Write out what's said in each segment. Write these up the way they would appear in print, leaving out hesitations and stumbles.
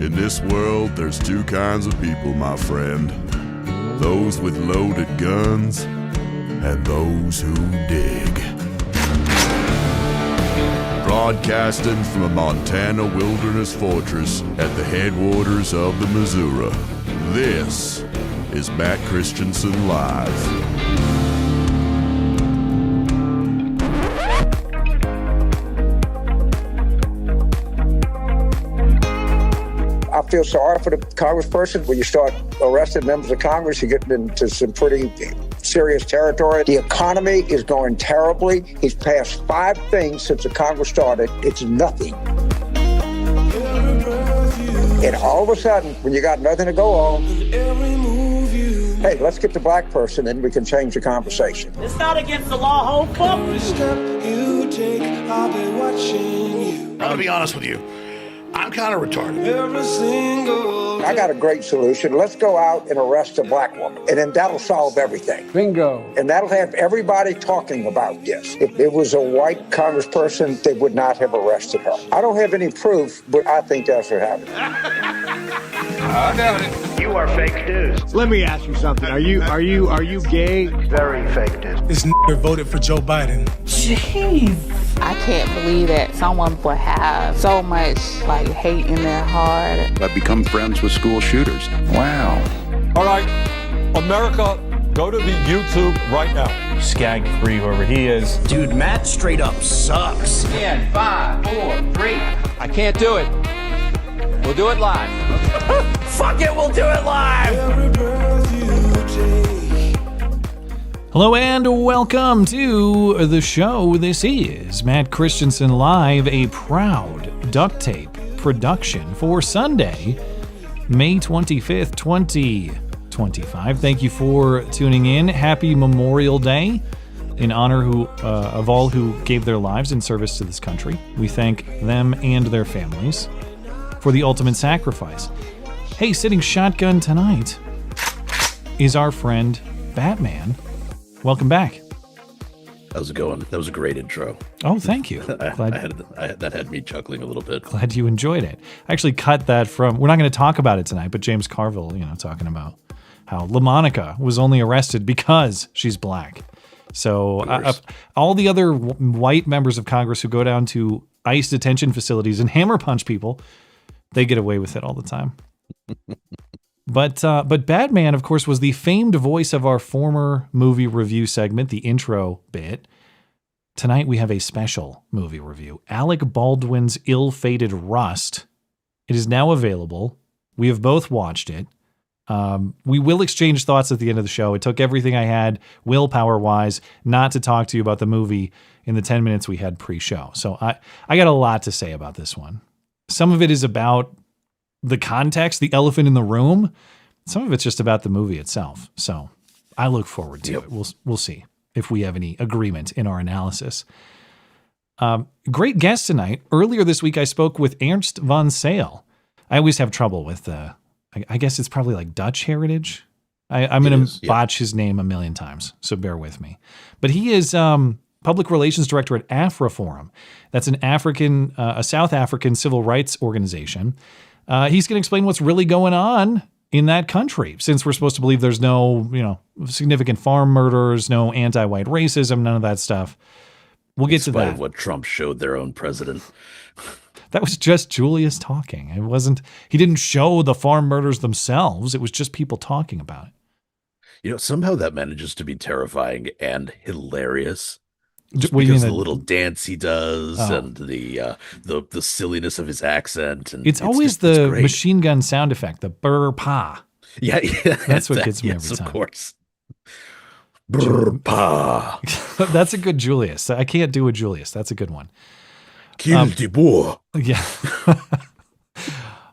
In this world, there's two kinds of people, my friend. Those with loaded guns and those who dig. Broadcasting from a Montana wilderness fortress at the headwaters of the Missouri, this is Matt Christiansen Live. I feel sorry for the congressperson. When you start arresting members of Congress, you get into some pretty serious territory. The economy is going terribly. He's passed 5 things since the Congress started. It's nothing. And all of a sudden, when you got nothing to go on, hey, let's get the black person and we can change the conversation. It's not against the law, whole fuck. Every step you take, I'll be watching you. I'm gonna be honest with you. I'm kind of retarded. Every single I got a great solution. Let's go out and arrest a black woman, and then that'll solve everything. Bingo. And that'll have everybody talking about this. If it was a white congressperson, they would not have arrested her. I don't have any proof, but I think that's what happened. I doubt it. You are fake news. Let me ask you something. Are you gay? Very fake news. This voted for Joe Biden. Jeez. I can't believe that someone would have so much hate in their heart. I've become friends with school shooters. Wow. All right, America, go to the YouTube right now. Skag free whoever he is. Dude, Matt straight up sucks. 10, 5, 4, 3. I can't do it. We'll do it live. Fuck it, we'll do it live. Every breath you take. Hello and welcome to the show. This is Matt Christiansen Live, a proud duct tape production for Sunday, May 25th, 2025. Thank you for tuning in. Happy Memorial Day in honor of all who gave their lives in service to this country. We thank them and their families for the ultimate sacrifice. Hey, sitting shotgun tonight is our friend Batman. Welcome back. How's it going? That was a great intro. Oh, thank you. That had me chuckling a little bit. Glad you enjoyed it. I actually cut that from, we're not going to talk about it tonight, but James Carville, talking about how LaMonica was only arrested because she's black. So all the other white members of Congress who go down to ICE detention facilities and hammer punch people, they get away with it all the time. But Batman, of course, was the famed voice of our former movie review segment, the intro bit. Tonight we have a special movie review. Alec Baldwin's ill-fated Rust. It is now available. We have both watched it. We will exchange thoughts at the end of the show. It took everything I had, willpower-wise, not to talk to you about the movie in the 10 minutes we had pre-show. So I got a lot to say about this one. Some of it is about the context, the elephant in the room. Some of it's just about the movie itself. So I look forward to it. We'll see if we have any agreement in our analysis. Great guest tonight. Earlier this week, I spoke with Ernst van Zyl. I always have trouble with I guess it's probably like Dutch heritage. I'm going to botch his name a million times, so bear with me. But he is public relations director at AfriForum. That's a South African civil rights organization. He's going to explain what's really going on in that country, since we're supposed to believe there's no, significant farm murders, no anti-white racism, none of that stuff. We'll get to that. In spite of what Trump showed their own president. That was just Julius talking. He didn't show the farm murders themselves. It was just people talking about it. Somehow that manages to be terrifying and hilarious. Just what because the little dance he does and the silliness of his accent. And it's always the machine gun sound effect, the burr pa. Yeah. That's what gets me every time. Of course. Burr pa. That's a good Julius. I can't do a Julius. That's a good one. Kill the boy. Yeah.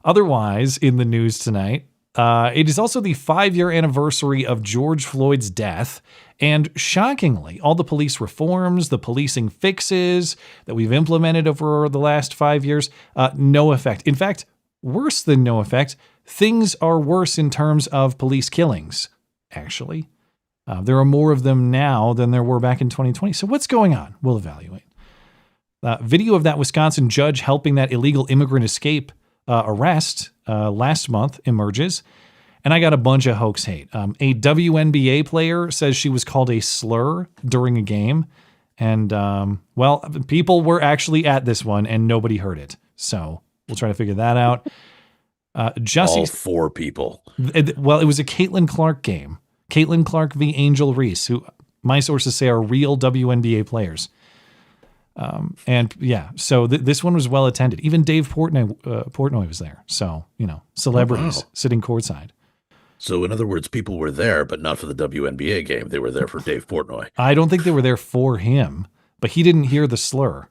Otherwise, in the news tonight, it is also the 5-year anniversary of George Floyd's death. And shockingly, all the police reforms, the policing fixes that we've implemented over the last 5 years, no effect. In fact, worse than no effect, things are worse in terms of police killings, actually. There are more of them now than there were back in 2020. So what's going on? We'll evaluate. Video of that Wisconsin judge helping that illegal immigrant escape arrest last month emerges, and I got a bunch of hoax hate. A WNBA player says she was called a slur during a game, and, well, people were actually at this one, and nobody heard it. So we'll try to figure that out. Jussie, all 4 people. Well, it was a Caitlin Clark game. Caitlin Clark v. Angel Reese, who my sources say are real WNBA players. And yeah, so this one was well attended. Even Dave Portnoy was there. So, celebrities sitting courtside. So in other words, people were there, but not for the WNBA game. They were there for Dave Portnoy. I don't think they were there for him, but he didn't hear the slur.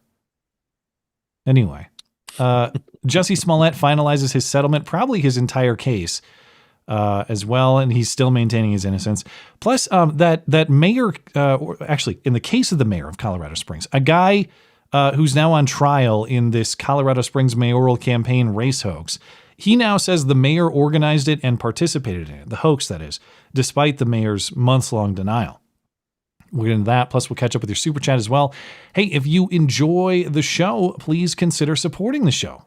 Anyway, Jussie Smollett finalizes his settlement, probably his entire case as well, and he's still maintaining his innocence. Plus, that mayor, actually, in the case of the mayor of Colorado Springs, a guy who's now on trial in this Colorado Springs mayoral campaign race hoax, he now says the mayor organized it and participated in it, the hoax, that is, despite the mayor's months-long denial. We'll get into that, plus we'll catch up with your super chat as well. Hey, if you enjoy the show, please consider supporting the show.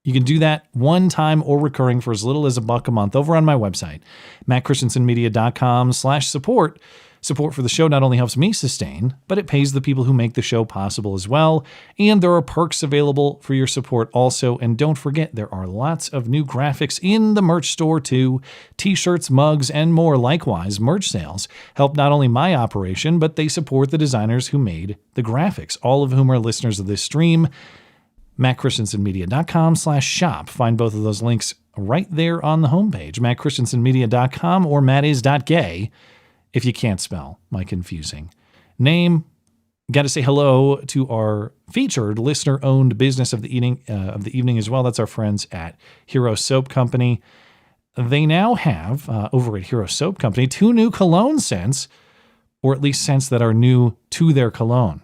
You can do that one time or recurring for as little as $1 a month over on my website, mattchristiansenmedia.com/support. Support for the show not only helps me sustain, but it pays the people who make the show possible as well. And there are perks available for your support also. And don't forget, there are lots of new graphics in the merch store too. T-shirts, mugs, and more. Likewise, merch sales help not only my operation, but they support the designers who made the graphics, all of whom are listeners of this stream. mattchristiansenmedia.com/shop. Find both of those links right there on the homepage, mattchristiansenmedia.com or mattis.gay. If you can't spell my confusing name. Got to say hello to our featured listener-owned business of the evening as well. That's our friends at Hero Soap Company. They now have, over at Hero Soap Company, 2 new cologne scents, or at least scents that are new to their cologne.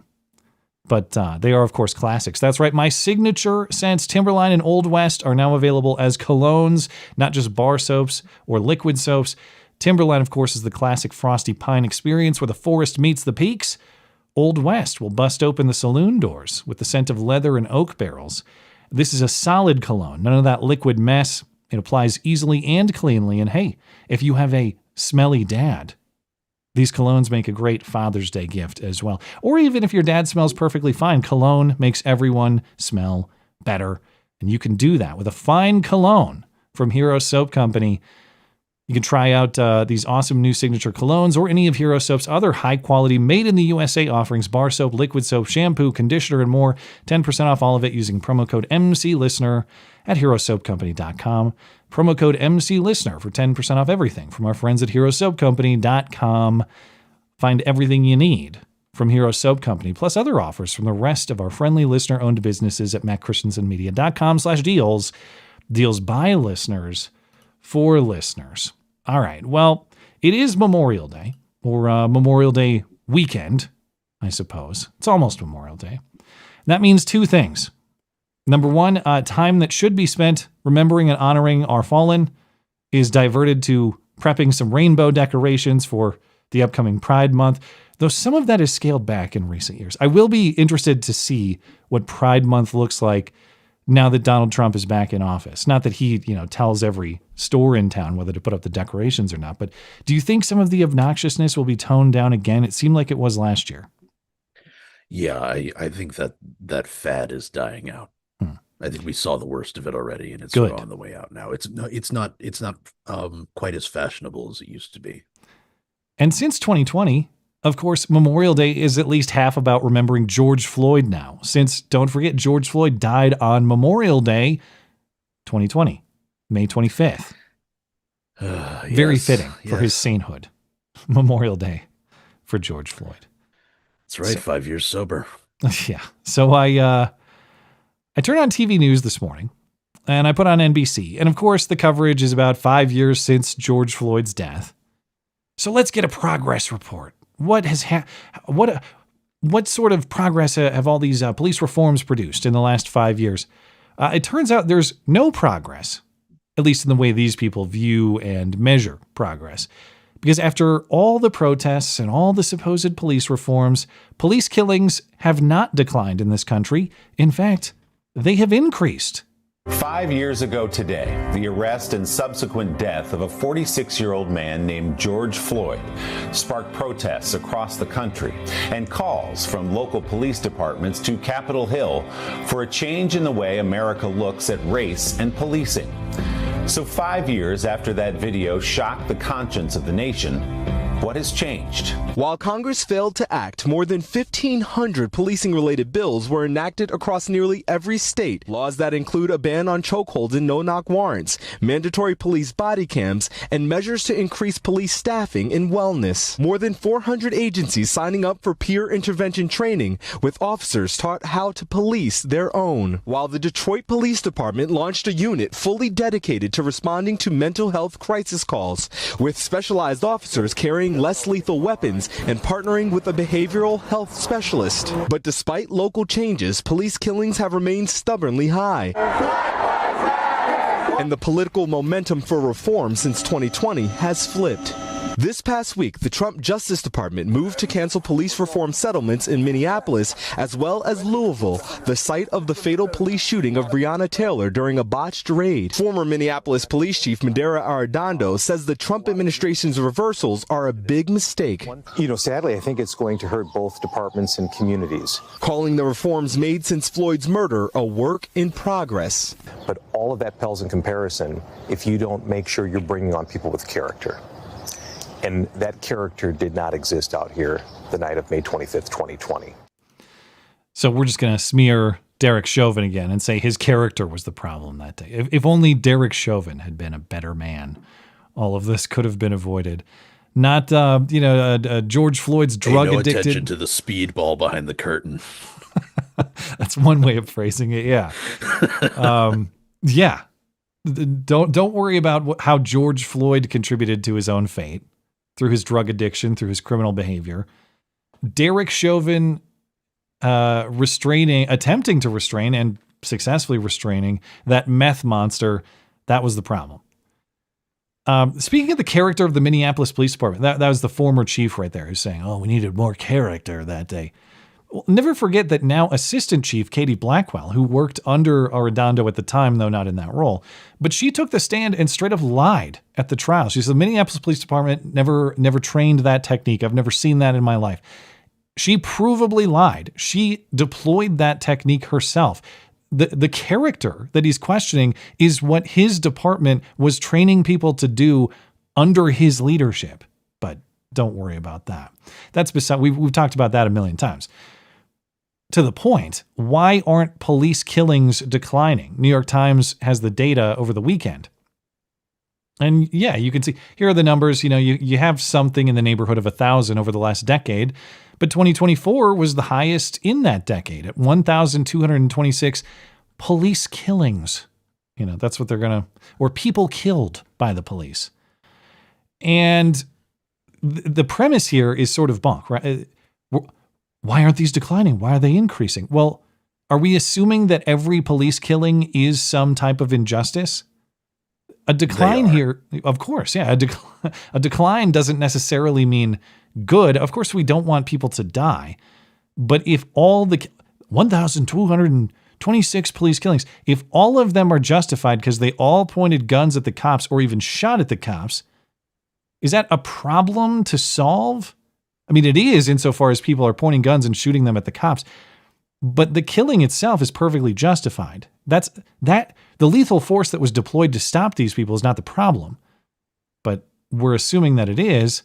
But they are, of course, classics. That's right. My signature scents, Timberline and Old West, are now available as colognes, not just bar soaps or liquid soaps. Timberline, of course, is the classic frosty pine experience where the forest meets the peaks. Old West will bust open the saloon doors with the scent of leather and oak barrels. This is a solid cologne, none of that liquid mess. It applies easily and cleanly. And hey, if you have a smelly dad, these colognes make a great Father's Day gift as well. Or even if your dad smells perfectly fine, cologne makes everyone smell better. And you can do that with a fine cologne from Hero Soap Company. You can try out these awesome new signature colognes or any of Hero Soap's other high-quality, made-in-the-USA offerings, bar soap, liquid soap, shampoo, conditioner, and more. 10% off all of it using promo code MCLISTENER at HeroSoapCompany.com. Promo code MCLISTENER for 10% off everything from our friends at HeroSoapCompany.com. Find everything you need from Hero Soap Company, plus other offers from the rest of our friendly listener-owned businesses at MattChristiansenmedia.com/deals. Deals by listeners for listeners. All right. Well, it is Memorial Day, or Memorial Day weekend, I suppose. It's almost Memorial Day. That means 2 things. Number 1, time that should be spent remembering and honoring our fallen is diverted to prepping some rainbow decorations for the upcoming Pride Month, though some of that is scaled back in recent years. I will be interested to see what Pride Month looks like now that Donald Trump is back in office. Not that he, tells every store in town whether to put up the decorations or not, but do you think some of the obnoxiousness will be toned down again? It seemed like it was last year. Yeah, I think that fad is dying out. I think we saw the worst of it already, and it's sort of on the way out now. It's not quite as fashionable as it used to be. And since 2020, of course, Memorial Day is at least half about remembering George Floyd now, since, don't forget, George Floyd died on Memorial Day 2020, May 25th. Very fitting for his sainthood. Memorial Day for George Floyd. That's right, 5 years sober. Yeah. So I turned on TV news this morning, and I put on NBC. And of course, the coverage is about 5 years since George Floyd's death. So let's get a progress report. What has what sort of progress have all these police reforms produced in the last 5 years? It turns out there's no progress, at least in the way these people view and measure progress. Because after all the protests and all the supposed police reforms, police killings have not declined in this country. In fact, they have increased. 5 years ago today, the arrest and subsequent death of a 46-year-old man named George Floyd sparked protests across the country and calls from local police departments to Capitol Hill for a change in the way America looks at race and policing. So 5 years after that video shocked the conscience of the nation, what has changed? While Congress failed to act, more than 1,500 policing-related bills were enacted across nearly every state. Laws that include a ban on chokeholds and no-knock warrants, mandatory police body cams, and measures to increase police staffing and wellness. More than 400 agencies signing up for peer intervention training, with officers taught how to police their own. While the Detroit Police Department launched a unit fully dedicated to responding to mental health crisis calls, with specialized officers carrying less lethal weapons and partnering with a behavioral health specialist. But despite local changes, police killings have remained stubbornly high. And the political momentum for reform since 2020 has flipped. This past week, the Trump Justice Department moved to cancel police reform settlements in Minneapolis, as well as Louisville, the site of the fatal police shooting of Breonna Taylor during a botched raid. Former Minneapolis Police Chief Madera Arradondo says the Trump administration's reversals are a big mistake. Sadly, I think it's going to hurt both departments and communities. Calling the reforms made since Floyd's murder a work in progress. But all of that pales in comparison if you don't make sure you're bringing on people with character. And that character did not exist out here the night of May 25th, 2020. So we're just going to smear Derek Chauvin again and say his character was the problem that day. If only Derek Chauvin had been a better man, all of this could have been avoided. Not, George Floyd's drug addicted. Attention to the speedball behind the curtain. That's one way of phrasing it. Yeah. Yeah. Don't worry about how George Floyd contributed to his own fate through his drug addiction, through his criminal behavior. Derek Chauvin attempting to restrain and successfully restraining that meth monster, that was the problem. Speaking of the character of the Minneapolis Police Department, that was the former chief right there who's saying, oh, we needed more character that day. Well, never forget that now Assistant Chief Katie Blackwell, who worked under Arradondo at the time, though not in that role, but she took the stand and straight up lied at the trial. She said the Minneapolis Police Department never trained that technique. I've never seen that in my life. She provably lied. She deployed that technique herself. The character that he's questioning is what his department was training people to do under his leadership. But don't worry about that. That's beside. We've talked about that a million times. To the point, why aren't police killings declining? New York Times has the data over the weekend. And yeah, you can see, here are the numbers. You have something in the neighborhood of 1,000 over the last decade, but 2024 was the highest in that decade at 1,226 police killings. That's what or people killed by the police. And the premise here is sort of bunk, right? Why aren't these declining? Why are they increasing? Well, are we assuming that every police killing is some type of injustice? A decline here, of course, yeah. A decline doesn't necessarily mean good. Of course, we don't want people to die. But if all the 1,226 police killings, if all of them are justified because they all pointed guns at the cops or even shot at the cops, is that a problem to solve? I mean, it is insofar as people are pointing guns and shooting them at the cops, but the killing itself is perfectly justified. The lethal force that was deployed to stop these people is not the problem, but we're assuming that it is.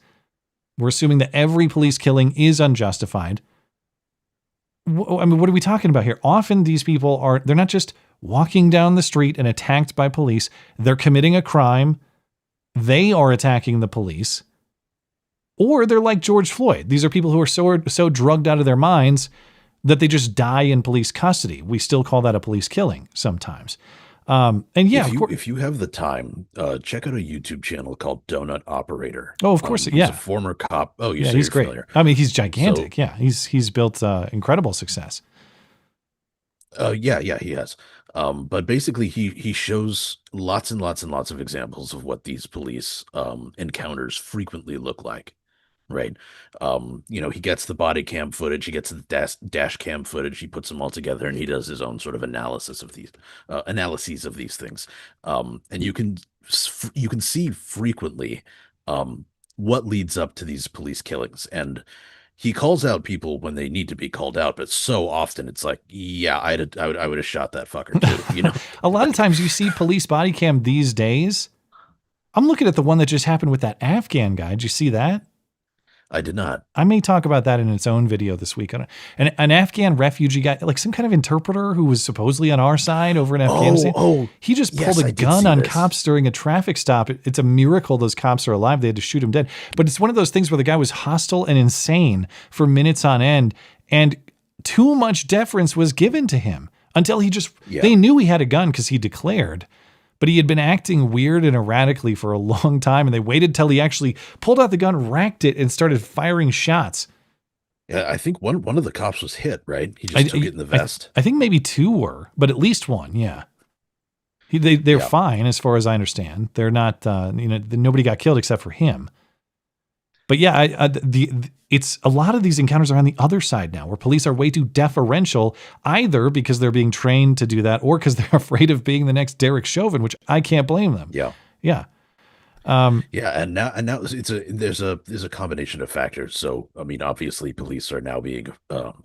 We're assuming that every police killing is unjustified. I mean, what are we talking about here? Often these people they're not just walking down the street and attacked by police. They're committing a crime. They are attacking the police. Or they're like George Floyd. These are people who are so drugged out of their minds that they just die in police custody. We still call that a police killing sometimes. And yeah, if you have the time, check out a YouTube channel called Donut Operator. Oh, of course, yeah. He's a former cop. Oh, he's great. Familiar. I mean, he's gigantic. So, yeah, he's built incredible success. Yeah, he has. But basically, he shows lots and lots and lots of examples of what these police encounters frequently look like. right? He gets the body cam footage, he gets the dash cam footage, he puts them all together, and he does his own sort of analyses of these things. And you can see frequently what leads up to these police killings, and he calls out people when they need to be called out, but so often it's like, yeah, I would have shot that fucker too. A lot of times you see police body cam these days. I'm looking at the one that just happened with that Afghan guy. Did you see that? I did not. I may talk about that in its own video this week. An Afghan refugee guy, like some kind of interpreter who was supposedly on our side over in Afghanistan. He just pulled a gun on cops during a traffic stop. It's a miracle those cops are alive. They had to shoot him dead. But it's one of those things where the guy was hostile and insane for minutes on end, and too much deference was given to him until they knew he had a gun because he declared. But he had been acting weird and erratically for a long time, and they waited till he actually pulled out the gun, racked it, and started firing shots. Yeah, I think one of the cops was hit, right? He just took it in the vest. I think maybe two were, but at least one, yeah. They're fine as far as I understand. They're not, nobody got killed except for him. But yeah, it's a lot of these encounters are on the other side now, where police are way too deferential, either because they're being trained to do that, or because they're afraid of being the next Derek Chauvin, which I can't blame them. Yeah, yeah, and now there's a combination of factors. So I mean, obviously, police are now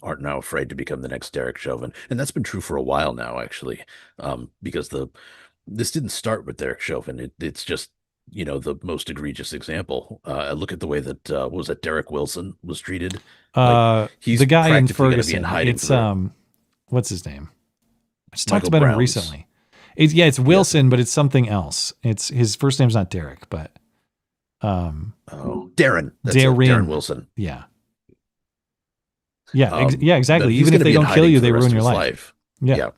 aren't now afraid to become the next Derek Chauvin, and that's been true for a while now, actually, because this didn't start with Derek Chauvin. It's just, the most egregious example. Look at the way that Derek Wilson was treated. He's the guy in Ferguson. In hiding it's what's his name? I just talked about him recently. It's Wilson, but it's something else. It's his first name's not Derek, but Darren. That's Darren Wilson. Yeah. Yeah. Exactly. Even if they don't kill you, they ruin your life. Yeah.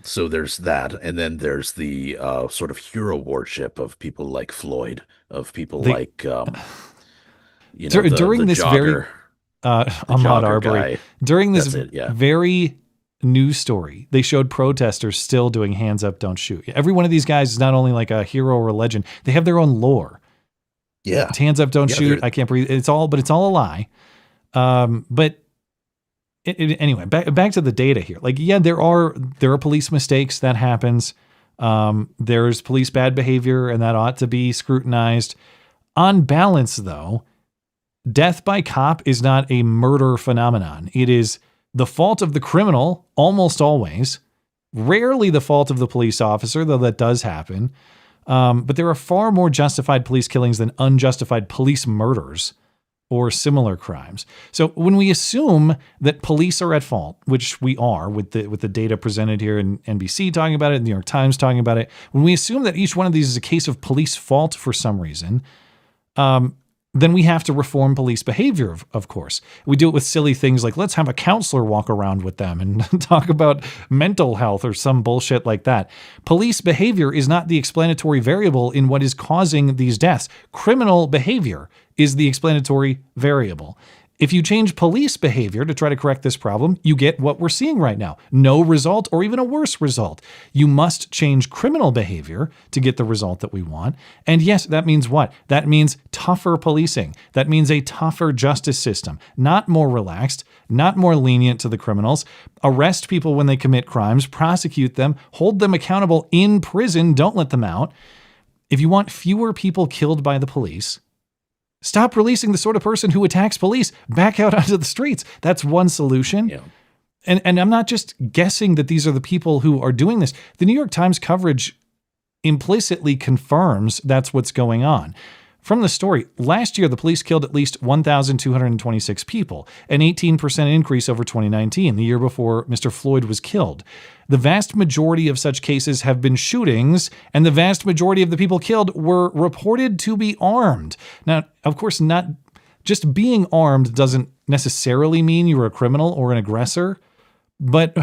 So there's that, and then there's the sort of hero worship of people like Floyd, of people like during this jogger, very Ahmaud Arbery. During this very news story, they showed protesters still doing hands up, don't shoot. Every one of these guys is not only like a hero or a legend; they have their own lore. Yeah, it's hands up, don't shoot. I can't breathe. It's all a lie. But. Anyway, back to the data here. Like, yeah, there are police mistakes that happens. There's police bad behavior, and that ought to be scrutinized. On balance, though, death by cop is not a murder phenomenon. It is the fault of the criminal almost always. Rarely the fault of the police officer, though that does happen. But there are far more justified police killings than unjustified police murders or similar crimes. So when we assume that police are at fault, which we are with the data presented here in NBC talking about it, New York Times talking about it, when we assume that each one of these is a case of police fault for some reason, then we have to reform police behavior, of course. We do it with silly things like, let's have a counselor walk around with them and talk about mental health or some bullshit like that. Police behavior is not the explanatory variable in what is causing these deaths. Criminal behavior is the explanatory variable. If you change police behavior to try to correct this problem, you get what we're seeing right now. No result, or even a worse result. You must change criminal behavior to get the result that we want. And yes, that means what? That means tougher policing. That means a tougher justice system. Not more relaxed, not more lenient to the criminals. Arrest people when they commit crimes, prosecute them, hold them accountable in prison, don't let them out. If you want fewer people killed by the police, stop releasing the sort of person who attacks police back out onto the streets. That's one solution. Yeah. And I'm not just guessing that these are the people who are doing this. The New York Times coverage implicitly confirms that's what's going on. From the story, last year, the police killed at least 1,226 people, an 18% increase over 2019, the year before Mr. Floyd was killed. The vast majority of such cases have been shootings, and the vast majority of the people killed were reported to be armed. Now, of course, not just being armed doesn't necessarily mean you're a criminal or an aggressor, but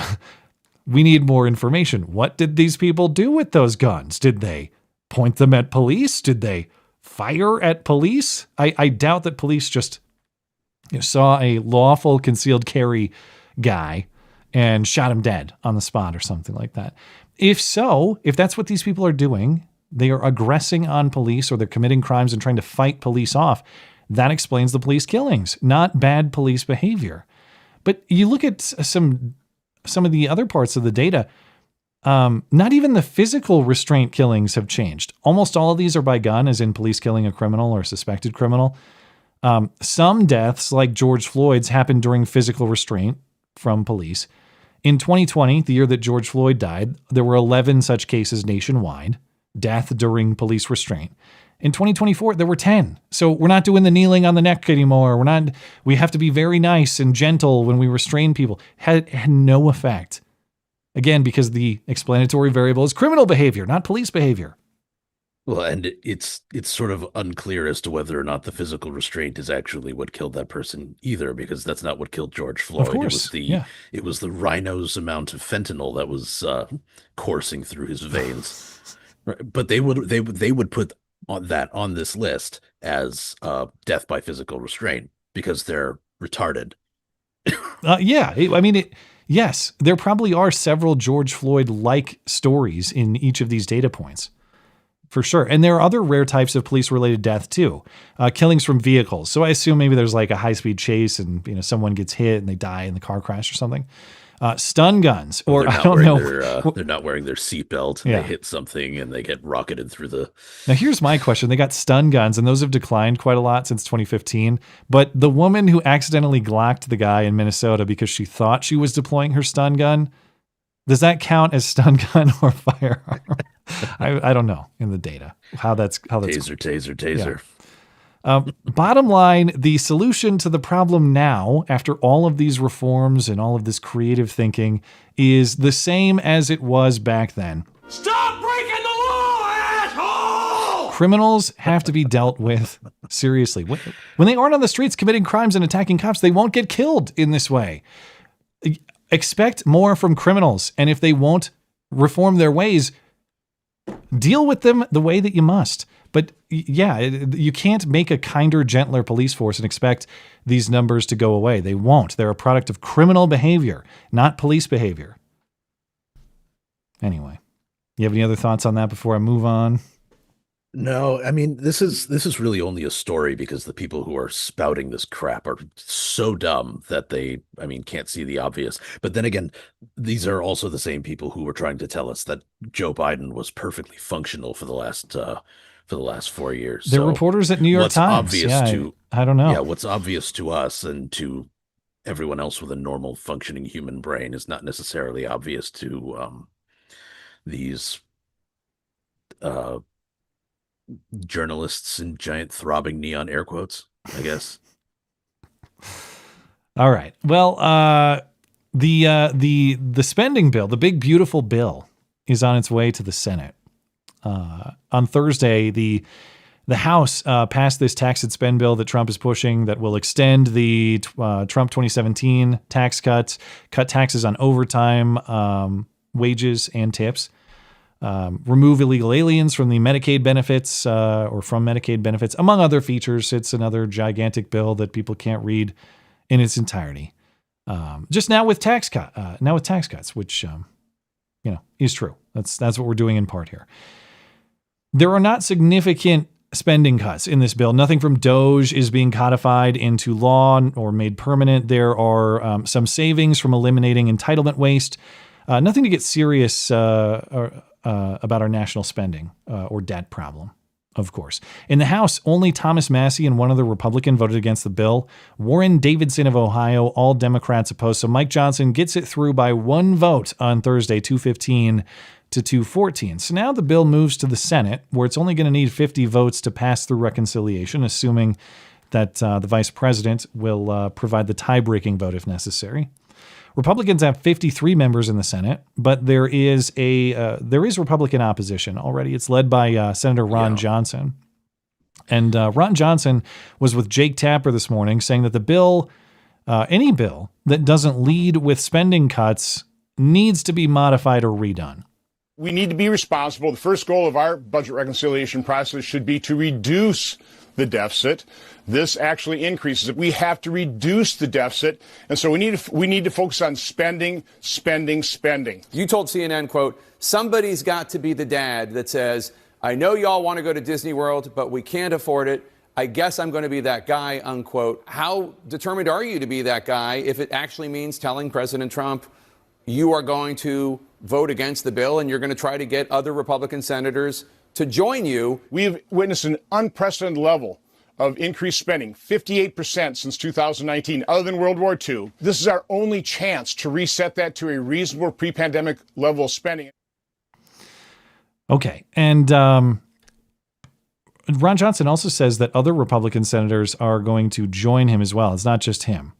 we need more information. What did these people do with those guns? Did they point them at police? Did they fire at police? I doubt that police just saw a lawful concealed carry guy and shot him dead on the spot or something like that. If so, if that's what these people are doing, they are aggressing on police or they're committing crimes and trying to fight police off, That explains the police killings, not bad police behavior. But you look at some of the other parts of the data, not even the physical restraint killings have changed. Almost all of these are by gun, as in police killing a criminal or suspected criminal. Some deaths, like George Floyd's, happened during physical restraint from police. In 2020, the year that George Floyd died, there were 11 such cases nationwide, death during police restraint. In 2024, there were 10. So we're not doing the kneeling on the neck anymore. We have to be very nice and gentle when we restrain people. Had no effect. Again, because the explanatory variable is criminal behavior, not police behavior. Well, and it's sort of unclear as to whether or not the physical restraint is actually what killed that person either, because that's not what killed George Floyd. Of course, it was the rhino's amount of fentanyl that was coursing through his veins. But they would put on this list as death by physical restraint because they're retarded. Yes, there probably are several George Floyd-like stories in each of these data points. For sure. And there are other rare types of police-related death, too. Killings from vehicles. So I assume maybe there's like a high-speed chase and someone gets hit and they die in the car crash or something. Stun guns. Or I don't know. They're not wearing their seatbelt. Yeah. They hit something and they get rocketed through the... Now, here's my question. They got stun guns, and those have declined quite a lot since 2015. But the woman who accidentally glocked the guy in Minnesota because she thought she was deploying her stun gun, does that count as stun gun or firearm? I don't know in the data how that's taser. Yeah. Bottom line, the solution to the problem now, after all of these reforms and all of this creative thinking, is the same as it was back then. Stop breaking the law, asshole! Criminals have to be dealt with seriously. When they aren't on the streets committing crimes and attacking cops, they won't get killed in this way. Expect more from criminals, and if they won't reform their ways, deal with them the way that you must. But yeah, you can't make a kinder, gentler police force and expect these numbers to go away. They won't. They're a product of criminal behavior, not police behavior. Anyway, you have any other thoughts on that before I move on? No, I mean, this is really only a story because the people who are spouting this crap are so dumb that they, can't see the obvious. But then again, these are also the same people who were trying to tell us that Joe Biden was perfectly functional for the last 4 years. They're reporters at New York Times. I don't know. Yeah, what's obvious to us and to everyone else with a normal functioning human brain is not necessarily obvious to these journalists in giant throbbing neon air quotes, I guess. All right. Well, the spending bill, the big beautiful bill, is on its way to the Senate. On Thursday, the House passed this tax and spend bill that Trump is pushing that will extend the Trump 2017 tax cuts, cut taxes on overtime, wages, and tips. Remove illegal aliens from the Medicaid benefits or from Medicaid benefits, among other features. It's another gigantic bill that people can't read in its entirety. Just now with tax cuts, which is true. That's what we're doing in part here. There are not significant spending cuts in this bill. Nothing from DOGE is being codified into law or made permanent. There are some savings from eliminating entitlement waste. Nothing to get serious about our national spending or debt problem, of course. In the House, only Thomas Massie and one other Republican voted against the bill. Warren Davidson of Ohio, all Democrats opposed. So Mike Johnson gets it through by one vote on Thursday, 215 to 214. So now the bill moves to the Senate, where it's only going to need 50 votes to pass through reconciliation, assuming that the vice president will provide the tie-breaking vote if necessary. Republicans have 53 members in the Senate, but there is Republican opposition already. It's led by Senator Ron Johnson. And Ron Johnson was with Jake Tapper this morning saying that the bill, any bill that doesn't lead with spending cuts needs to be modified or redone. We need to be responsible. The first goal of our budget reconciliation process should be to reduce the deficit. This actually increases it. We have to reduce the deficit. And so we need to focus on spending. You told CNN, quote, somebody's got to be the dad that says, I know y'all want to go to Disney World, but we can't afford it. I guess I'm going to be that guy, unquote. How determined are you to be that guy if it actually means telling President Trump you are going to vote against the bill and you're going to try to get other Republican senators to join you? We've witnessed an unprecedented level of increased spending, 58% since 2019, other than World War II. This is our only chance to reset that to a reasonable pre-pandemic level of spending. Okay. And Ron Johnson also says that other Republican senators are going to join him as well. It's not just him.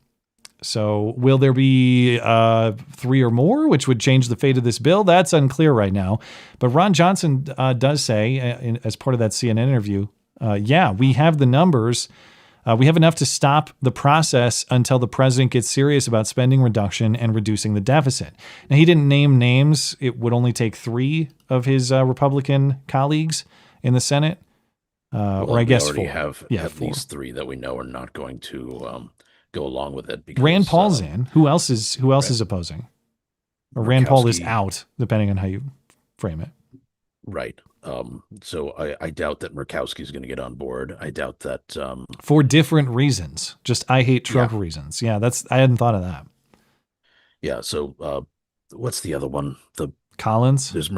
So will there be 3 or more, which would change the fate of this bill? That's unclear right now. But Ron Johnson does say, as part of that CNN interview, yeah, we have the numbers. We have enough to stop the process until the president gets serious about spending reduction and reducing the deficit. Now, he didn't name names. It would only take 3 of his Republican colleagues in the Senate. Or I guess we already 4. have at 4. least 3 that we know are not going to go along with it. Because, Rand Paul's in. Who else is opposing? Or Rand Paul is out, depending on how you frame it. Right. So I doubt that Murkowski is going to get on board. I doubt that for different reasons. Just I hate Trump reasons. Yeah, I hadn't thought of that. Yeah. So what's the other one? The Collins. There's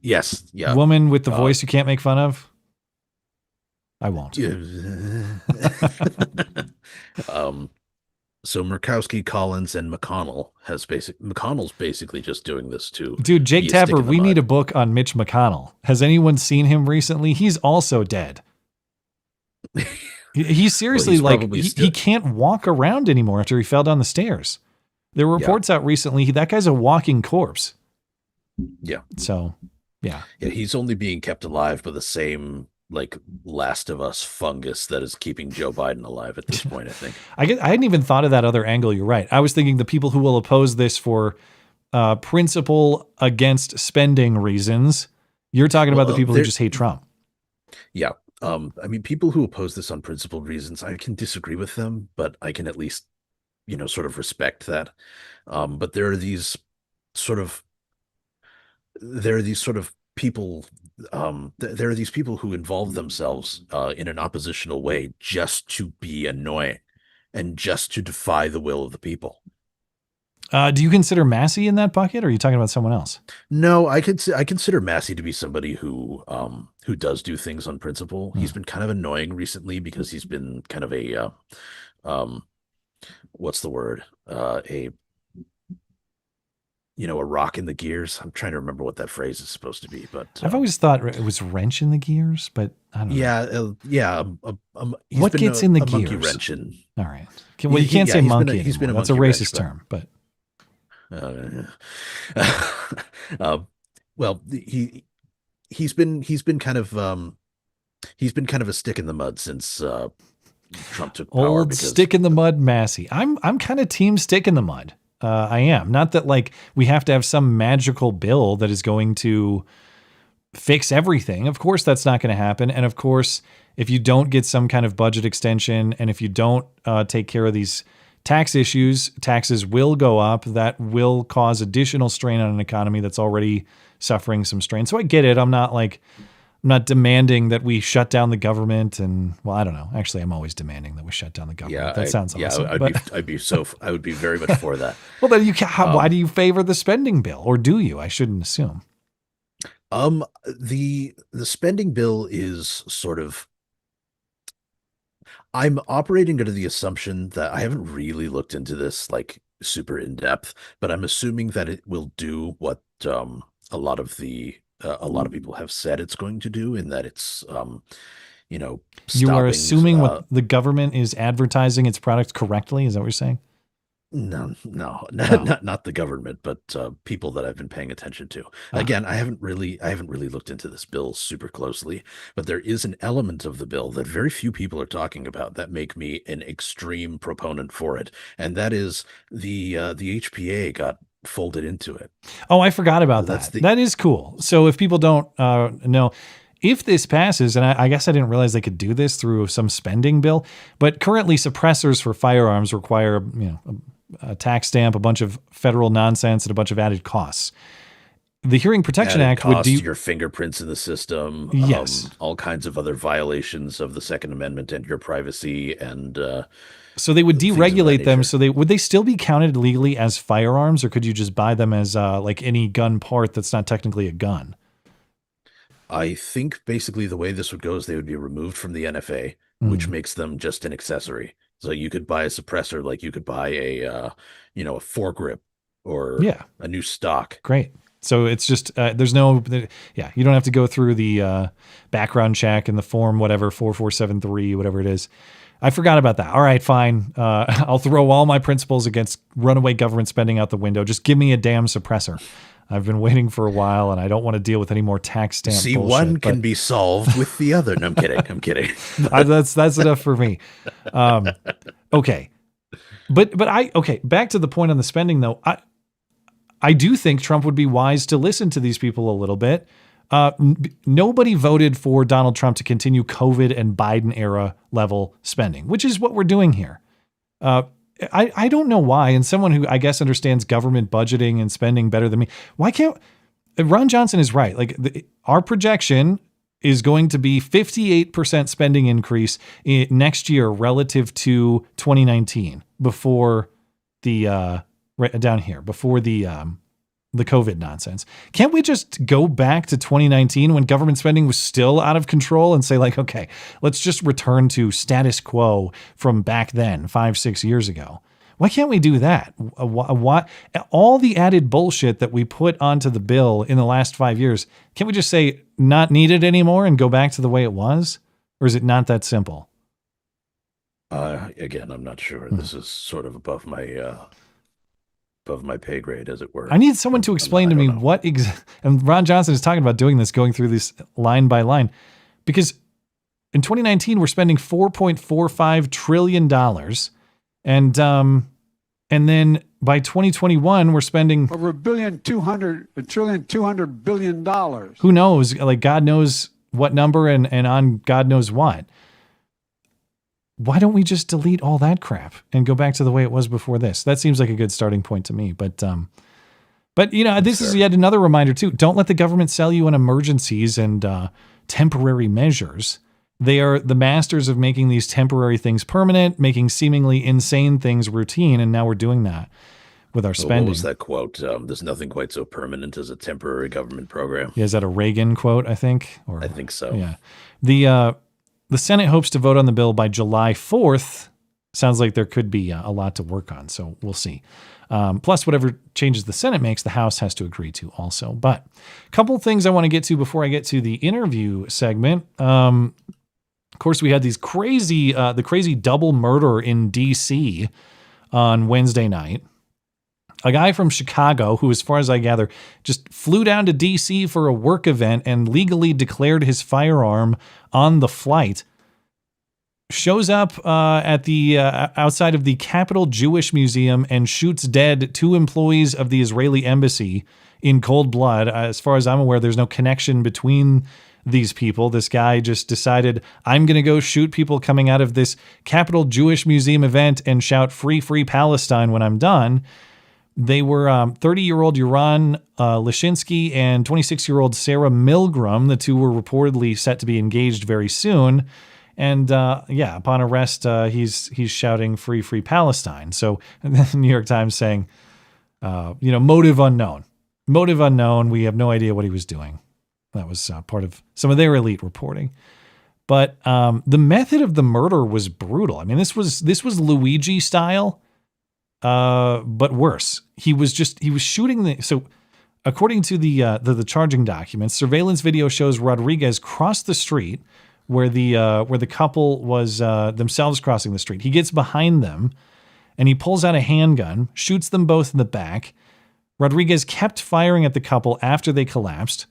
yes. Yeah. Woman with the voice you can't make fun of. I won't. So Murkowski, Collins, and McConnell's basically just doing this too. Dude, Jake Tapper, we need a book on Mitch McConnell. Has anyone seen him recently? He's also dead. He's seriously he can't walk around anymore after he fell down the stairs. There were reports out recently that guy's a walking corpse. Yeah. So, yeah. Yeah, he's only being kept alive by the same Last of Us fungus that is keeping Joe Biden alive at this point, I think. I hadn't even thought of that other angle. You're right. I was thinking the people who will oppose this for principle against spending reasons. You're talking about the people who just hate Trump. Yeah. I mean, people who oppose this on principled reasons, I can disagree with them, but I can at least, sort of respect that. But there are these sort of people, there are these people who involve themselves in an oppositional way just to be annoying and just to defy the will of the people. Do you consider Massey in that bucket, or are you talking about someone else? No, I consider Massey to be somebody who does do things on principle. He's been kind of annoying recently because he's been kind of a what's the word? A rock in the gears. I'm trying to remember what that phrase is supposed to be, but I've always thought it was wrench in the gears, but I don't know. What gets in the gears? Monkey wrenching. All right. Well, you can't say monkey. That's a racist term, but. Well, he's been kind of a stick in the mud since Trump took power. Old stick in the mud, Massey. I'm kind of team stick in the mud. I am. Not that we have to have some magical bill that is going to fix everything. Of course, that's not going to happen. And of course, if you don't get some kind of budget extension and if you don't take care of these tax issues, taxes will go up. That will cause additional strain on an economy that's already suffering some strain. So I get it. I'm not demanding that we shut down the government, and I don't know. Actually, I'm always demanding that we shut down the government. Yeah, that sounds awesome. I would be very much for that. Well, then why do you favor the spending bill, or do you? I shouldn't assume. The spending bill is sort of. I'm operating under the assumption that I haven't really looked into this super in depth, but I'm assuming that it will do what a lot of people have said it's going to do, in that it's, you are assuming what the government is advertising its products correctly. Is that what you're saying? No, not the government, but people that I've been paying attention to. Again, I haven't really looked into this bill super closely, but there is an element of the bill that very few people are talking about that make me an extreme proponent for it, and that is the HPA got folded into it. Oh, I forgot about that. That is cool. So if people don't know, if this passes, and I guess I didn't realize they could do this through some spending bill, but currently suppressors for firearms require, a tax stamp, a bunch of federal nonsense, and a bunch of added costs. the Hearing Protection Act would your fingerprints in the system. Yes. All kinds of other violations of the Second Amendment and your privacy. And so they would deregulate them. So would they still be counted legally as firearms, or could you just buy them as like any gun part that's not technically a gun? I think basically the way this would go is they would be removed from the NFA, which makes them just an accessory. So you could buy a suppressor, like you could buy a foregrip or a new stock. Great. So it's just, you don't have to go through the background check and the form, whatever, 4473, whatever it is. I forgot about that. All right, fine. I'll throw all my principles against runaway government spending out the window. Just give me a damn suppressor. I've been waiting for a while, and I don't want to deal with any more tax stamp bullshit. One can be solved with the other. No, I'm kidding. I'm kidding. That's enough for me. Okay. But back to the point on the spending, though. I do think Trump would be wise to listen to these people a little bit. Nobody voted for Donald Trump to continue COVID and Biden era level spending, which is what we're doing here. I don't know why. And someone who I guess understands government budgeting and spending better than me, why can't Ron Johnson is right. Like our projection is going to be 58% spending increase next year relative to 2019 before the down here before the COVID nonsense. Can't we just go back to 2019 when government spending was still out of control and say like, okay, let's just return to status quo from back then, 5-6 years ago? Why can't we do that? Why all the added bullshit that we put onto the bill in the last 5 years, can't we just say not needed anymore and go back to the way it was? Or is it not that simple? Again, I'm not sure. This is sort of above my pay grade, as it were. I need someone to explain to me what and Ron Johnson is talking about doing this, going through this line by line, because in 2019 we're spending $4.45 trillion, and then by 2021 we're spending over $200 billion. Who knows? Like God knows what number and on God knows what. Why don't we just delete all that crap and go back to the way it was before this? That seems like a good starting point to me. But you know, this is yet another reminder too. Don't let the government sell you on emergencies and temporary measures. They are the masters of making these temporary things permanent, making seemingly insane things routine. And now we're doing that with our spending. What was that quote? There's nothing quite so permanent as a temporary government program. Yeah, is that a Reagan quote, I think? I think so. Yeah. The Senate hopes to vote on the bill by July 4th. Sounds like there could be a lot to work on, so we'll see. Plus, whatever changes the Senate makes, the House has to agree to also. But a couple things I want to get to before I get to the interview segment. Of course, we had the crazy double murder in D.C. on Wednesday night. A guy from Chicago who, as far as I gather, just flew down to D.C. for a work event and legally declared his firearm on the flight, shows up at the outside of the Capitol Jewish Museum and shoots dead 2 employees of the Israeli embassy in cold blood. As far as I'm aware, there's no connection between these people. This guy just decided, I'm going to go shoot people coming out of this Capitol Jewish Museum event and shout free, free Palestine when I'm done. They were 30-year-old Yaron Lishinsky and 26-year-old Sarah Milgram. The two were reportedly set to be engaged very soon. And upon arrest, he's shouting free, free Palestine. So the New York Times saying, motive unknown. Motive unknown. We have no idea what he was doing. That was part of some of their elite reporting. But the method of the murder was brutal. I mean, this was Luigi style. But worse, he was shooting so according to the charging documents, surveillance video shows Rodriguez cross the street where the couple was themselves crossing the street. He gets behind them and he pulls out a handgun, shoots them both in the back. Rodriguez kept firing at the couple after they collapsed.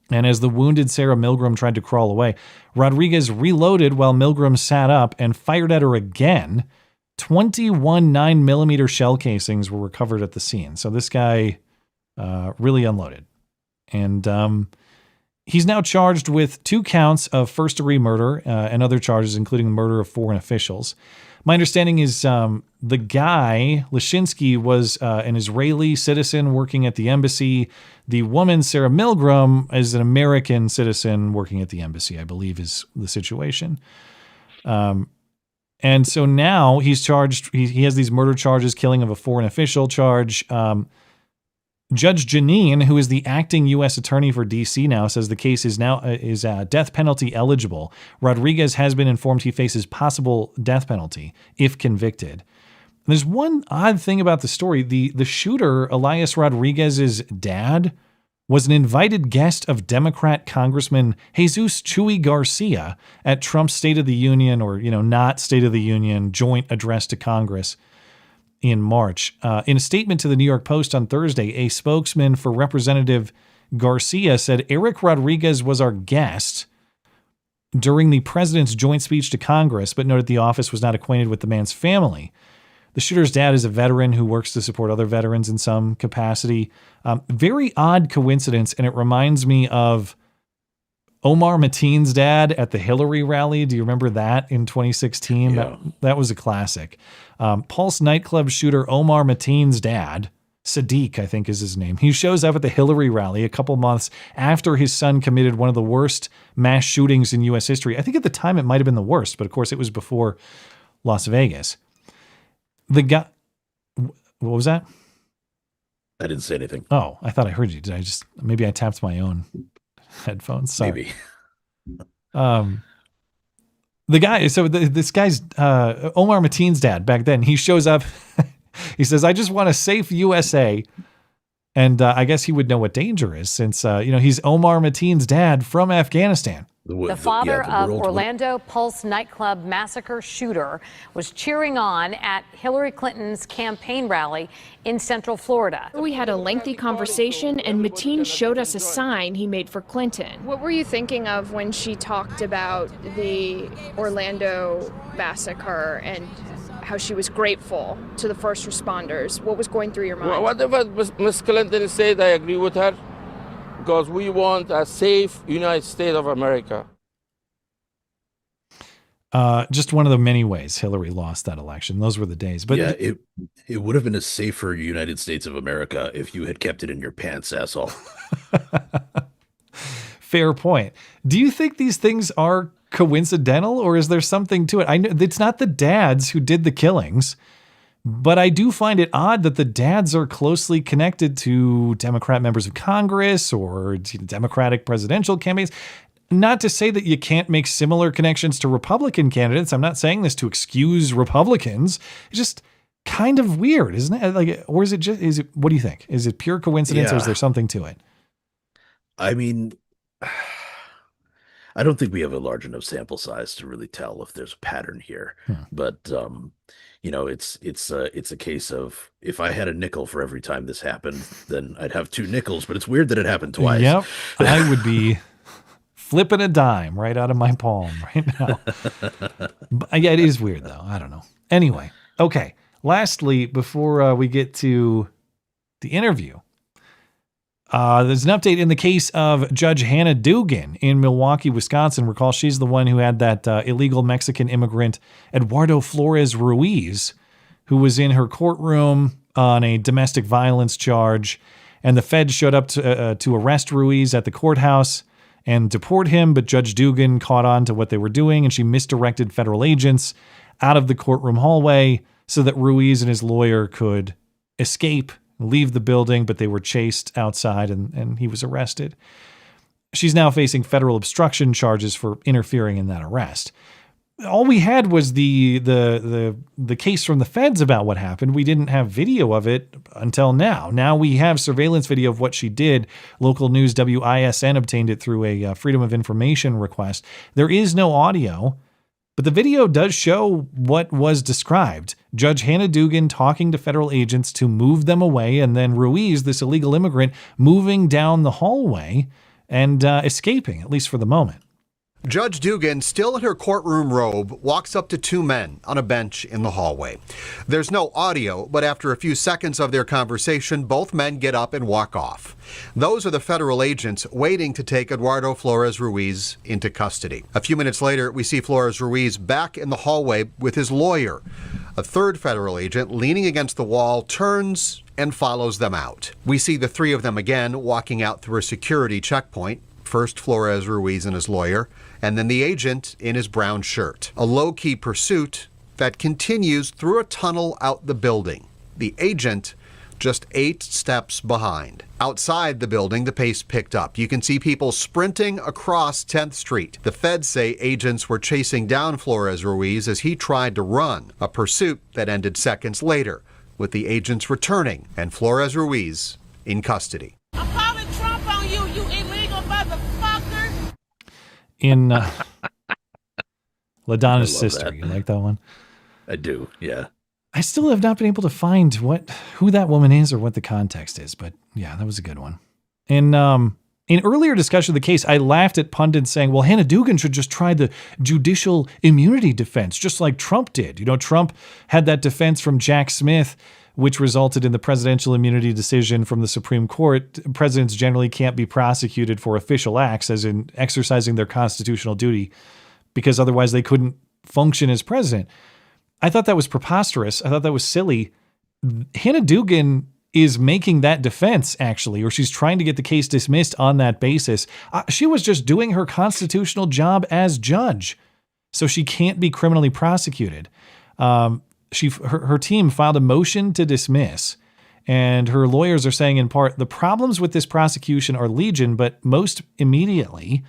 And as the wounded Sarah Milgram tried to crawl away, Rodriguez reloaded while Milgram sat up and fired at her again. 21 9mm shell casings were recovered at the scene. So this guy really unloaded. And He's now charged with 2 counts of first-degree murder and other charges, including the murder of foreign officials. My understanding is the guy, Lashinsky, was an Israeli citizen working at the embassy. The woman, Sarah Milgram, is an American citizen working at the embassy, I believe is the situation. And so now he's charged, he has these murder charges, killing of a foreign official charge. Judge Janine, who is the acting U.S. attorney for D.C. now, says the case is now death penalty eligible. Rodriguez has been informed he faces possible death penalty if convicted. There's one odd thing about the story. The shooter, Elias Rodriguez's dad, was an invited guest of Democrat Congressman Jesus Chuy Garcia at Trump's State of the Union, or, not State of the Union, joint address to Congress in March. In a statement to the New York Post on Thursday, a spokesman for Representative Garcia said Eric Rodriguez was our guest during the president's joint speech to Congress, but noted the office was not acquainted with the man's family. The shooter's dad is a veteran who works to support other veterans in some capacity. Very odd coincidence, and it reminds me of Omar Mateen's dad at the Hillary rally. Do you remember that in 2016? Yeah. That was a classic. Pulse nightclub shooter Omar Mateen's dad, Sadiq, I think is his name. He shows up at the Hillary rally a couple months after his son committed one of the worst mass shootings in U.S. history. I think at the time it might have been the worst, but of course it was before Las Vegas. The guy, what was that? I didn't say anything. Oh, I thought I heard you. Maybe I tapped my own headphones. Sorry. Maybe. This guy's Omar Mateen's dad back then, he shows up. He says, I just want a safe USA. And I guess he would know what danger is since, he's Omar Mateen's dad from Afghanistan. The father of Orlando Pulse nightclub massacre shooter was cheering on at Hillary Clinton's campaign rally in Central Florida. We had a lengthy conversation, and Mateen showed us a sign he made for Clinton. What were you thinking of when she talked about the Orlando massacre and how she was grateful to the first responders? What was going through your mind? Well, whatever Ms. Clinton said, I agree with her, because we want a safe United States of America. Just one of the many ways Hillary lost that election. Those were the days. But yeah, it would have been a safer United States of America if you had kept it in your pants, asshole. Fair point. Do you think these things are coincidental, or is there something to it? I know it's not the dads who did the killings, but I do find it odd that the dads are closely connected to Democrat members of Congress or Democratic presidential campaigns. Not to say that you can't make similar connections to Republican candidates. I'm not saying this to excuse Republicans. It's just kind of weird, isn't it? Or is it what do you think? Is it pure coincidence, or is there something to it? I mean, I don't think we have a large enough sample size to really tell if there's a pattern here, but it's a case of, if I had a nickel for every time this happened, then I'd have 2 nickels, but it's weird that it happened twice. Yep. I would be flipping a dime right out of my palm right now. But, yeah, it is weird though. I don't know. Anyway. Okay. Lastly, before we get to the interview, there's an update in the case of Judge Hannah Dugan in Milwaukee, Wisconsin. Recall, she's the one who had that illegal Mexican immigrant, Eduardo Flores Ruiz, who was in her courtroom on a domestic violence charge. And the feds showed up to arrest Ruiz at the courthouse and deport him. But Judge Dugan caught on to what they were doing, and she misdirected federal agents out of the courtroom hallway so that Ruiz and his lawyer could escape, leave the building, but they were chased outside and he was arrested. She's now facing federal obstruction charges for interfering in that arrest. All we had was the case from the feds about what happened. We didn't have video of it until now. Now we have surveillance video of what she did. Local news WISN obtained it through a Freedom of Information request. There is no audio, but the video does show what was described. Judge Hannah Dugan talking to federal agents to move them away, and then Ruiz, this illegal immigrant, moving down the hallway and escaping, at least for the moment. Judge Dugan, still in her courtroom robe, walks up to two men on a bench in the hallway. There's no audio, but after a few seconds of their conversation, both men get up and walk off. Those are the federal agents waiting to take Eduardo Flores-Ruiz into custody. A few minutes later, we see Flores-Ruiz back in the hallway with his lawyer. A third federal agent, leaning against the wall, turns and follows them out. We see the three of them again walking out through a security checkpoint. First Flores-Ruiz and his lawyer, and then the agent in his brown shirt. A low-key pursuit that continues through a tunnel out the building. The agent just 8 steps behind. Outside the building, the pace picked up. You can see people sprinting across 10th Street. The feds say agents were chasing down Flores-Ruiz as he tried to run, a pursuit that ended seconds later, with the agents returning and Flores-Ruiz in custody. In LaDonna's sister. You like that one? I do, yeah. I still have not been able to find who that woman is or what the context is, but yeah, that was a good one. In earlier discussion of the case, I laughed at pundits saying, well, Hannah Dugan should just try the judicial immunity defense, just like Trump did. You know, Trump had that defense from Jack Smith, which resulted in the presidential immunity decision from the Supreme Court. Presidents generally can't be prosecuted for official acts, as in exercising their constitutional duty, because otherwise they couldn't function as president. I thought that was preposterous. I thought that was silly. Hannah Dugan is making that defense, actually, or she's trying to get the case dismissed on that basis. She was just doing her constitutional job as judge, so she can't be criminally prosecuted. Her team filed a motion to dismiss, and her lawyers are saying in part, the problems with this prosecution are legion, but most immediately,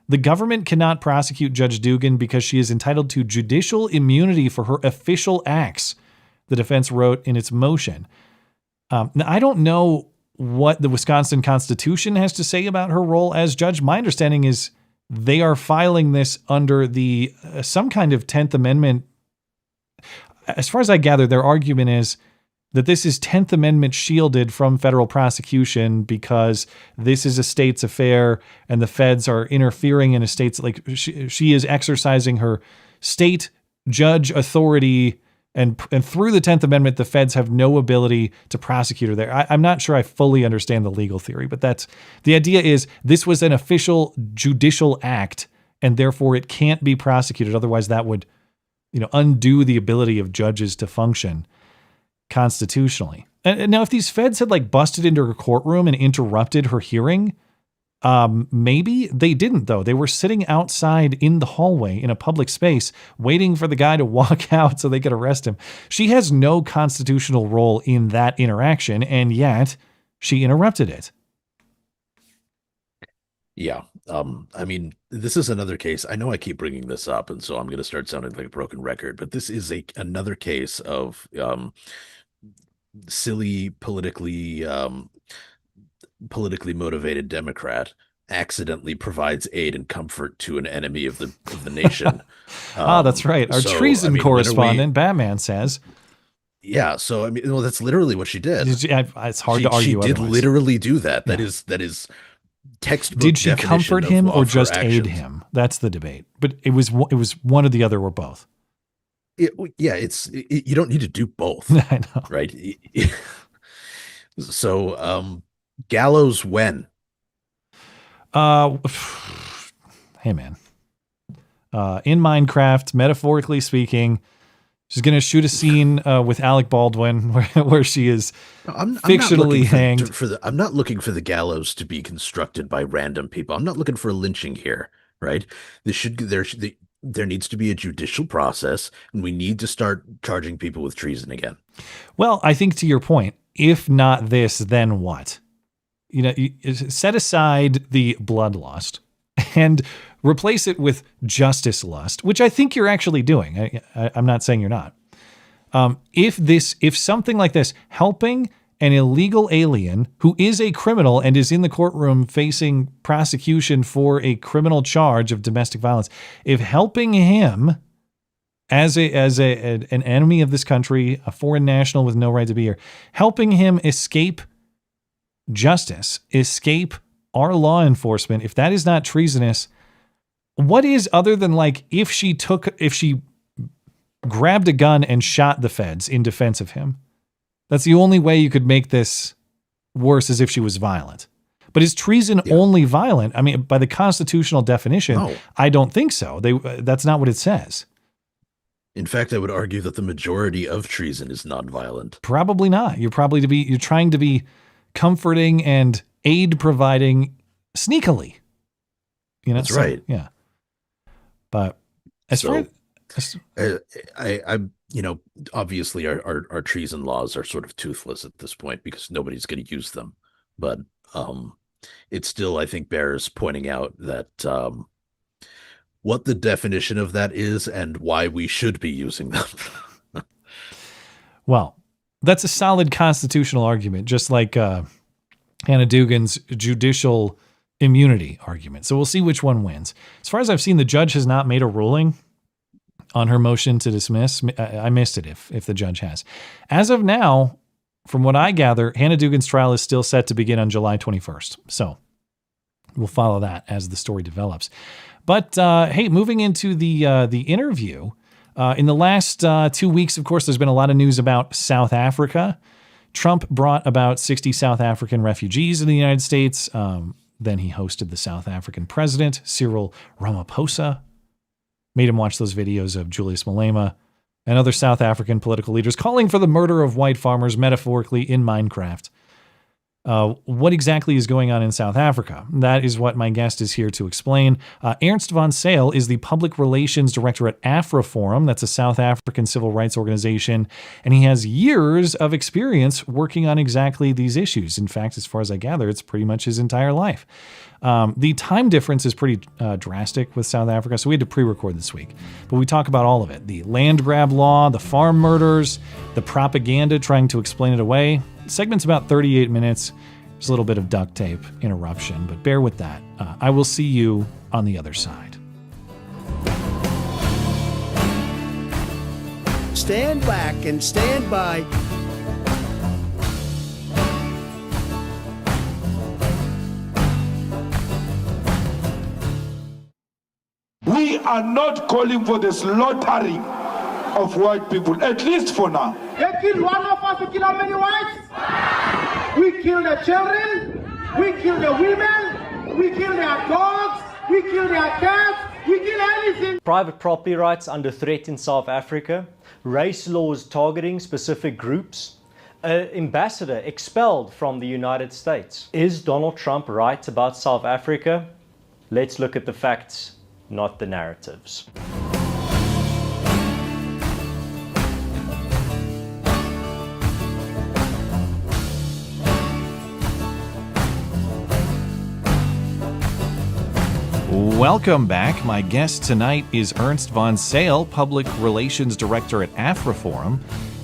the government cannot prosecute Judge Dugan because she is entitled to judicial immunity for her official acts, the defense wrote in its motion. Now, I don't know what the Wisconsin Constitution has to say about her role as judge. My understanding is they are filing this under the some kind of 10th Amendment. As far as I gather, their argument is that this is 10th Amendment shielded from federal prosecution because this is a state's affair and the feds are interfering in a state's, like she is exercising her state judge authority, and through the 10th Amendment, the feds have no ability to prosecute her there. I'm not sure I fully understand the legal theory, but that's the idea. Is this was an official judicial act and therefore it can't be prosecuted. Otherwise that would, undo the ability of judges to function constitutionally. And now, if these feds had busted into her courtroom and interrupted her hearing, maybe they didn't, though. They were sitting outside in the hallway in a public space waiting for the guy to walk out so they could arrest him. She has no constitutional role in that interaction, and yet she interrupted it. Yeah. I mean, this is another case. I know I keep bringing this up, and so I'm going to start sounding like a broken record, but this is another case of silly, politically motivated Democrat accidentally provides aid and comfort to an enemy of the nation. That's right. Our treason correspondent, Batman, says. Yeah, so I mean, that's literally what she did. It's hard to argue. She did otherwise. literally do that. That is textbook. Did she comfort him or just aid him? That's the debate. But it was one or the other or both. You don't need to do both. I know, right? So, gallows when? Hey man. In Minecraft, metaphorically speaking, she's going to shoot a scene with Alec Baldwin where she is fictionally hanged. I'm not looking for the gallows to be constructed by random people. I'm not looking for a lynching here, right? There needs to be a judicial process, and we need to start charging people with treason again. Well, I think to your point, if not this, then what? You set aside the bloodlust and replace it with justice lust, which I think you're actually doing. I'm not saying you're not. If something like this, helping an illegal alien who is a criminal and is in the courtroom facing prosecution for a criminal charge of domestic violence, if helping him as an enemy of this country, a foreign national with no right to be here, helping him escape justice, escape our law enforcement, if that is not treasonous, what is, other than like if she grabbed a gun and shot the feds in defense of him, that's the only way you could make this worse, as if she was violent. But is treason only violent? I mean, by the constitutional definition, I don't think so. That's not what it says. In fact, I would argue that the majority of treason is nonviolent. Probably not. You're trying to be comforting and aid providing sneakily. You know, that's right. Yeah. But as far I obviously our treason laws are sort of toothless at this point because nobody's going to use them. But it still, I think, bears pointing out that what the definition of that is and why we should be using them. Well, that's a solid constitutional argument, just like Hannah Dugan's judicial immunity argument. So we'll see which one wins. As far as I've seen, the judge has not made a ruling on her motion to dismiss. I missed it if the judge has. As of now, from what I gather, Hannah Dugan's trial is still set to begin on July 21st. So we'll follow that as the story develops. But hey, moving into the interview, in the last 2 weeks, of course, there's been a lot of news about South Africa. Trump brought about 60 South African refugees in the United States. Then he hosted the South African president, Cyril Ramaphosa, made him watch those videos of Julius Malema and other South African political leaders calling for the murder of white farmers, metaphorically, in Minecraft. What exactly is going on in South Africa? That is what my guest is here to explain. Ernst van Zyl is the public relations director at AfriForum. That's a South African civil rights organization. And he has years of experience working on exactly these issues. In fact, as far as I gather, it's pretty much his entire life. The time difference is pretty drastic with South Africa, so we had to pre-record this week. But we talk about all of it. The land grab law, the farm murders, the propaganda trying to explain it away. The segment's about 38 minutes. There's a little bit of duct tape interruption, but bear with that. I will see you on the other side. Stand back and stand by. We are not calling for the slaughtering of white people, at least for now. They kill one of us, we kill how many whites? We kill the children, we kill the women, we kill their dogs, we kill their cats, we kill anything. Private property rights under threat in South Africa, race laws targeting specific groups, an ambassador expelled from the United States. Is Donald Trump right about South Africa? Let's look at the facts, not the narratives. Welcome back. My guest tonight is Ernst van Zyl, Public Relations Director at AfriForum,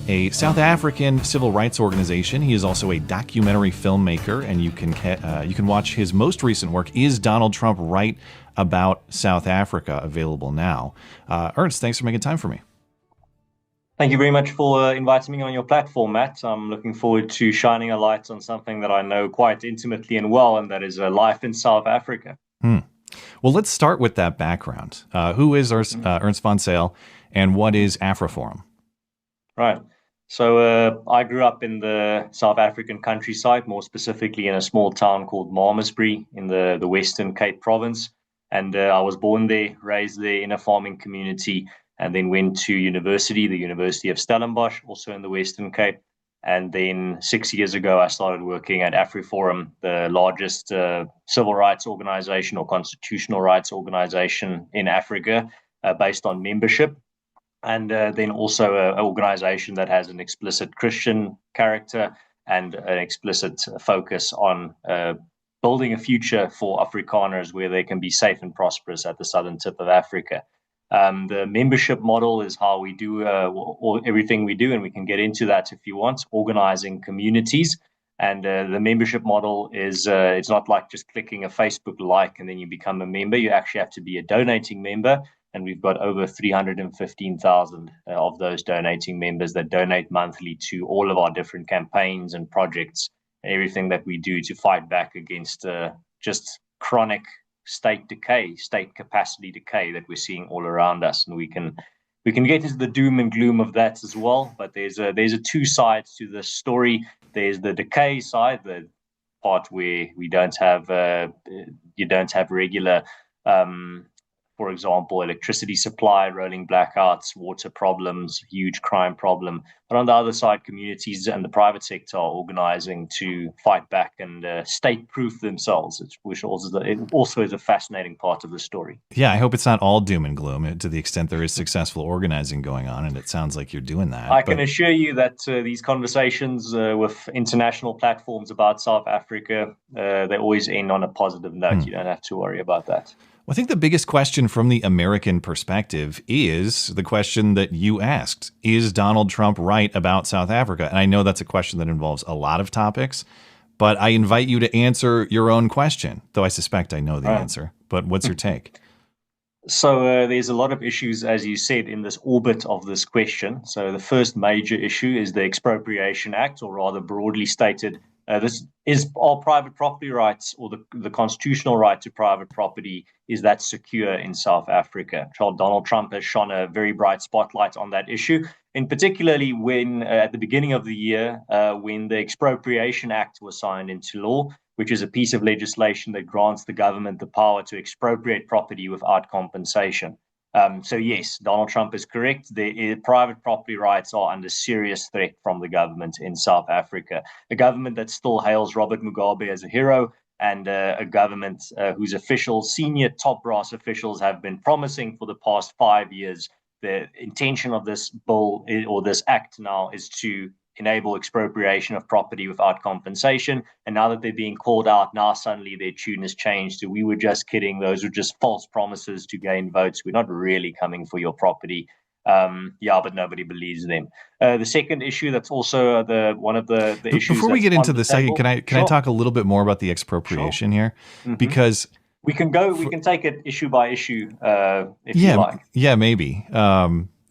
a South African civil rights organization. He is also a documentary filmmaker, and you can watch his most recent work, Is Donald Trump Right About South Africa, available now. Ernst, thanks for making time for me. Thank you very much for inviting me on your platform, Matt. I'm looking forward to shining a light on something that I know quite intimately and well, and that is life in South Africa. Well, let's start with that background. Who is Ernst van Zyl, and what is AfriForum? Right. So I grew up in the South African countryside, more specifically in a small town called Malmesbury in the Western Cape province. And I was born there, raised there in a farming community, and then went to university, the University of Stellenbosch, also in the Western Cape. And then 6 years ago, I started working at AfriForum, the largest civil rights organization or constitutional rights organization in Africa, based on membership. And then also an organization that has an explicit Christian character and an explicit focus on building a future for Afrikaners where they can be safe and prosperous at the southern tip of Africa. The membership model is how we do everything we do, and we can get into that if you want, organizing communities. And the membership model is, it's not like just clicking a Facebook like and then you become a member. You actually have to be a donating member. And we've got over 315,000 of those donating members that donate monthly to all of our different campaigns and projects, everything that we do to fight back against just chronic state decay, state capacity decay that we're seeing all around us, and we can get into the doom and gloom of that as well. But there's a two sides to this story. There's the decay side, the part where we don't have you don't have regular, for example, electricity supply, rolling blackouts, water problems, huge crime problem. But on the other side, communities and the private sector are organizing to fight back and state-proof themselves, which also is a fascinating part of the story. Yeah, I hope it's not all doom and gloom to the extent there is successful organizing going on, and it sounds like you're doing that. I can assure you that these conversations with international platforms about South Africa, they always end on a positive note. You don't have to worry about that. Well, I think the biggest question from the American perspective is the question that you asked. Is Donald Trump right about South Africa? And I know that's a question that involves a lot of topics, but I invite you to answer your own question, though I suspect I know the answer. But what's your take? So there's a lot of issues, as you said, in this orbit of this question. So the first major issue is the Expropriation Act, or rather broadly stated, this is our private property rights, or the constitutional right to private property, is that secure in South Africa? Donald Trump has shone a very bright spotlight on that issue, and particularly when at the beginning of the year, when the Expropriation Act was signed into law, which is a piece of legislation that grants the government the power to expropriate property without compensation. So yes, Donald Trump is correct. Private property rights are under serious threat from the government in South Africa. A government that still hails Robert Mugabe as a hero, and a government whose senior top brass officials have been promising for the past 5 years. The intention of this bill or this act now is to enable expropriation of property without compensation. And now that they're being called out, now suddenly their tune has changed to, we were just kidding. Those were just false promises to gain votes. We're not really coming for your property. But nobody believes them. The second issue that's also one of the issues. Before we get into the second, can I talk a little bit more about the expropriation here? Mm-hmm. Because we can take it issue by issue if you like. Yeah, maybe.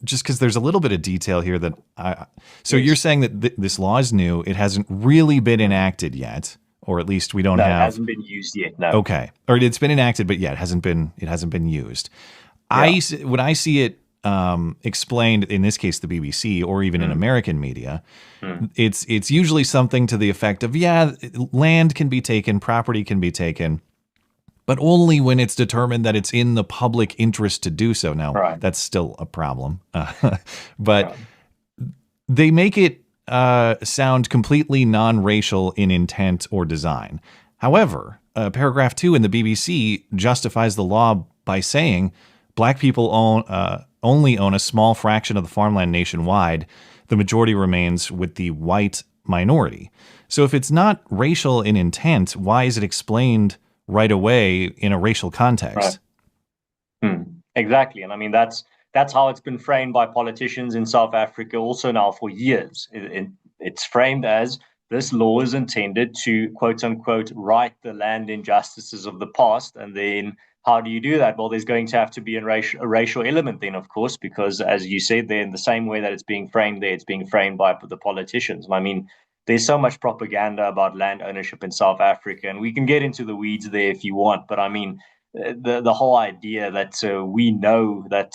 Just because there's a little bit of detail here that you're saying that this law is new. It hasn't really been enacted yet, or at least we don't have. It hasn't been used yet. No. Okay, or it's been enacted, but it hasn't been used. Yeah. When I see it explained, in this case, the BBC or even in American media, it's usually something to the effect of, land can be taken, property can be taken, but only when it's determined that it's in the public interest to do so. Now, that's still a problem. But they make it sound completely non-racial in intent or design. However, paragraph 2 in the BBC justifies the law by saying Black people only own a small fraction of the farmland nationwide. The majority remains with the white minority. So if it's not racial in intent, why is it explained right away in a racial context? Exactly. And I mean, that's how it's been framed by politicians in South Africa also now for years. It's framed as this law is intended to, quote unquote, right the land injustices of the past. And then how do you do that? Well, there's going to have to be a racial element then, of course, because as you said, they're in the same way that it's being framed there, it's being framed by the politicians. And I mean, there's so much propaganda about land ownership in South Africa, and we can get into the weeds there if you want. But I mean, the whole idea that we know that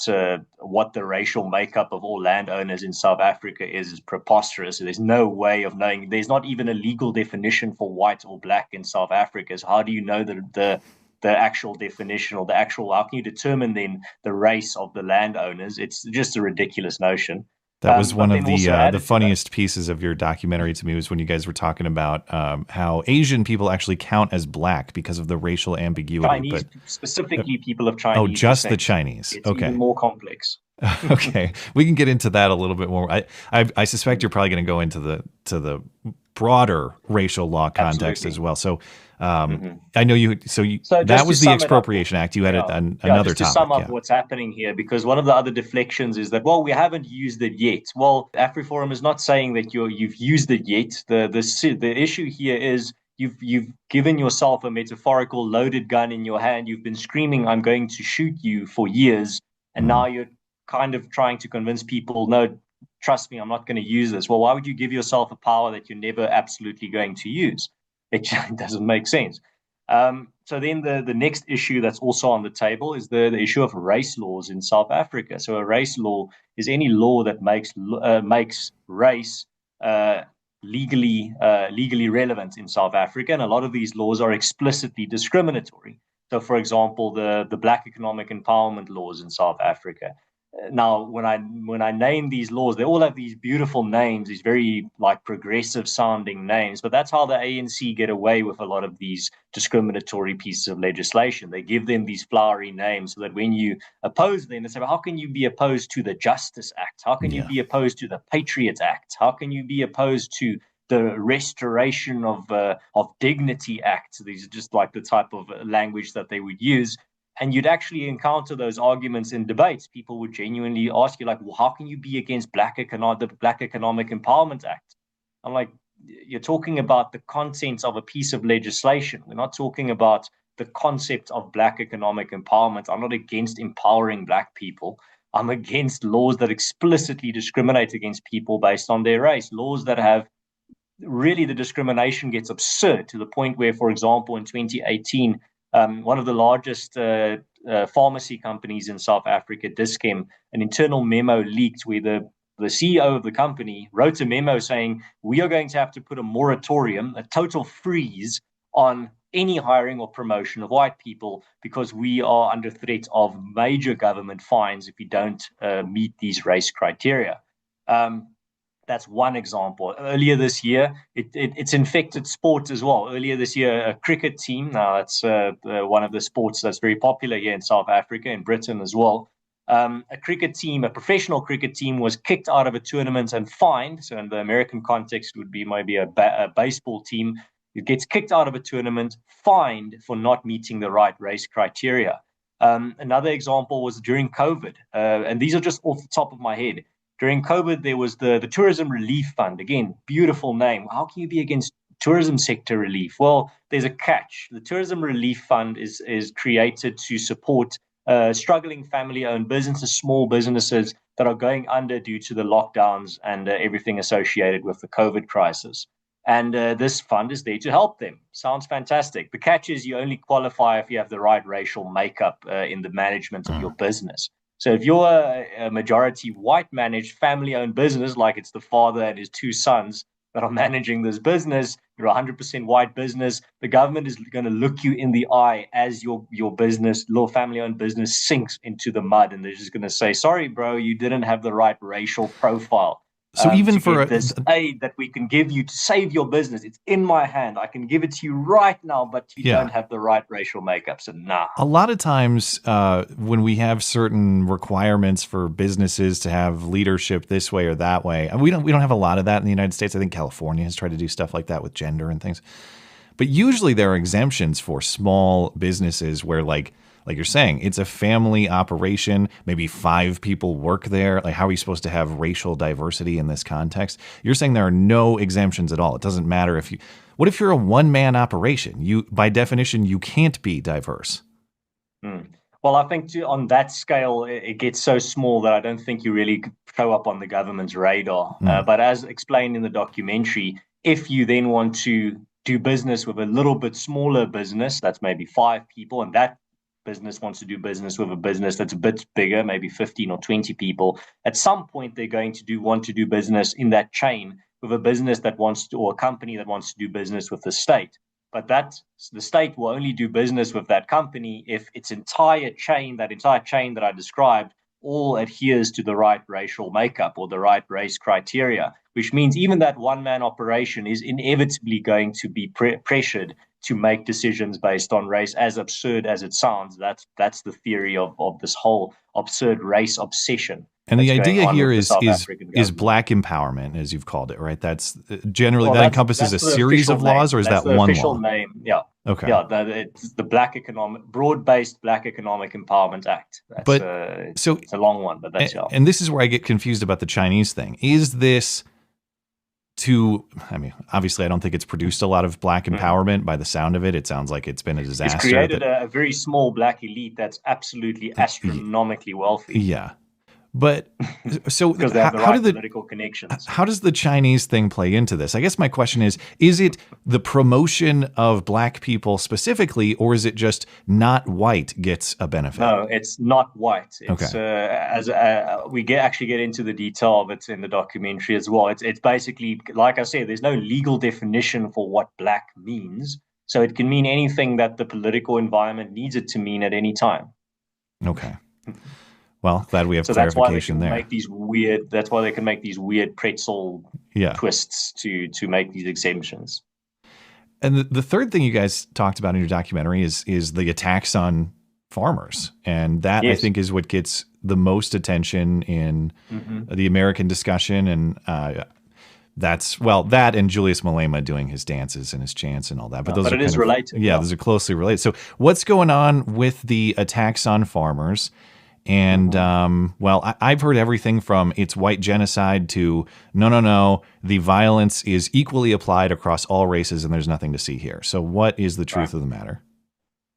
what the racial makeup of all landowners in South Africa is preposterous. There's no way of knowing. There's not even a legal definition for white or black in South Africa. So how do you know the actual definition or how can you determine then the race of the landowners? It's just a ridiculous notion. That was one of the funniest pieces of your documentary to me, was when you guys were talking about how Asian people actually count as black because of the racial ambiguity. Chinese, specifically people of Chinese. Oh, just the Chinese. It's okay. Even more complex. Okay, we can get into that a little bit more. I suspect you're probably going to go into the broader racial law context as well. So I know you. So that was the Expropriation Act. You had another just to topic. Sum up what's happening here, because one of the other deflections is that, well, we haven't used it yet. Well, AfriForum is not saying that you've used it yet. The issue here is you've given yourself a metaphorical loaded gun in your hand. You've been screaming, "I'm going to shoot you" for years, and now you're kind of trying to convince people, no, trust me, I'm not going to use this. Well, why would you give yourself a power that you're never absolutely going to use? It doesn't make sense. So then the next issue that's also on the table is the issue of race laws in South Africa. So a race law is any law that makes race legally relevant in South Africa, and a lot of these laws are explicitly discriminatory. So, for example, the Black Economic Empowerment laws in South Africa. Now, when I name these laws, they all have these beautiful names, these very like progressive sounding names, but that's how the ANC get away with a lot of these discriminatory pieces of legislation. They give them these flowery names so that when you oppose them, they say, well, how can you be opposed to the Justice Act? How can you be opposed to the Patriot Act? How can you be opposed to the Restoration of Dignity Act? These are just like the type of language that they would use. And you'd actually encounter those arguments in debates. People would genuinely ask you, like, well, how can you be against the Black Economic Empowerment Act? I'm like, you're talking about the contents of a piece of legislation. We're not talking about the concept of Black economic empowerment. I'm not against empowering Black people. I'm against laws that explicitly discriminate against people based on their race. Laws that have really, the discrimination gets absurd to the point where, for example, in 2018, one of the largest pharmacy companies in South Africa, Dischem, an internal memo leaked where the CEO of the company wrote a memo saying, we are going to have to put a moratorium, a total freeze on any hiring or promotion of white people because we are under threat of major government fines if we don't meet these race criteria. That's one example. Earlier this year, it's infected sport as well. Earlier this year, a cricket team, now that's one of the sports that's very popular here in South Africa, in Britain as well. A cricket team, a professional cricket team, was kicked out of a tournament and fined. So in the American context would be maybe a baseball team. It gets kicked out of a tournament, fined for not meeting the right race criteria. Another example was during COVID, and these are just off the top of my head. During COVID, there was the Tourism Relief Fund. Again, beautiful name. How can you be against tourism sector relief? Well, there's a catch. The Tourism Relief Fund is created to support struggling family-owned businesses, small businesses that are going under due to the lockdowns and everything associated with the COVID crisis. And this fund is there to help them. Sounds fantastic. The catch is you only qualify if you have the right racial makeup in the management of your business. So if you're a majority white managed family-owned business, like it's the father and his two sons that are managing this business, you're a 100% white business, the government is going to look you in the eye as your business, little family-owned business, sinks into the mud. And they're just going to say, sorry, bro, you didn't have the right racial profile. So even for this aid that we can give you to save your business, it's in my hand. I can give it to you right now, but you don't have the right racial makeup. So nah. A lot of times when we have certain requirements for businesses to have leadership this way or that way, and we don't have a lot of that in the United States. I think California has tried to do stuff like that with gender and things. But usually there are exemptions for small businesses where like you're saying, it's a family operation. Maybe 5 people work there. Like, how are you supposed to have racial diversity in this context? You're saying there are no exemptions at all. It doesn't matter if you. What if you're a one-man operation? You, by definition, you can't be diverse. Well, I think on that scale, it gets so small that I don't think you really show up on the government's radar. But as explained in the documentary, if you then want to do business with a little bit smaller business, that's maybe 5 people, and that business wants to do business with a business that's a bit bigger, maybe 15 or 20 people, at some point they're going to want to do business in that chain with a business that wants to, or a company that wants to do business with the state. But the state will only do business with that company if its entire chain that I described, all adheres to the right racial makeup or the right race criteria, which means even that one-man operation is inevitably going to be pressured to make decisions based on race, as absurd as it sounds. That's the theory of this whole absurd race obsession. And the idea here is Black empowerment, as you've called it, right? That's generally that encompasses a series of laws, or is that one law? That's the official name. Yeah. Okay. Yeah, it's the broad-based Black Economic Empowerment Act. It's a long one, but that's and this is where I get confused about the Chinese thing. Is this obviously I don't think it's produced a lot of Black empowerment by the sound of it. It sounds like it's been a disaster. It's created a very small Black elite that's absolutely astronomically wealthy. Yeah. But so because they have the right political connections. How does the Chinese thing play into this? I guess my question is it the promotion of black people specifically, or is it just not white gets a benefit? No, it's not white. It's we actually get into the detail of it in the documentary as well. It's basically, like I said, there's no legal definition for what black means. So it can mean anything that the political environment needs it to mean at any time. Okay. Well, glad we have so clarification there. That's why they can make these weird pretzel twists to make these exemptions. And the third thing you guys talked about in your documentary is the attacks on farmers. And that, I think, is what gets the most attention in the American discussion. And that and Julius Malema doing his dances and his chants and all that. But those are related. Yeah, those are closely related. So what's going on with the attacks on farmers? And, I've heard everything from it's white genocide to no, the violence is equally applied across all races and there's nothing to see here. So what is the truth of the matter?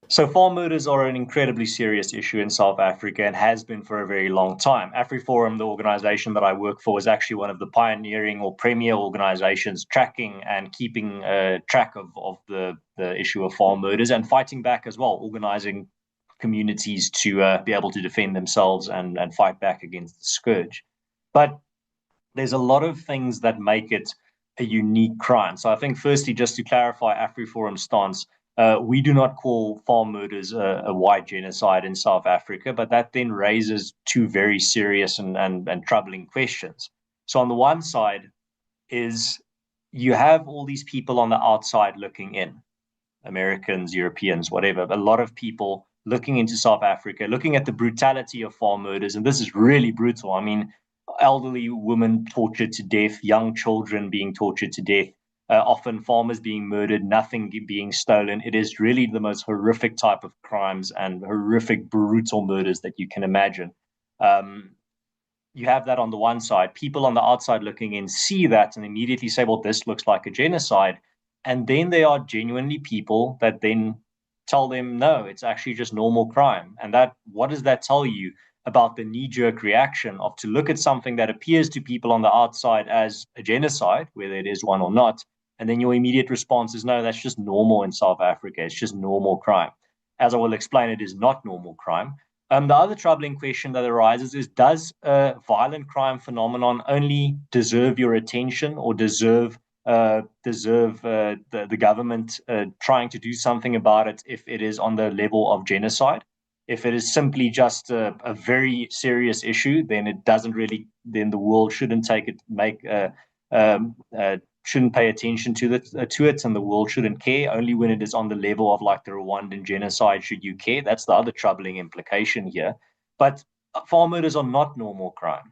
So farm murders are an incredibly serious issue in South Africa and has been for a very long time. AfriForum, the organization that I work for, is actually one of the pioneering or premier organizations tracking and keeping track of the issue of farm murders and fighting back as well, organizing communities to be able to defend themselves and fight back against the scourge. But there's a lot of things that make it a unique crime. So I think firstly, just to clarify AfriForum's stance, we do not call farm murders a white genocide in South Africa, but that then raises two very serious and troubling questions. So on the one side is you have all these people on the outside looking in, Americans, Europeans, whatever, a lot of people looking into South Africa, looking at the brutality of farm murders, and this is really brutal. I mean, elderly women tortured to death, young children being tortured to death, often farmers being murdered, nothing being stolen. It is really the most horrific type of crimes and horrific, brutal murders that you can imagine. You have that on the one side. People on the outside looking in see that and immediately say, well, this looks like a genocide. And then there are genuinely people that then tell them, no, it's actually just normal crime. And what does that tell you about the knee-jerk reaction of to look at something that appears to people on the outside as a genocide, whether it is one or not, and then your immediate response is, no, that's just normal in South Africa. It's just normal crime. As I will explain, it is not normal crime. The other troubling question that arises is, does a violent crime phenomenon only deserve your attention or deserve the government trying to do something about it if it is on the level of genocide? If it is simply just a very serious issue, then it doesn't really. Then the world shouldn't shouldn't pay attention to it, and the world shouldn't care. Only when it is on the level of like the Rwandan genocide should you care. That's the other troubling implication here. But farm murders are not normal crime,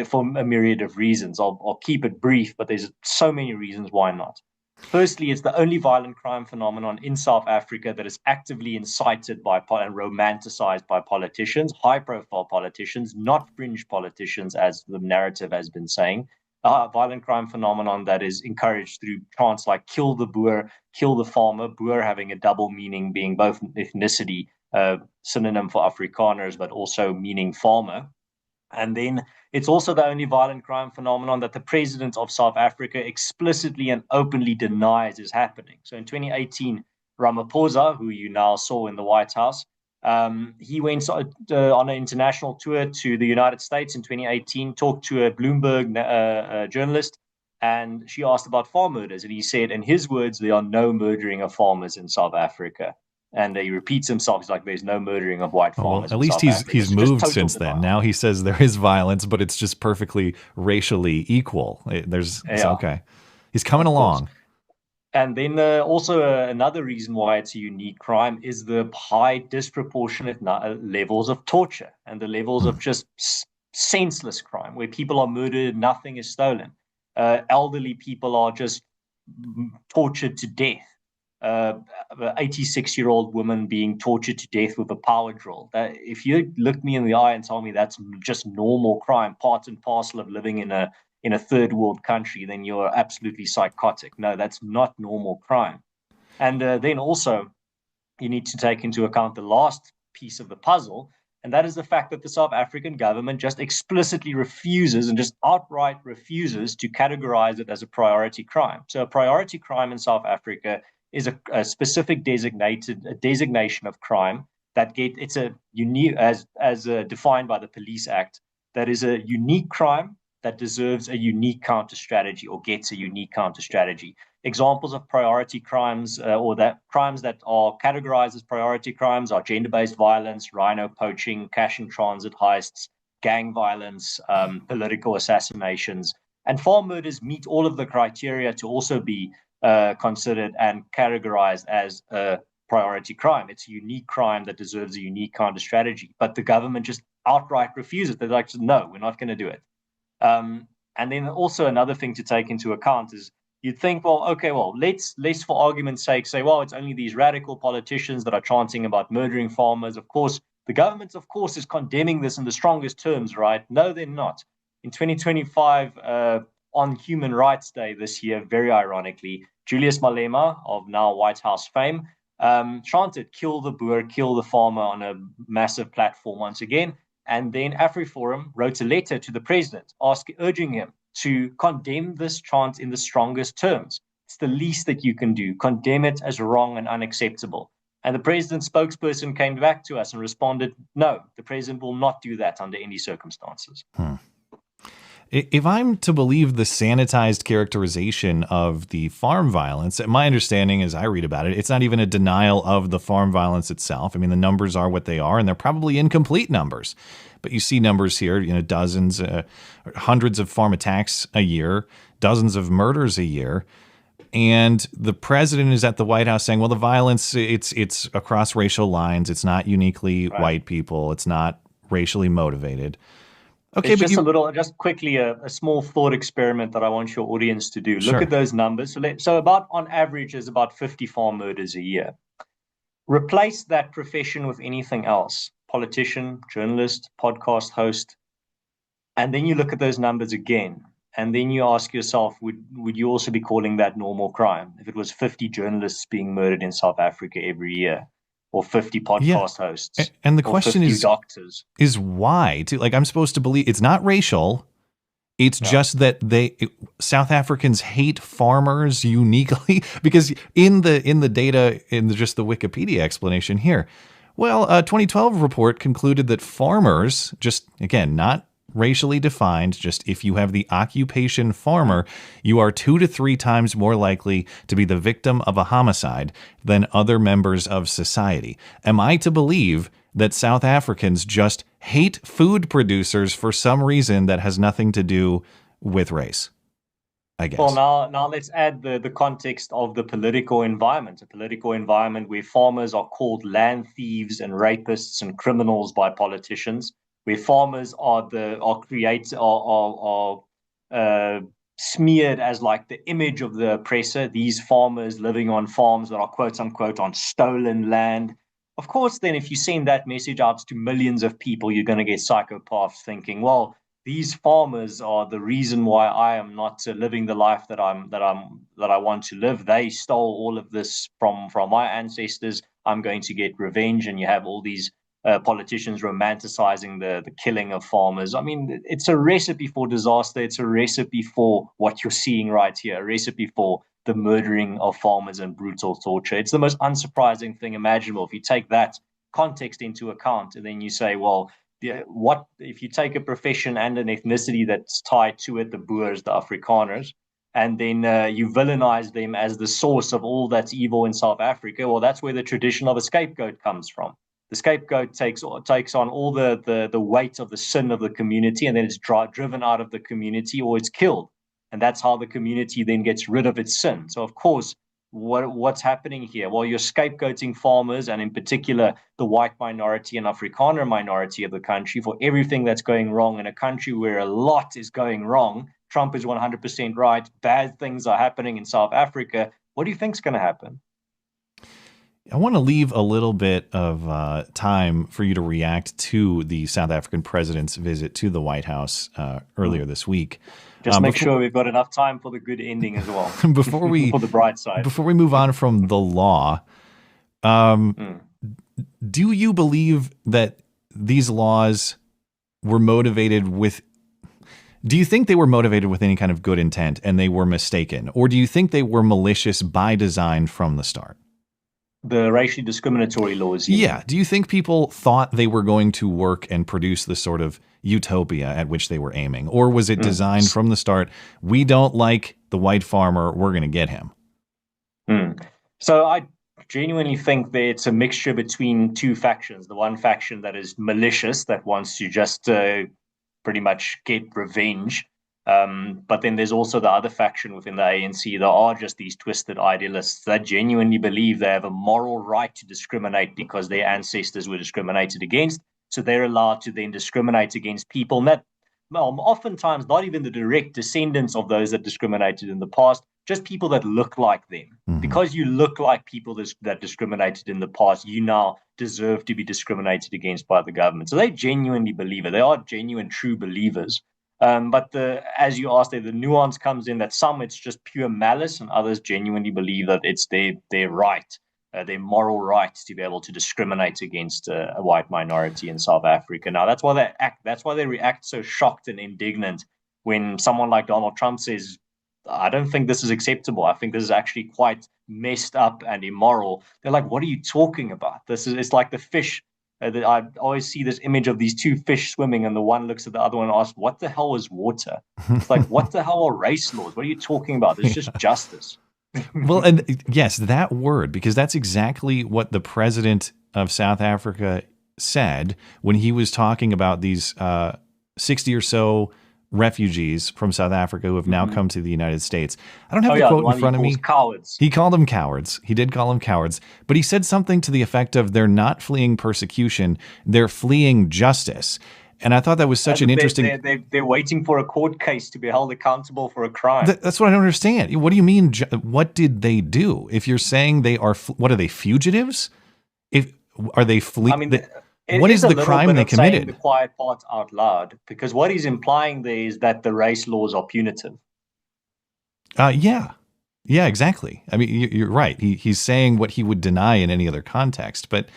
for a myriad of reasons. I'll keep it brief, but there's so many reasons why not. Firstly, it's the only violent crime phenomenon in South Africa that is actively incited by and romanticized by politicians, high-profile politicians, not fringe politicians, as the narrative has been saying. A violent crime phenomenon that is encouraged through chants like kill the Boer, kill the farmer, Boer having a double meaning, being both ethnicity, synonym for Afrikaners, but also meaning farmer. And then it's also the only violent crime phenomenon that the president of South Africa explicitly and openly denies is happening. So in 2018, Ramaphosa, who you now saw in the White House, he went on an international tour to the United States in 2018, talked to a Bloomberg journalist, and she asked about farm murders. And he said, in his words, there are no murdering of farmers in South Africa. And he repeats himself. He's like, there's no murdering of white farmers. Well, at least he's moved since then. Now he says there is violence, but it's just perfectly racially equal. Okay. He's coming along. And then also another reason why it's a unique crime is the high disproportionate levels of torture and the levels of just senseless crime where people are murdered, nothing is stolen. Elderly people are just tortured to death. An 86-year-old woman being tortured to death with a power drill. If you look me in the eye and tell me that's just normal crime, part and parcel of living in a third world country, then you're absolutely psychotic. No, that's not normal crime. And then also, you need to take into account the last piece of the puzzle, And that is the fact that the South African government just explicitly refuses and just outright refuses to categorize it as a priority crime. So a priority crime in South Africa is a specific designation of crime that it's a unique, as defined by the Police Act, that is a unique crime that deserves a unique counter strategy or gets a unique counter strategy. Examples of priority crimes or that crimes that are categorized as priority crimes are gender-based violence, rhino poaching, cash in transit heists, gang violence, political assassinations. And farm murders meet all of the criteria to also be considered and categorized as a priority crime. It's a unique crime that deserves a unique counter strategy. But the government just outright refuses. They're like, no, we're not going to do it. And then also another thing to take into account is you'd think, well, okay, well, let's for argument's sake say, well, it's only these radical politicians that are chanting about murdering farmers. Of course, the government, of course, is condemning this in the strongest terms, right? No, they're not. In 2025, on Human Rights Day this year, very ironically, Julius Malema, of now White House fame, chanted, kill the boer, kill the farmer on a massive platform once again. And then AfriForum wrote a letter to the president urging him to condemn this chant in the strongest terms. It's the least that you can do. Condemn it as wrong and unacceptable. And the president's spokesperson came back to us and responded, no, the president will not do that under any circumstances. If I'm to believe the sanitized characterization of the farm violence, my understanding as I read about it, it's not even a denial of the farm violence itself. I mean, the numbers are what they are, and they're probably incomplete numbers. But you see numbers here, dozens, hundreds of farm attacks a year, dozens of murders a year. And the president is at the White House saying, well, the violence, it's across racial lines. It's not uniquely white people. It's not racially motivated. Okay, it's but just quickly, a small thought experiment that I want your audience to do. Look at those numbers. So about on average, there's about 50 farm murders a year. Replace that profession with anything else: politician, journalist, podcast host, and then you look at those numbers again, and then you ask yourself, would you also be calling that normal crime if it was 50 journalists being murdered in South Africa every year? Or 50 podcast hosts. And the question is, doctors. Is why? I'm supposed to believe it's not racial. It's just that South Africans hate farmers uniquely, because in the data, just the Wikipedia explanation here, well, a 2012 report concluded that farmers, just again, not racially defined, just if you have the occupation farmer, you are 2 to 3 times more likely to be the victim of a homicide than other members of society. Am I to believe that South Africans just hate food producers for some reason that has nothing to do with race? I guess. Well, now let's add the context of the political environment, a political environment where farmers are called land thieves and rapists and criminals by politicians, where farmers are smeared as like the image of the oppressor, these farmers living on farms that are quote unquote on stolen land. Of course, then if you send that message out to millions of people, you're going to get psychopaths thinking, well, these farmers are the reason why I am not living the life that I want to live. They stole all of this from my ancestors. I'm going to get revenge. And you have all these politicians romanticizing the killing of farmers. I mean, it's a recipe for disaster. It's a recipe for what you're seeing right here, a recipe for the murdering of farmers and brutal torture. It's the most unsurprising thing imaginable. If you take that context into account and then you say, well, what if you take a profession and an ethnicity that's tied to it, the Boers, the Afrikaners, and then you villainize them as the source of all that's evil in South Africa, well, that's where the tradition of a scapegoat comes from. The scapegoat takes on all the weight of the sin of the community, and then it's driven out of the community or it's killed. And that's how the community then gets rid of its sin. So, of course, what's happening here? Well, you're scapegoating farmers, and in particular, the white minority and Afrikaner minority of the country for everything that's going wrong in a country where a lot is going wrong. Trump is 100% right. Bad things are happening in South Africa. What do you think is going to happen? I want to leave a little bit of time for you to react to the South African president's visit to the White House earlier this week. Just make sure we've got enough time for the good ending as well. Before we for the bright side. Before we move on from the law, do you believe that these laws were motivated with... Do you think they were motivated with any kind of good intent and they were mistaken? Or do you think they were malicious by design from the start? The racially discriminatory laws. Yeah. Do you think people thought they were going to work and produce the sort of utopia at which they were aiming? Or was it designed from the start, we don't like the white farmer, we're going to get him? So I genuinely think that it's a mixture between two factions. The one faction that is malicious, that wants to just pretty much get revenge. But then there's also the other faction within the ANC. There are just these twisted idealists that genuinely believe they have a moral right to discriminate because their ancestors were discriminated against. So they're allowed to then discriminate against people that, well, oftentimes not even the direct descendants of those that discriminated in the past, just people that look like them. Because you look like people that discriminated in the past, you now deserve to be discriminated against by the government. So they genuinely believe it. They are genuine, true believers. But as you asked, the nuance comes in that some it's just pure malice, and others genuinely believe that it's their right, their moral right to be able to discriminate against a white minority in South Africa. Now that's why they react so shocked and indignant when someone like Donald Trump says, "I don't think this is acceptable. I think this is actually quite messed up and immoral." They're like, "What are you talking about? It's like the fish." I always see this image of these two fish swimming, and the one looks at the other one and asks, "What the hell is water?" It's like, what the hell are race laws? What are you talking about? It's just justice. Well, and yes, that word, because that's exactly what the president of South Africa said when he was talking about these 60 or so refugees from South Africa who have now come to the United States. I don't have the quote in front of me. Cowards. He called them cowards. He did call them cowards, but he said something to the effect of they're not fleeing persecution, they're fleeing justice. And I thought that was such an interesting... They're waiting for a court case to be held accountable for a crime. That's what I don't understand. What do you mean? What did they do? If you're saying they are... What are they, fugitives? Are they fleeing? I mean, what is the crime they committed? The quiet part out loud, because what he's implying there is that the race laws are punitive. Yeah, exactly. I mean, you're right. He's saying what he would deny in any other context. But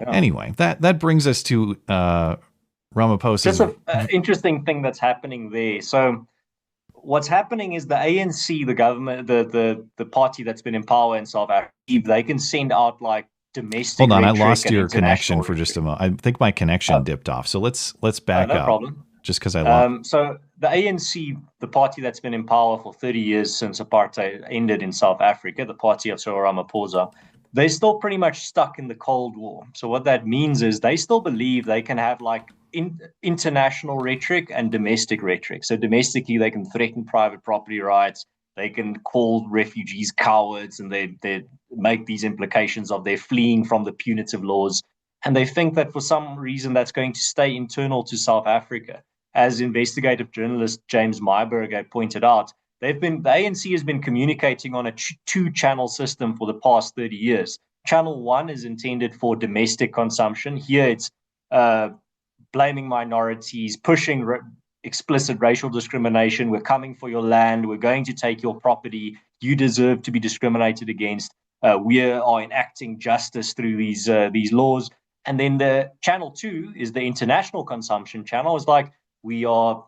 anyway, that brings us to Ramaphosa. Just an interesting thing that's happening there. So what's happening is the ANC, the government, the party that's been in power in South Africa, they can send out like domestic. Hold on, I lost your connection for just a moment. I think my connection dipped off. So let's back up. No problem. Just because I lost. So the ANC, the party that's been in power for 30 years since apartheid ended in South Africa, the party of Cyril Ramaphosa, they're still pretty much stuck in the Cold War. So what that means is they still believe they can have like international rhetoric and domestic rhetoric. So domestically, they can threaten private property rights. They can call refugees cowards, and they make these implications of they're fleeing from the punitive laws. And they think that for some reason that's going to stay internal to South Africa. As investigative journalist James Myberg had pointed out, the ANC has been communicating on a two-channel system for the past 30 years. Channel 1 is intended for domestic consumption. Here it's blaming minorities, pushing explicit racial discrimination. We're coming for your land. We're going to take your property. You deserve to be discriminated against. We are enacting justice through these laws. And then the channel 2 is the international consumption channel. It's like, we are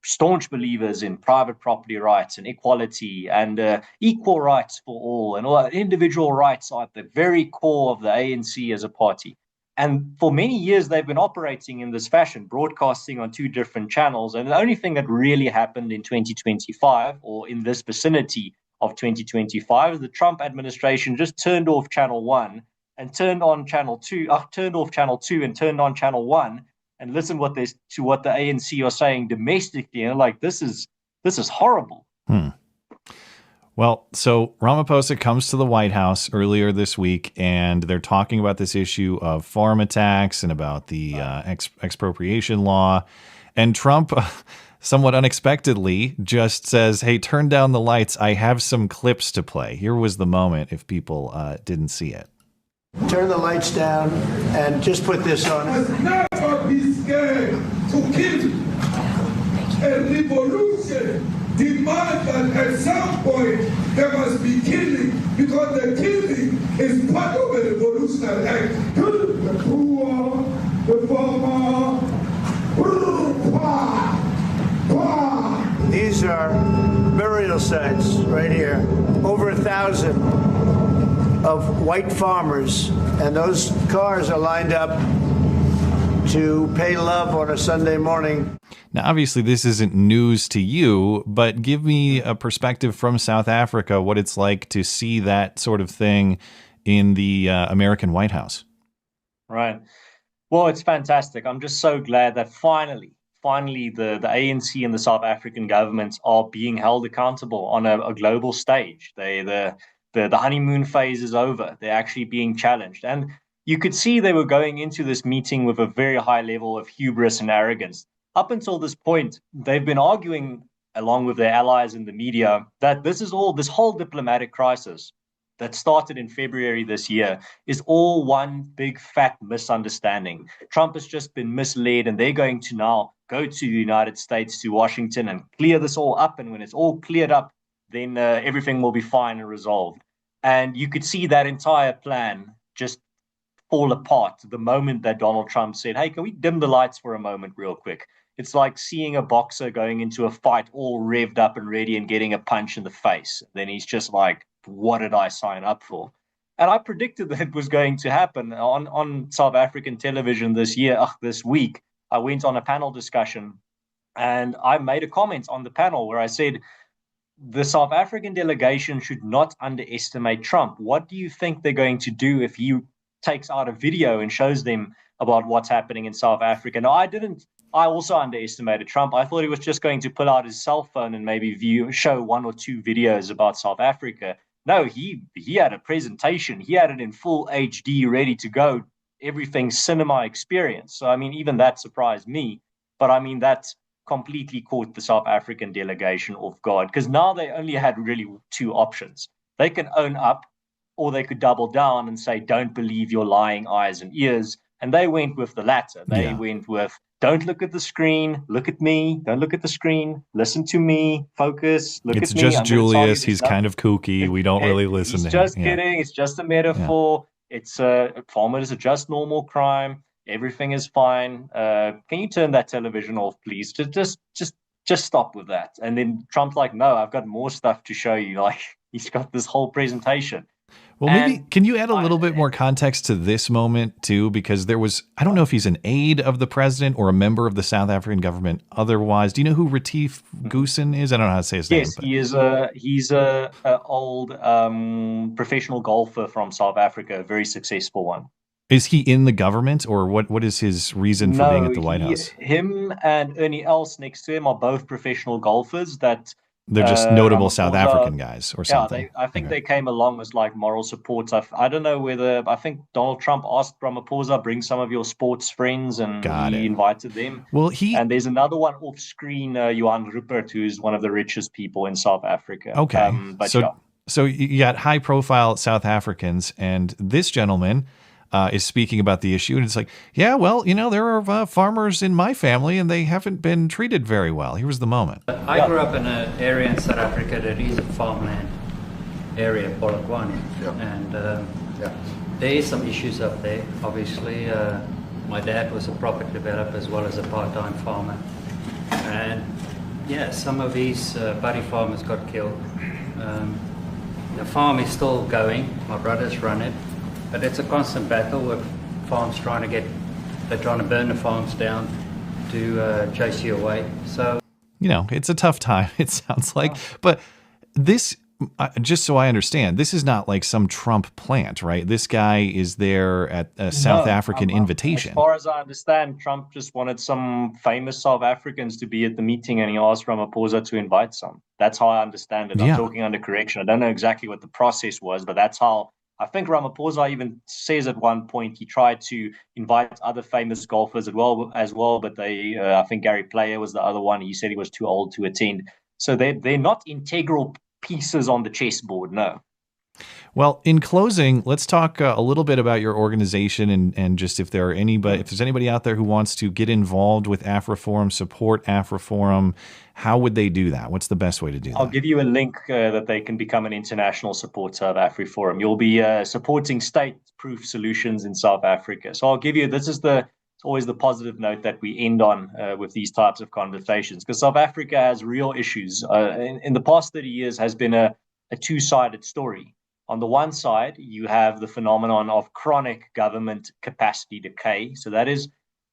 staunch believers in private property rights and equality and equal rights for all. And all individual rights are at the very core of the ANC as a party. And for many years, they've been operating in this fashion, broadcasting on two different channels. And the only thing that really happened in 2025, or in this vicinity of 2025, is the Trump administration just turned off channel 1 and turned on channel 2, turned off channel 2 and turned on channel 1, and listen to what the ANC are saying domestically. And like, this is horrible. Well, so Ramaphosa comes to the White House earlier this week, and they're talking about this issue of farm attacks and about the expropriation law. And Trump, somewhat unexpectedly, just says, "Hey, turn down the lights. I have some clips to play." Here was the moment if people didn't see it. Turn the lights down and just put this on. Must never be scared to kill. A revolution demands that at some point there must be killing, because the killing is part of a revolutionary act. The poor, the farmers, hillsides right here, over 1,000 of white farmers, and those cars are lined up to pay love on a Sunday morning. Now, obviously, this isn't news to you, but give me a perspective from South Africa, what it's like to see that sort of thing in the American White House. Right. Well, it's fantastic. I'm just so glad that finally, the ANC and the South African governments are being held accountable on a global stage. The honeymoon phase is over. They're actually being challenged. And you could see they were going into this meeting with a very high level of hubris and arrogance. Up until this point, they've been arguing, along with their allies in the media, that this whole diplomatic crisis that started in February this year is all one big fat misunderstanding. Trump has just been misled, and they're going to now go to the United States, to Washington, and clear this all up. And when it's all cleared up, then everything will be fine and resolved. And you could see that entire plan just fall apart the moment that Donald Trump said, hey, can we dim the lights for a moment real quick? It's like seeing a boxer going into a fight all revved up and ready and getting a punch in the face. Then he's just like, what did I sign up for? And I predicted that it was going to happen on South African television this week. I went on a panel discussion and I made a comment on the panel where I said, the South African delegation should not underestimate Trump. What do you think they're going to do if he takes out a video and shows them about what's happening in South Africa? No, I didn't. I also underestimated Trump. I thought he was just going to pull out his cell phone and maybe show 1 or 2 videos about South Africa. No, he had a presentation. He had it in full HD, ready to go. Everything cinema experience. So, I mean, even that surprised me. But, I mean, that completely caught the South African delegation off guard, because now they only had really 2 options. They can own up, or they could double down and say, don't believe your lying eyes and ears. And they went with the latter. They went with, don't look at the screen, look at me, don't look at the screen, listen to me, focus, look at me. It's just Julius, he's kind of kooky, we don't really listen to him. Just kidding, it's just a metaphor. It's farmer is a just normal crime, everything is fine. Can you turn that television off, please? Just stop with that. And then Trump's like, no, I've got more stuff to show you. Like, he's got this whole presentation. Well, maybe can you add a little bit more context to this moment too? Because there was, I don't know if he's an aide of the president or a member of the South African government. Otherwise, do you know who Retief Goosen is? I don't know how to say his name. Yes, he's a old professional golfer from South Africa, a very successful one. Is he in the government, or what is his reason for being at the White House? Him and Ernie Els next to him are both professional golfers that. They're just notable South African guys or something. Yeah, I think they came along as like moral support. I don't know whether, I think Donald Trump asked Ramaphosa, bring some of your sports friends, and he invited them. Well, and there's another one off screen, Johan Rupert, who's one of the richest people in South Africa. Okay. So you got high profile South Africans, and this gentleman is speaking about the issue, and it's like, yeah, well, you know, there are farmers in my family and they haven't been treated very well. Here was the moment. I grew up in an area in South Africa that is a farmland area, Polokwane, and there is some issues up there. Obviously, my dad was a property developer as well as a part-time farmer, and some of these buddy farmers got killed. The farm is still going. My brothers run it. But it's a constant battle with farms trying to burn the farms down to chase you away. So, you know, it's a tough time, it sounds like. But this, just so I understand, this is not like some Trump plant, right? This guy is there at a South African invitation. As far as I understand, Trump just wanted some famous South Africans to be at the meeting, and he asked Ramaphosa to invite some. That's how I understand it. I'm talking under correction. I don't know exactly what the process was, but that's how. I think Ramaphosa even says at one point he tried to invite other famous golfers as well, but I think Gary Player was the other one. He said he was too old to attend. So they're not integral pieces on the chessboard, no. Well, in closing, let's talk a little bit about your organization and just if there's anybody out there who wants to get involved with AfriForum, support AfriForum, how would they do that? What's the best way to do that? I'll give you a link that they can become an international supporter of AfriForum. You'll be supporting state-proof solutions in South Africa. So I'll give you, this is the it's always the positive note that we end on with these types of conversations, because South Africa has real issues. In the past 30 years has been a two-sided story. On the one side, you have the phenomenon of chronic government capacity decay. So that is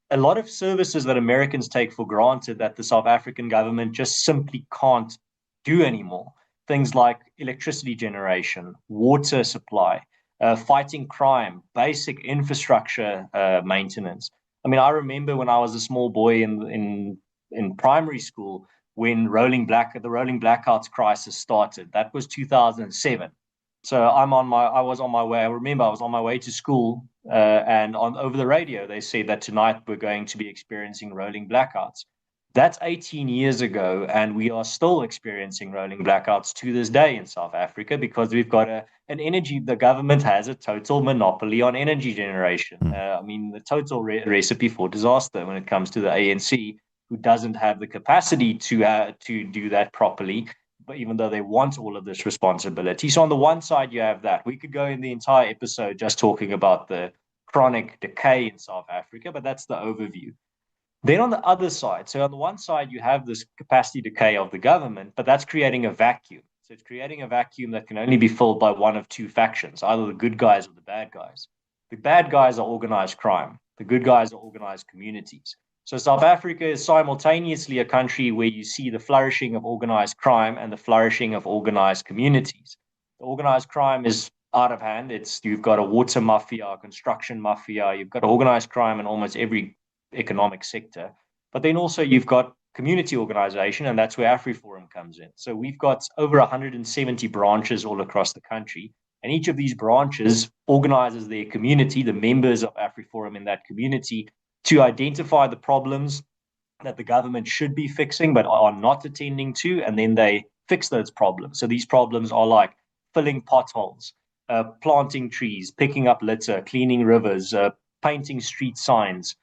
a lot of services that Americans take for granted that the South African government just simply can't do anymore. Things like electricity generation, water supply, fighting crime, basic infrastructure maintenance. I mean, I remember when I was a small boy in primary school when the rolling blackouts crisis started. That was 2007. So I was on my way. I remember I was on my way to school, and over the radio they said that tonight we're going to be experiencing rolling blackouts. That's 18 years ago, and we are still experiencing rolling blackouts to this day in South Africa because we've got the government has a total monopoly on energy generation. I mean, the total recipe for disaster when it comes to the ANC, who doesn't have the capacity to do that properly, but even though they want all of this responsibility. So on the one side, you have that. We could go in the entire episode just talking about the chronic decay in South Africa, but that's the overview. Then on the other side, so on the one side, you have this capacity decay of the government, but that's creating a vacuum. So it's creating a vacuum that can only be filled by one of two factions, either the good guys or the bad guys. The bad guys are organized crime. The good guys are organized communities. So South Africa is simultaneously a country where you see the flourishing of organized crime and the flourishing of organized communities. The organized crime is out of hand. You've got a water mafia, a construction mafia, you've got organized crime in almost every economic sector. But then also you've got community organization, and that's where AfriForum comes in. So we've got over 170 branches all across the country, and each of these branches organizes their community, the members of AfriForum in that community, to identify the problems that the government should be fixing but are not attending to, and then they fix those problems. So these problems are like filling potholes, planting trees, picking up litter, cleaning rivers, painting street signs,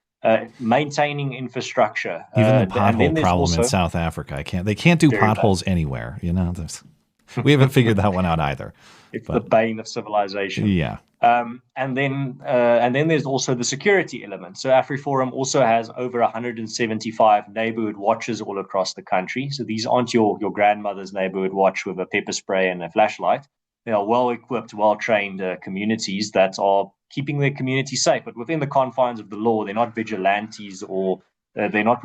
maintaining infrastructure. Even the pothole problem in South Africa, they can't do potholes anywhere. You know, we haven't figured that one out either. It's the bane of civilization. Yeah. And then there's also the security element. So AfriForum also has over 175 neighborhood watches all across the country. So these aren't your grandmother's neighborhood watch with a pepper spray and a flashlight. They are well-equipped, well-trained communities that are keeping their community safe, but within the confines of the law. They're not vigilantes, or they're not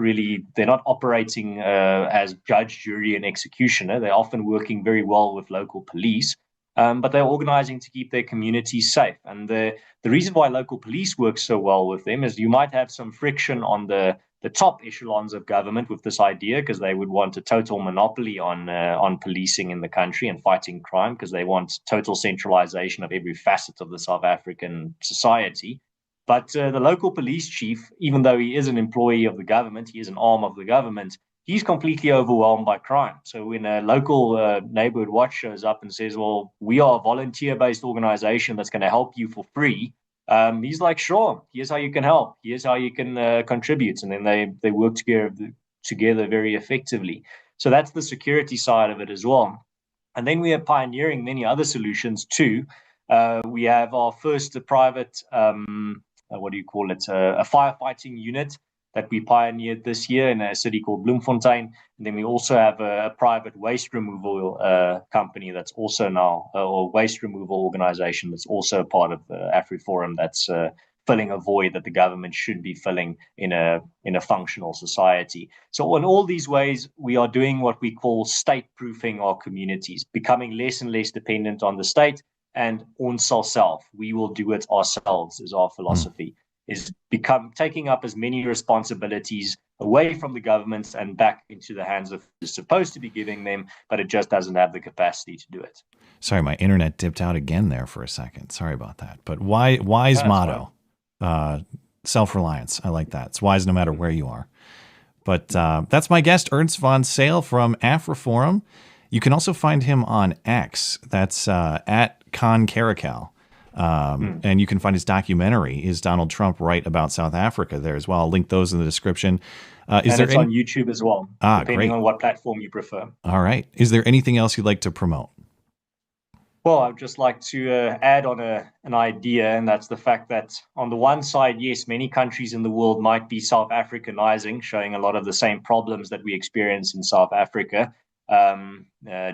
operating as judge, jury, and executioner. They're often working very well with local police. But they're organizing to keep their communities safe. And the reason why local police work so well with them is you might have some friction on the top echelons of government with this idea, because they would want a total monopoly on policing in the country and fighting crime, because they want total centralization of every facet of the South African society. But the local police chief, even though he is an employee of the government, he is an arm of the government, he's completely overwhelmed by crime. So when a local neighborhood watch shows up and says, well, we are a volunteer-based organization that's going to help you for free, he's like, sure, here's how you can help. Here's how you can contribute. And then they work together very effectively. So that's the security side of it as well. And then we are pioneering many other solutions too. We have our first private, a firefighting unit that we pioneered this year in a city called Bloemfontein. And then we also have a private waste removal company that's also now, or waste removal organization that's also part of AfriForum, that's filling a void that the government should be filling in a functional society. So in all these ways, we are doing what we call state-proofing our communities, becoming less and less dependent on the state, and ons self. We will do it ourselves is our philosophy. Is taking up as many responsibilities away from the government and back into the hands of who's supposed to be giving them, but it just doesn't have the capacity to do it. Sorry, my internet dipped out again there for a second. Sorry about that. But wise motto, self-reliance. I like that. It's wise no matter where you are. But that's my guest, Ernst van Zyl from AfriForum. You can also find him on X. That's at Con Caracal. And you can find his documentary, Is Donald Trump Right About South Africa, there as well. I'll link those in the description. And it's on YouTube as well, depending on what platform you prefer. All right. Is there anything else you'd like to promote? Well, I'd just like to add on an idea, and that's the fact that on the one side, yes, many countries in the world might be South Africanizing, showing a lot of the same problems that we experience in South Africa,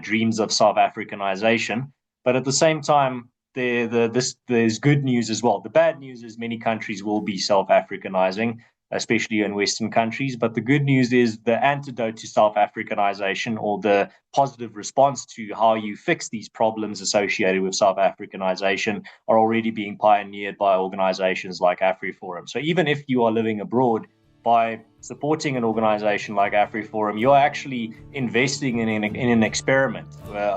dreams of South Africanization. But at the same time, there's good news as well. The bad news is many countries will be South Africanizing, especially in Western countries. But the good news is the antidote to South Africanization, or the positive response to how you fix these problems associated with South Africanization, are already being pioneered by organizations like AfriForum. So even if you are living abroad, by supporting an organization like AfriForum, you're actually investing in an experiment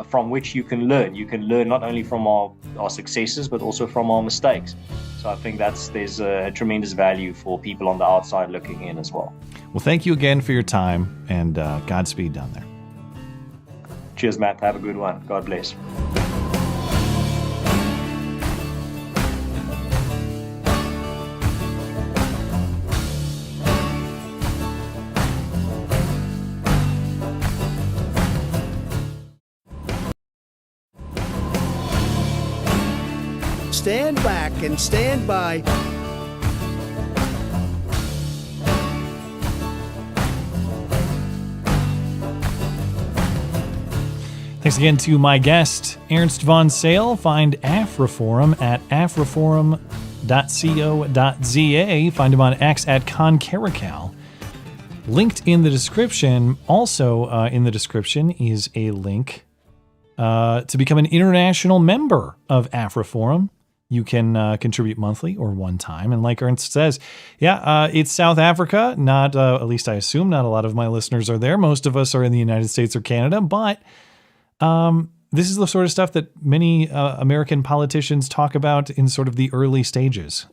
from which you can learn. You can learn not only from our successes, but also from our mistakes. So I think there's a tremendous value for people on the outside looking in as well. Well, thank you again for your time, and Godspeed down there. Cheers, Matt. Have a good one. God bless. Stand back and stand by. Thanks again to my guest, Ernst van Zyl. Find AfriForum at afriforum.co.za. Find him on X at ConCaracal. Linked in the description, also in the description, is a link to become an international member of AfriForum. You can contribute monthly or one time. And like Ernst says, it's South Africa. Not, at least I assume, not a lot of my listeners are there. Most of us are in the United States or Canada. But this is the sort of stuff that many American politicians talk about in sort of the early stages.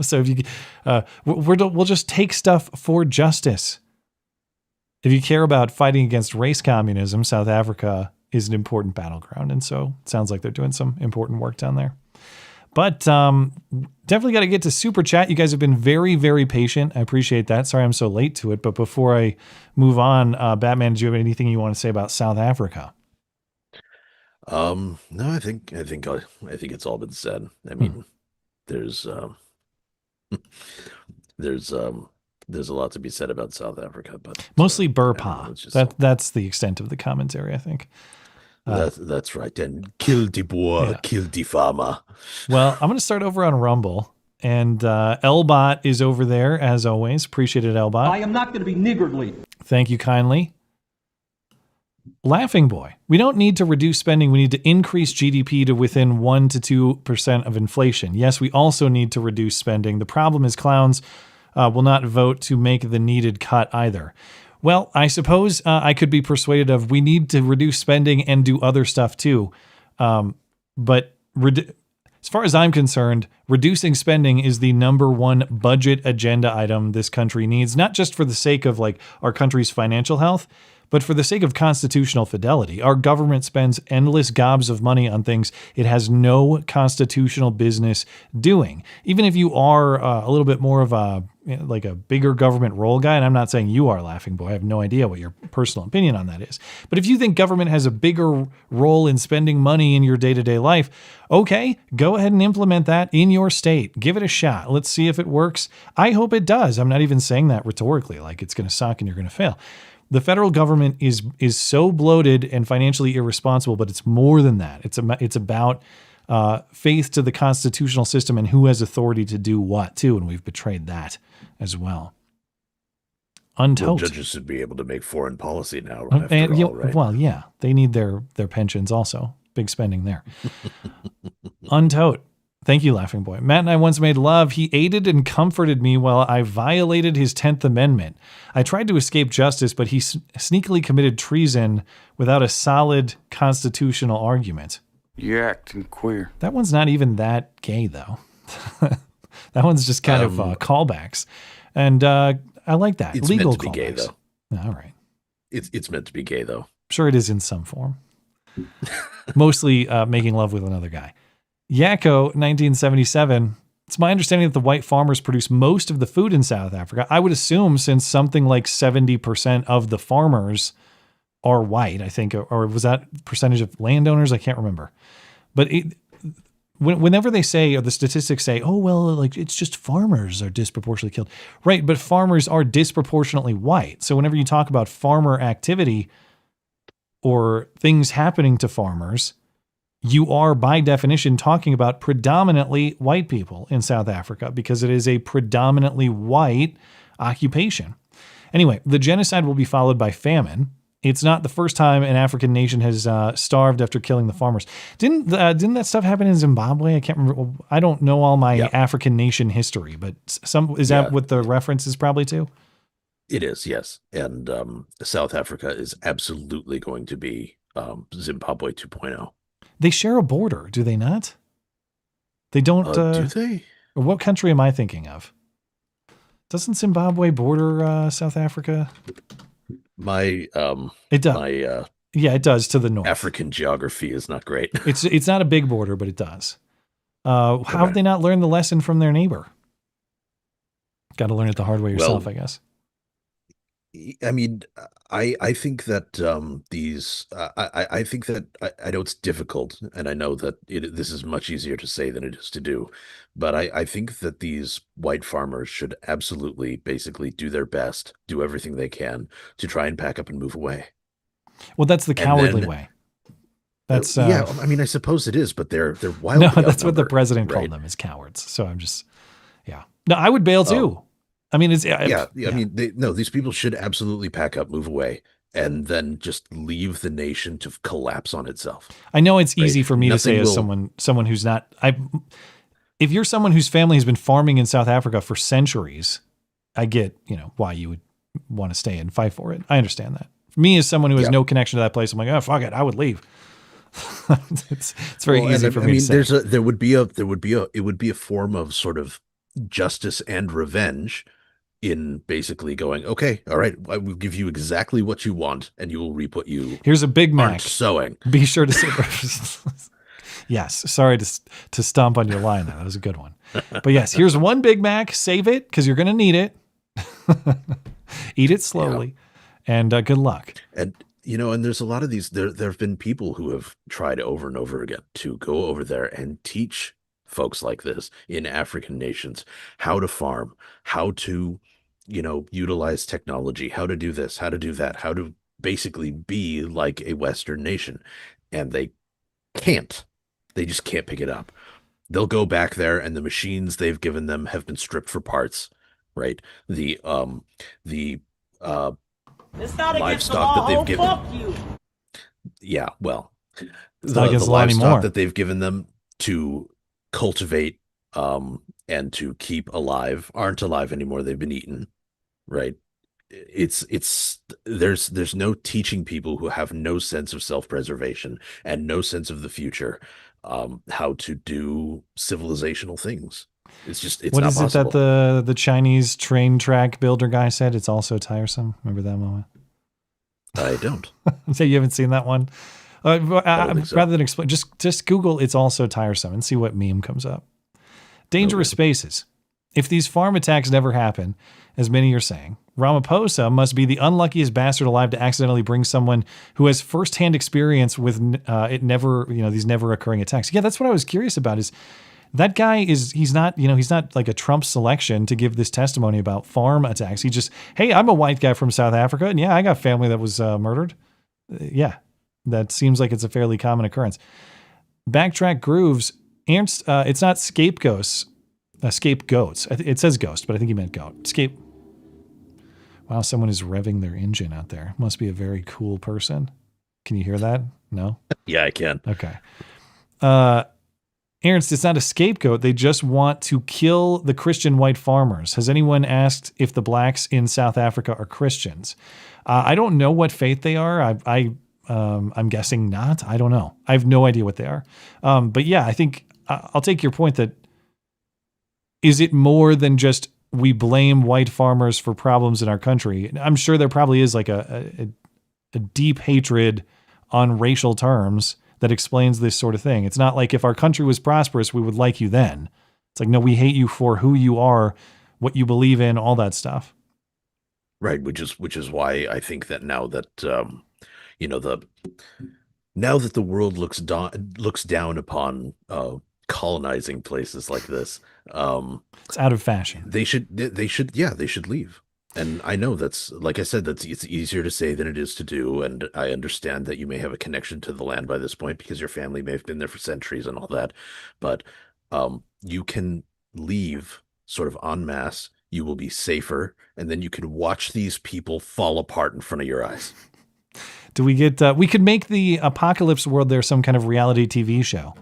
So if you, we'll just take stuff for justice. If you care about fighting against race communism, South Africa is an important battleground. And so it sounds like they're doing some important work down there. But definitely got to get to Super Chat. You guys have been very, very patient. I appreciate that. Sorry I'm so late to it. But before I move on, Batman, do you have anything you want to say about South Africa? No, I think it's all been said. I mean, there's a lot to be said about South Africa, but mostly Burpa. That's the extent of the commentary, I think. That's right. And kill the boer, kill the farmer. Well, I'm going to start over on Rumble, and Elbot is over there as always. Appreciate it, Elbot. I am not going to be niggardly. Thank you kindly. Laughing Boy. We don't need to reduce spending. We need to increase GDP to within 1 to 2% of inflation. Yes, we also need to reduce spending. The problem is clowns will not vote to make the needed cut either. Well, I suppose I could be persuaded of we need to reduce spending and do other stuff too. But as far as I'm concerned, reducing spending is the number one budget agenda item this country needs, not just for the sake of like our country's financial health, but for the sake of constitutional fidelity. Our government spends endless gobs of money on things it has no constitutional business doing. Even if you are a little bit more of a bigger government role guy, and I'm not saying you are, Laughing Boy, I have no idea what your personal opinion on that is. But if you think government has a bigger role in spending money in your day-to-day life, okay, go ahead and implement that in your state. Give it a shot. Let's see if it works. I hope it does. I'm not even saying that rhetorically, like it's going to suck and you're going to fail. The federal government is so bloated and financially irresponsible, but it's more than that. It's about faith to the constitutional system and who has authority to do what too, and we've betrayed that as well. Untold. Well, judges should be able to make foreign policy now. Right? Well, yeah, they need their pensions also. Big spending there. Untold. Thank you, Laughing Boy. Matt and I once made love. He aided and comforted me while I violated his 10th Amendment. I tried to escape justice, but he sneakily committed treason without a solid constitutional argument. You're acting queer. That one's not even that gay, though. That one's just kind of callbacks. And I like that. It's legal meant to be gay, callbacks. though. All right. It's meant to be gay, though. Sure it is in some form. Mostly making love with another guy. Yakko, 1977. It's my understanding that the white farmers produce most of the food in South Africa. I would assume since something like 70% of the farmers are white, I think, or was that percentage of landowners? I can't remember. But whenever they say, or the statistics say, oh, well, like it's just farmers are disproportionately killed. Right. But farmers are disproportionately white. So whenever you talk about farmer activity or things happening to farmers, you are by definition talking about predominantly white people in South Africa because it is a predominantly white occupation. Anyway, the genocide will be followed by famine. It's not the first time an African nation has starved after killing the farmers. Didn't that stuff happen in Zimbabwe? I can't remember. I don't know all my African nation history, but that what the reference is probably to? It is, yes. And South Africa is absolutely going to be Zimbabwe 2.0. They share a border, do they not? They don't. Do they? Or what country am I thinking of? Doesn't Zimbabwe border South Africa? It does. Yeah, it does to the north. African geography is not great. It's not a big border, but it does. How have they not learned the lesson from their neighbor? Got to learn it the hard way yourself, I guess. I mean, I think that I think that I know it's difficult, and I know that this is much easier to say than it is to do, but I think that these white farmers should absolutely basically do their best, do everything they can to try and pack up and move away. Well, that's the cowardly way. That's yeah. I mean, I suppose it is, but they're wildly no. That's what the president called them, is cowards. So I'm just No, I would bail too. I mean, it's I mean, these people should absolutely pack up, move away, and then just leave the nation to collapse on itself. I know it's easy for me to say as someone who's not. If you're someone whose family has been farming in South Africa for centuries, I get why you would want to stay and fight for it. I understand that. For me, as someone who has no connection to that place, I'm like, oh fuck it, I would leave. it's very easy for me to say. It would be a form of sort of justice and revenge. In basically going, okay, all right, I will give you exactly what you want, and you will reap what you. Here's a Big Mac. Sowing. Be sure to say. Yes, sorry to stomp on your line. That was a good one. But yes, here's one Big Mac. Save it because you're going to need it. Eat it slowly, and good luck. And and there's a lot of these. There have been people who have tried over and over again to go over there and teach folks like this in African nations how to farm, how to utilize technology, how to do this, how to do that, how to basically be like a Western nation. And they just can't pick it up. They'll go back there and the machines they've given them have been stripped for parts, right? The livestock that they've given. Fuck you. Yeah, well, the livestock that they've given them to cultivate and to keep alive aren't alive anymore. They've been eaten, right? There's no teaching people who have no sense of self-preservation and no sense of the future how to do civilizational things. It's what not is possible. It that the Chinese train track builder guy said? It's all so tiresome. Remember that moment? I don't. So you haven't seen that one? So. Rather than explain, just Google "it's all so tiresome" and see what meme comes up. Dangerous spaces. If these farm attacks never happen, as many are saying, Ramaphosa must be the unluckiest bastard alive to accidentally bring someone who has firsthand experience with these never occurring attacks. Yeah, that's what I was curious about. Is that guy he's not like a Trump selection to give this testimony about farm attacks. He just, hey, I'm a white guy from South Africa, and yeah, I got family that was murdered. Yeah. That seems like it's a fairly common occurrence. Backtrack Grooves. Ernst, it's not scapegoats. Scapegoats. It says ghost, but I think he meant goat. Wow, someone is revving their engine out there. Must be a very cool person. Can you hear that? No? Yeah, I can. Okay. Ernst, it's not a scapegoat. They just want to kill the Christian white farmers. Has anyone asked if the blacks in South Africa are Christians? I don't know what faith they are. I'm guessing not. I don't know. I have no idea what they are. But yeah, I think I'll take your point that is it more than just we blame white farmers for problems in our country? I'm sure there probably is like a deep hatred on racial terms that explains this sort of thing. It's not like if our country was prosperous, we would like you then. It's like, no, we hate you for who you are, what you believe in, all that stuff. Right. Which is why I think that now that, now that the world looks down upon colonizing places like this, it's out of fashion. They should leave. And I know that's, like I said, it's easier to say than it is to do. And I understand that you may have a connection to the land by this point because your family may have been there for centuries and all that. But you can leave sort of en masse. You will be safer. And then you can watch these people fall apart in front of your eyes. Do we get, we could make the apocalypse world there some kind of reality TV show.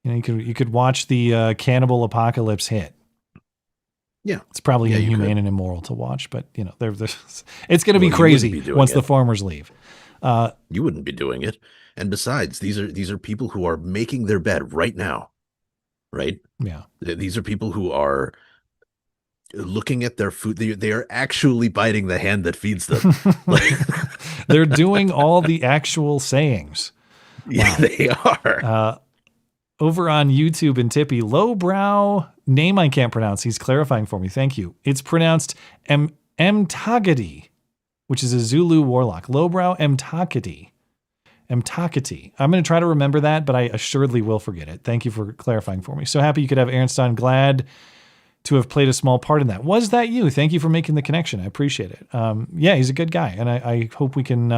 You know, you could watch the cannibal apocalypse hit. Yeah, it's probably inhumane and immoral to watch, but you know, it's going to be crazy once the farmers leave. You wouldn't be doing it, and besides, these are people who are making their bed right now, right? Yeah, these are people who are looking at their food. They are actually biting the hand that feeds them. They're doing all the actual sayings. Yeah, they are. Over on YouTube and Tippy, lowbrow name I can't pronounce. He's clarifying for me. Thank you. It's pronounced Mtagadi, which is a Zulu warlock. Lowbrow Mtakati. Mtakati. I'm going to try to remember that, but I assuredly will forget it. Thank you for clarifying for me. So happy you could have Ernst on. Glad to have played a small part in that. Was that you? Thank you for making the connection. I appreciate it. Yeah, he's a good guy, and I hope we can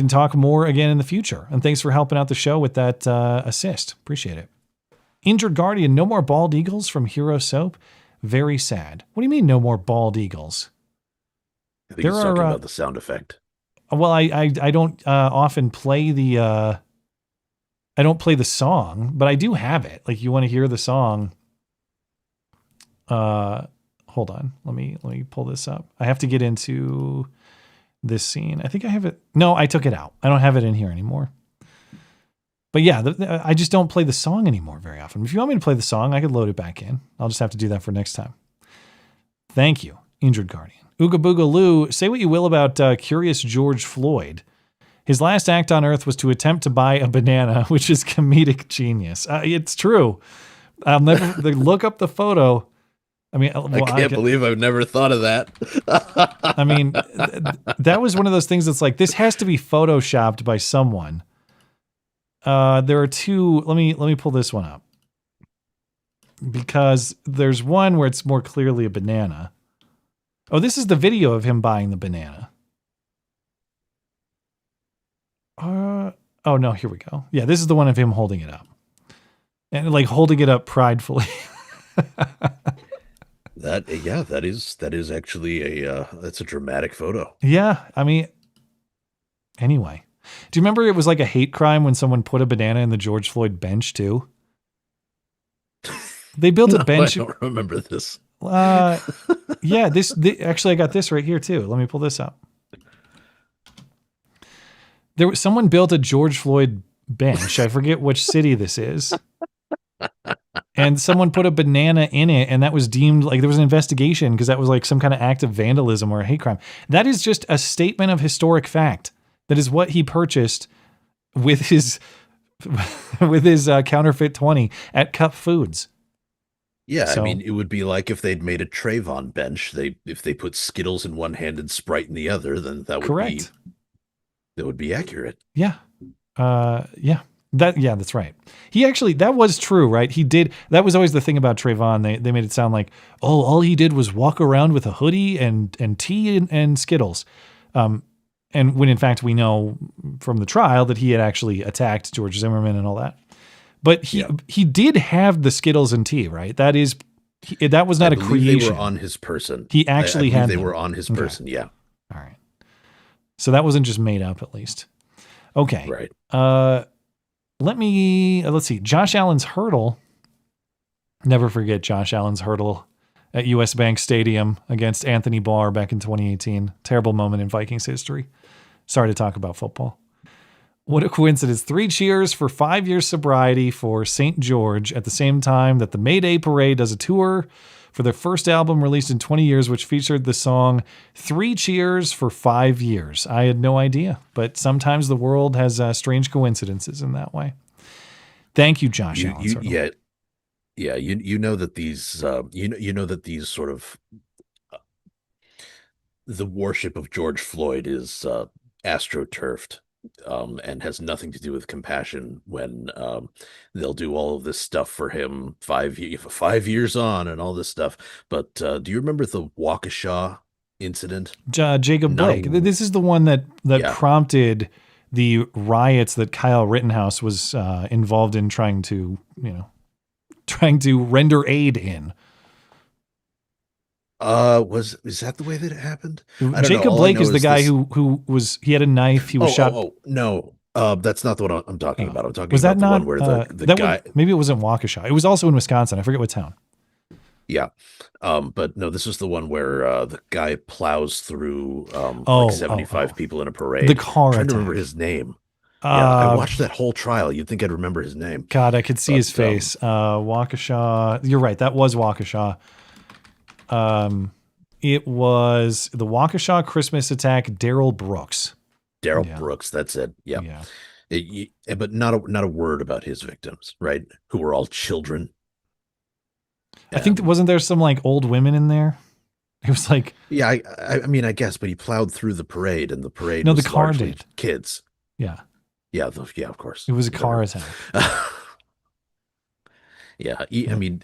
talk more again in the future. And thanks for helping out the show with that assist. Appreciate it. Injured Guardian, no more bald eagles from Hero Soap. Very sad. What do you mean no more bald eagles? I think he's talking about the sound effect. Well, I don't often play the I don't play the song, but I do have it. Like, you want to hear the song. Hold on. Let me pull this up. I have to get into this scene. I think I have it. No, I took it out. I don't have it in here anymore. But yeah, I just don't play the song anymore very often. If you want me to play the song, I could load it back in. I'll just have to do that for next time. Thank you, Injured Guardian. Ooga Booga Lou, say what you will about Curious George Floyd. His last act on earth was to attempt to buy a banana, which is comedic genius. It's true. I'll never look up the photo. I mean, I can't believe I've never thought of that. I mean, that was one of those things that's like, this has to be photoshopped by someone. There are two. Let me pull this one up, because there's one where it's more clearly a banana. Oh, this is the video of him buying the banana. Oh no, here we go. Yeah, this is the one of him holding it up. And like holding it up pridefully. That is actually that's a dramatic photo. Yeah, I mean, anyway. Do you remember it was like a hate crime when someone put a banana in the George Floyd bench too? They built a bench. I don't remember this. Yeah, actually I got this right here too. Let me pull this up. Someone built a George Floyd bench. I forget which city this is. And someone put a banana in it, and that was deemed like there was an investigation because that was like some kind of act of vandalism or a hate crime. That is just a statement of historic fact. That is what he purchased with his counterfeit 20 at Cup Foods. Yeah, so, I mean, it would be like if they'd made a Trayvon bench. If they put Skittles in one hand and Sprite in the other, then that would be accurate. Yeah. Yeah. That's right. That was true, right? That was always the thing about Trayvon. They made it sound like, oh, all he did was walk around with a hoodie and tea and Skittles. And when in fact we know from the trial that he had actually attacked George Zimmerman and all that. But he did have the Skittles and tea, right? That was not a creation. They were on his person. He actually had them. They were on his person, okay. Yeah. All right. So that wasn't just made up, at least. Okay. Right. Let's see. Josh Allen's hurdle. Never forget Josh Allen's hurdle at US Bank Stadium against Anthony Barr back in 2018. Terrible moment in Vikings history. Sorry to talk about football. What a coincidence. 3 cheers for 5 years sobriety for St. George at the same time that the May Day Parade does a tour for their first album released in 20 years, which featured the song 3 Cheers for 5 years. I had no idea, but sometimes the world has strange coincidences in that way. Thank you, Josh Allen. Yeah, you know that these you know that these sort of the worship of George Floyd is astroturfed. and has nothing to do with compassion when they'll do all of this stuff for him 5 years on and all this stuff. But do you remember the Waukesha incident? Jacob Blake. This is the one that prompted the riots that Kyle Rittenhouse was involved in trying to render aid in. Is that the way that it happened? Jacob Blake is the guy who he had a knife. He was shot. No, that's not the one I'm talking about. I'm talking was about that the not, one where the guy. Maybe it was in Waukesha. It was also in Wisconsin. I forget what town. Yeah. But no, this is the one where the guy plows through like 75 people in a parade. The car I'm trying attack. to remember his name. I watched that whole trial. You'd think I'd remember his name. God, I could see his face. Waukesha. You're right. That was Waukesha. It was the Waukesha Christmas attack. Daryl Brooks. Brooks. That's it. Yeah. But not a word about his victims, right? Who were all children. I think wasn't there some like old women in there? It was like I mean I guess, but he plowed through the parade, and the parade no, was the car largely did. Kids. Yeah, of course. It was a car attack. I mean,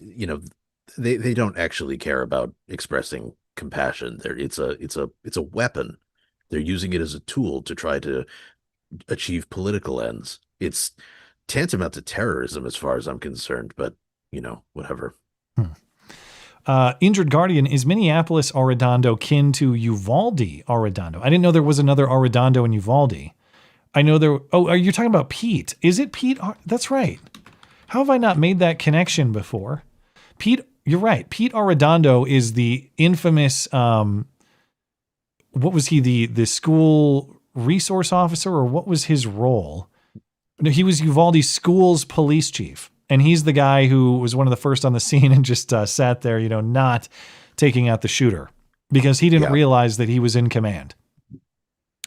they don't actually care about expressing compassion. It's a weapon. They're using it as a tool to try to achieve political ends. It's tantamount to terrorism as far as I'm concerned, but whatever. Injured Guardian, is Minneapolis Arredondo kin to Uvalde Arredondo? I didn't know there was another Arredondo in Uvalde. I know there. Oh, are you talking about Pete? Is it Pete? That's right. How have I not made that connection before? Pete, you're right. Pete Arredondo is the infamous. What was he? The school resource officer, or what was his role? No, he was Uvalde School's police chief. And he's the guy who was one of the first on the scene and just sat there, not taking out the shooter because he didn't realize that he was in command.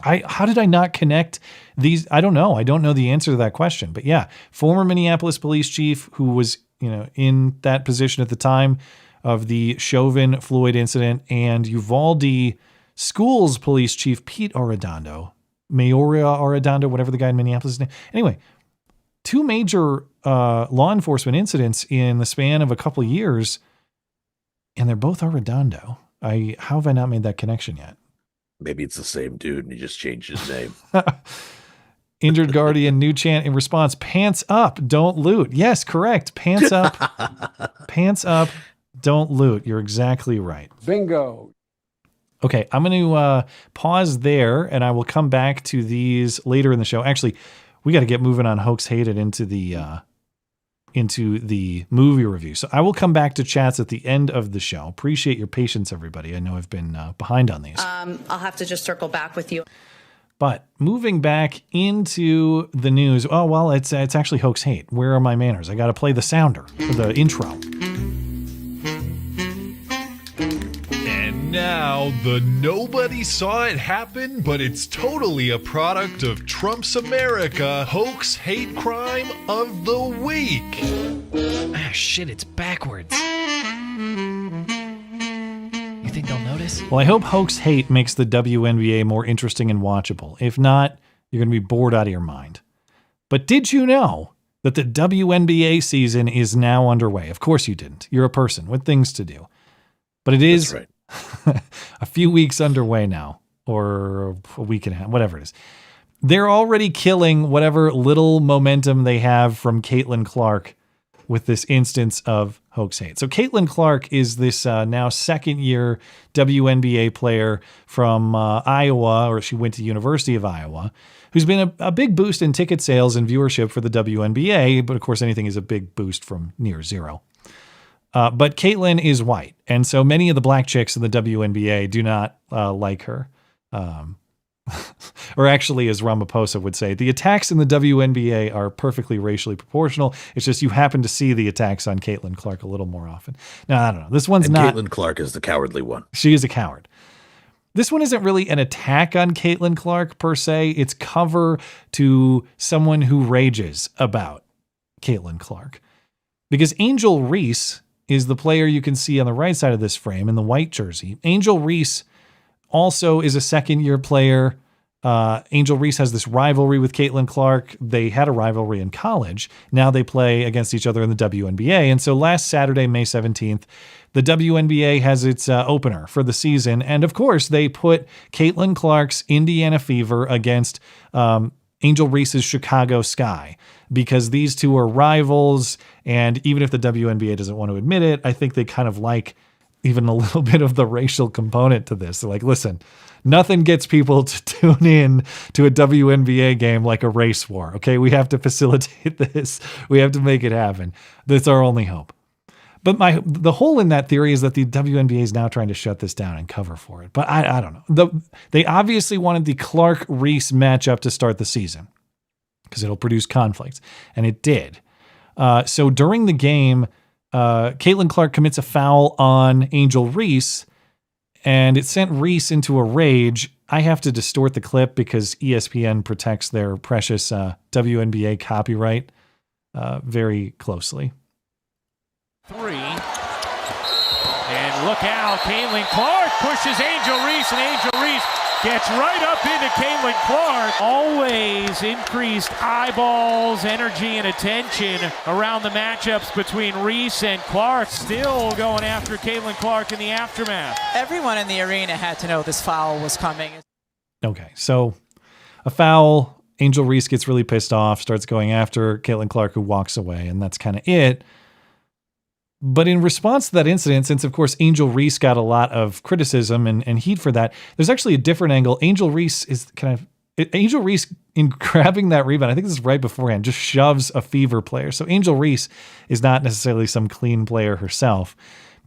How did I not connect these? I don't know. I don't know the answer to that question. But yeah, former Minneapolis police chief who was, in that position at the time of the Chauvin Floyd incident, and Uvalde Schools police chief Pete Arredondo, Mayoria Arredondo, whatever the guy in Minneapolis' name. Anyway, two major law enforcement incidents in the span of a couple of years, and they're both Arredondo. How have I not made that connection yet? Maybe it's the same dude and he just changed his name. Injured Guardian, new chant in response: pants up, don't loot. Yes, correct. Pants up, pants up, don't loot. You're exactly right. Bingo. Okay, I'm going to pause there, and I will come back to these later in the show. Actually, we got to get moving on Hoax Hated into the movie review. So I will come back to chats at the end of the show. Appreciate your patience, everybody. I know I've been behind on these. I'll have to just circle back with you. But moving back into the news. Oh, well, it's actually Hoax Hate. Where are my manners? I got to play the sounder, the intro. And now, the nobody saw it happen, but it's totally a product of Trump's America hoax hate crime of the week. Ah, shit, it's backwards. You think they'll notice? Well, I hope Hoax Hate makes the WNBA more interesting and watchable. If not, you're going to be bored out of your mind. But did you know that the WNBA season is now underway? Of course you didn't. You're a person with things to do. But it is right. a few weeks underway now, or a week and a half, whatever it is. They're already killing whatever little momentum they have from Caitlin Clark with this instance of hoax hate. So Caitlin Clark is this now second-year WNBA player from Iowa, or she went to the University of Iowa, who's been a big boost in ticket sales and viewership for the WNBA, but of course anything is a big boost from near zero. But Caitlin is white, and so many of the black chicks in the WNBA do not like her. Or actually, as Ramaphosa would say, the attacks in the WNBA are perfectly racially proportional. It's just you happen to see the attacks on Caitlin Clark a little more often. Now, I don't know. This one's not. Caitlin Clark is the cowardly one. She is a coward. This one isn't really an attack on Caitlin Clark per se. It's cover to someone who rages about Caitlin Clark. Because Angel Reese is the player you can see on the right side of this frame in the white jersey. Angel Reese also is a second-year player Angel Reese has this rivalry with Caitlin Clark. They had a rivalry in college. Now they play against each other in the WNBA. And so last Saturday, May 17th, the WNBA has its opener for the season. And of course, they put Caitlin Clark's Indiana Fever against Angel Reese's Chicago Sky, because these two are rivals. And even if the WNBA doesn't want to admit it, I think they kind of like even a little bit of the racial component to this. They're like, listen, nothing gets people to tune in to a WNBA game like a race war. Okay, we have to facilitate this. We have to make it happen. That's our only hope. But the hole in that theory is that the WNBA is now trying to shut this down and cover for it. But I don't know. They obviously wanted the Clark-Reese matchup to start the season because it'll produce conflict, and it did. So during the game, Caitlin Clark commits a foul on Angel Reese, and it sent Reese into a rage. I have to distort the clip because ESPN protects their precious WNBA copyright very closely. 3. And look out, Caitlin Clark pushes Angel Reese, and Angel Reese gets right up into Caitlin Clark. Always increased eyeballs, energy, and attention around the matchups between Reese and Clark. Still going after Caitlin Clark in the aftermath. Everyone in the arena had to know this foul was coming. Okay, so a foul. Angel Reese gets really pissed off, starts going after Caitlin Clark, who walks away, and that's kind of it. But in response to that incident, since of course Angel Reese got a lot of criticism and heat for that, there's actually a different angle. Angel Reese in grabbing that rebound, I think this is right beforehand, just shoves a Fever player. So Angel Reese is not necessarily some clean player herself.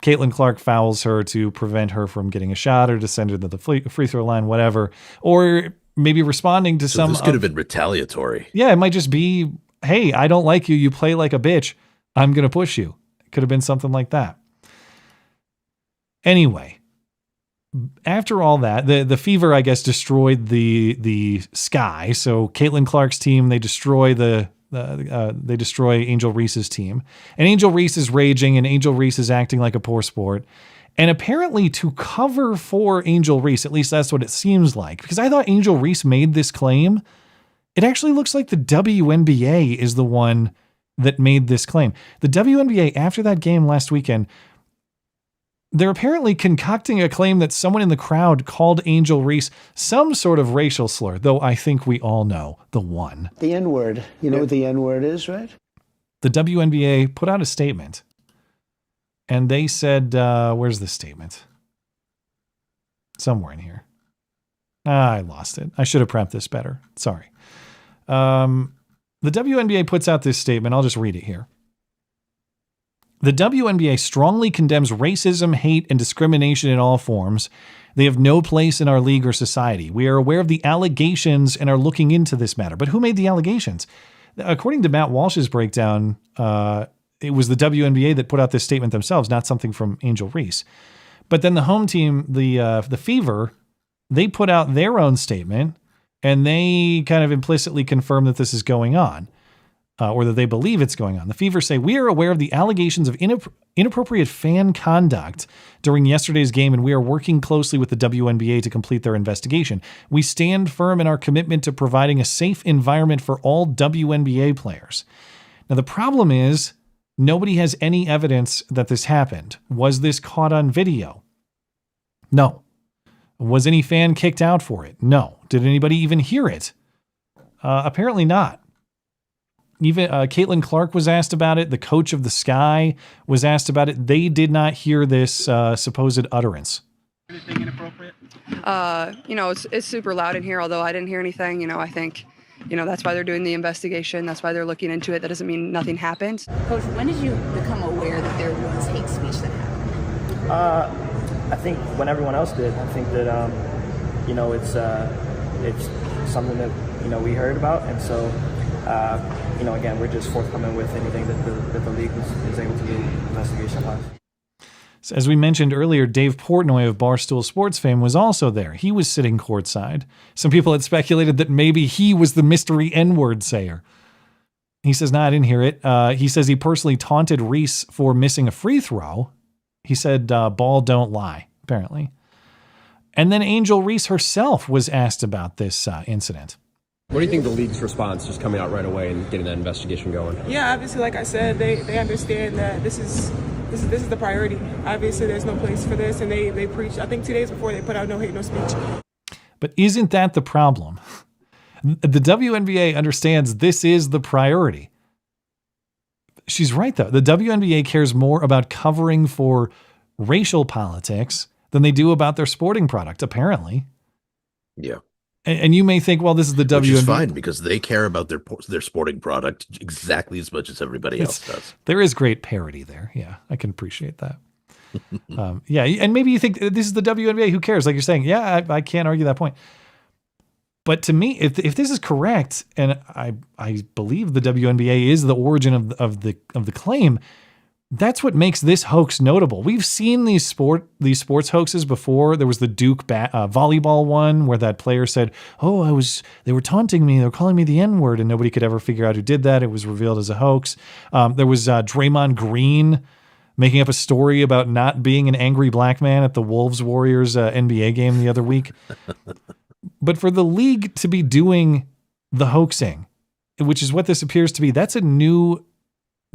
Caitlin Clark fouls her to prevent her from getting a shot or to send her to the free throw line, whatever. Or maybe responding to some... This could have been retaliatory. Yeah, it might just be, hey, I don't like you. You play like a bitch. I'm going to push you. Could have been something like that. Anyway, after all that, the Fever, I guess, destroyed the Sky. So Caitlin Clark's team, they destroy Angel Reese's team, and Angel Reese is raging, and Angel Reese is acting like a poor sport. And apparently, to cover for Angel Reese, at least that's what it seems like, because I thought Angel Reese made this claim. It actually looks like the WNBA is the one that made this claim. The WNBA, after that game last weekend, they're apparently concocting a claim that someone in the crowd called Angel Reese some sort of racial slur, though I think we all know the one. The N-word. You know what the N-word is, right? The WNBA put out a statement, and they said, where's the statement? Somewhere in here. I lost it. I should have prepped this better. Sorry. The WNBA puts out this statement. I'll just read it here. The WNBA strongly condemns racism, hate, and discrimination in all forms. They have no place in our league or society. We are aware of the allegations and are looking into this matter. But who made the allegations? According to Matt Walsh's breakdown, it was the WNBA that put out this statement themselves, not something from Angel Reese. But then the home team, the Fever, they put out their own statement, and they kind of implicitly confirm that this is going on, or that they believe it's going on. The Fever say, we are aware of the allegations of inappropriate fan conduct during yesterday's game, and we are working closely with the WNBA to complete their investigation. We stand firm in our commitment to providing a safe environment for all WNBA players. Now, the problem is nobody has any evidence that this happened. Was this caught on video? No. Was any fan kicked out for it? No. Did anybody even hear it? Apparently not. Even Caitlin Clark was asked about it. The coach of the Sky was asked about it. They did not hear this supposed utterance. Anything inappropriate? It's super loud in here, although I didn't hear anything. I think, that's why they're doing the investigation. That's why they're looking into it. That doesn't mean nothing happened. Coach, when did you become aware that there was hate speech that happened? I think when everyone else did. I think that, it's something that, we heard about. And so, again, we're just forthcoming with anything that the league is able to do investigation-wise. So as we mentioned earlier, Dave Portnoy of Barstool Sports fame was also there. He was sitting courtside. Some people had speculated that maybe he was the mystery N-word sayer. He says, I didn't hear it. He says he personally taunted Reese for missing a free throw. He said, ball don't lie, apparently. And then Angel Reese herself was asked about this incident. What do you think the league's response, just coming out right away and getting that investigation going? Yeah, obviously, like I said, they understand that this is the priority. Obviously, there's no place for this, and they preach. I think 2 days before they put out no hate, no speech. But isn't that the problem? The WNBA understands this is the priority. She's right, though. The WNBA cares more about covering for racial politics than they do about their sporting product, apparently. Yeah. And you may think, well, this is the WNBA. Which is fine, because they care about their sporting product exactly as much as everybody else does. There is great parody there. Yeah, I can appreciate that. Yeah, and maybe you think this is the WNBA. Who cares? Like you're saying, yeah, I can't argue that point. But to me, if this is correct, and I believe the WNBA is the origin of the claim, that's what makes this hoax notable. We've seen these sports hoaxes before. There was the Duke volleyball one where that player said, "Oh, they were taunting me. They were calling me the N-word," and nobody could ever figure out who did that. It was revealed as a hoax. There was Draymond Green making up a story about not being an angry black man at the Wolves Warriors NBA game the other week. But for the league to be doing the hoaxing, which is what this appears to be, that's a new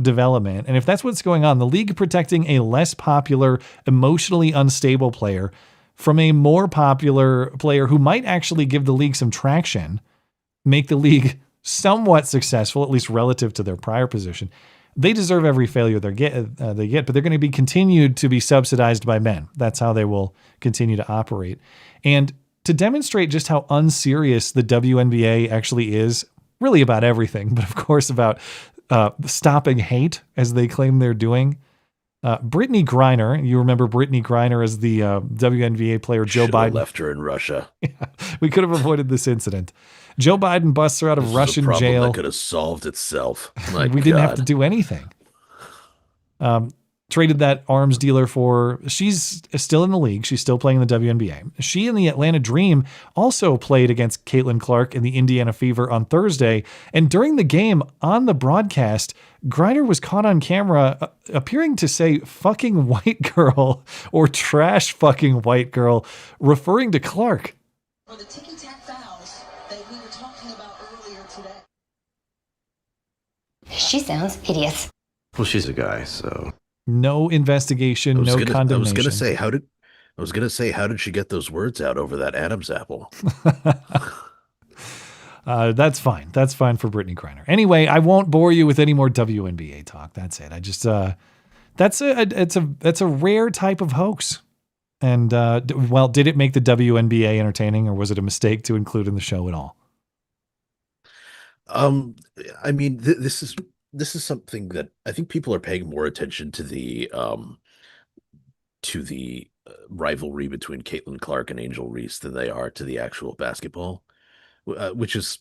development. And if that's what's going on, the league protecting a less popular, emotionally unstable player from a more popular player who might actually give the league some traction, make the league somewhat successful, at least relative to their prior position. They deserve every failure they get, but they're going to be continued to be subsidized by men. That's how they will continue to operate. And to demonstrate just how unserious the WNBA actually is, really about everything, but of course about stopping hate, as they claim they're doing. Brittany Griner, you remember Brittany Griner as the WNBA player Joe Biden. Left her in Russia. Yeah, we could have avoided this incident. Joe Biden busts her out of Russian jail. That could have solved itself. We didn't have to do anything. Traded that arms dealer for, she's still in the league. She's still playing in the WNBA. She and the Atlanta Dream also played against Caitlin Clark in the Indiana Fever on Thursday. And during the game on the broadcast, Griner was caught on camera appearing to say fucking white girl or trash fucking white girl, referring to Clark. Or the ticky-tack fouls that we were talking about earlier today. She sounds hideous. Well, she's a guy, so... No investigation, no condemnation. I was gonna say, how did she get those words out over that Adam's apple? That's fine. That's fine for Brittany Griner. Anyway, I won't bore you with any more WNBA talk. That's it. I just that's a rare type of hoax. And well, did it make the WNBA entertaining, or was it a mistake to include in the show at all? I mean, this is something that I think people are paying more attention to the rivalry between Caitlin Clark and Angel Reese than they are to the actual basketball, which is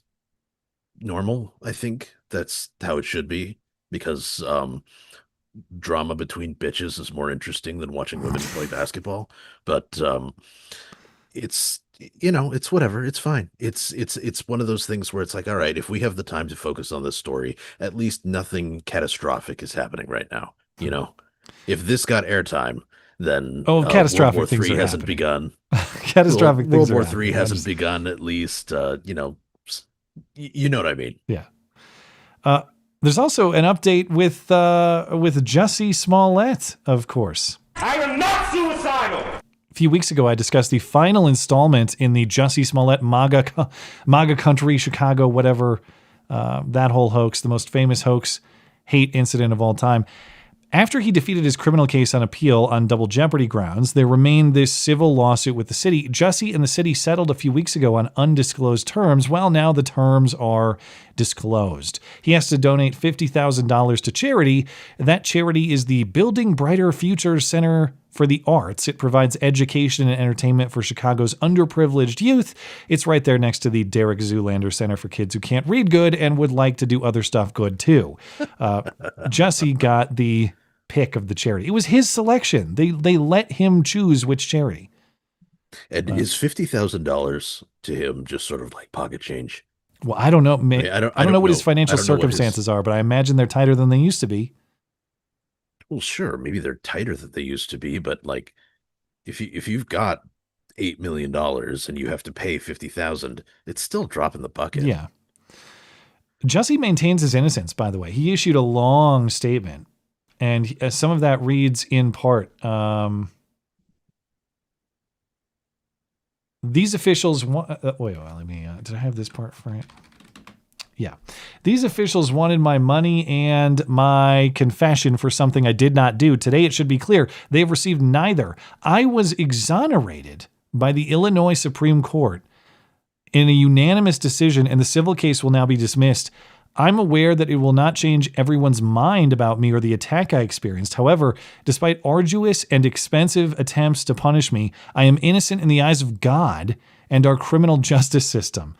normal. I think that's how it should be, because drama between bitches is more interesting than watching women play basketball. But it's, it's whatever. It's fine. It's one of those things where it's like, all right, if we have the time to focus on this story, at least nothing catastrophic is happening right now. If this got airtime, then catastrophic World War things III are hasn't happening. begun. Catastrophic things World are War III happening. hasn't begun, at least. You know what I mean? Yeah. There's also an update with Jussie Smollett, of course. I am not suicidal. A few weeks ago, I discussed the final installment in the Jussie Smollett MAGA country, Chicago, whatever, that whole hoax, the most famous hoax hate incident of all time. After he defeated his criminal case on appeal on double jeopardy grounds, there remained this civil lawsuit with the city. Jussie and the city settled a few weeks ago on undisclosed terms. Well, now the terms are disclosed. He has to donate $50,000 to charity. That charity is the Building Brighter Futures Center for the Arts. It provides education and entertainment for Chicago's underprivileged youth. It's right there next to the Derek Zoolander Center for kids who can't read good and would like to do other stuff good too. Jussie got the pick of the charity. It was his selection. They let him choose which charity. And is $50,000 to him just sort of like pocket change? Well, I don't know. I don't know what his financial circumstances are, but I imagine they're tighter than they used to be. Well, sure, maybe they're tighter than they used to be, but like, if you've got $8 million and you have to pay $50,000, it's still a drop in the bucket. Yeah. Jussie maintains his innocence, by the way. He issued a long statement, and some of that reads in part, these officials did I have this part for it? Yeah. These officials wanted my money and my confession for something I did not do. Today, it should be clear, they have received neither. I was exonerated by the Illinois Supreme Court in a unanimous decision, and the civil case will now be dismissed. I'm aware that it will not change everyone's mind about me or the attack I experienced. However, despite arduous and expensive attempts to punish me, I am innocent in the eyes of God and our criminal justice system.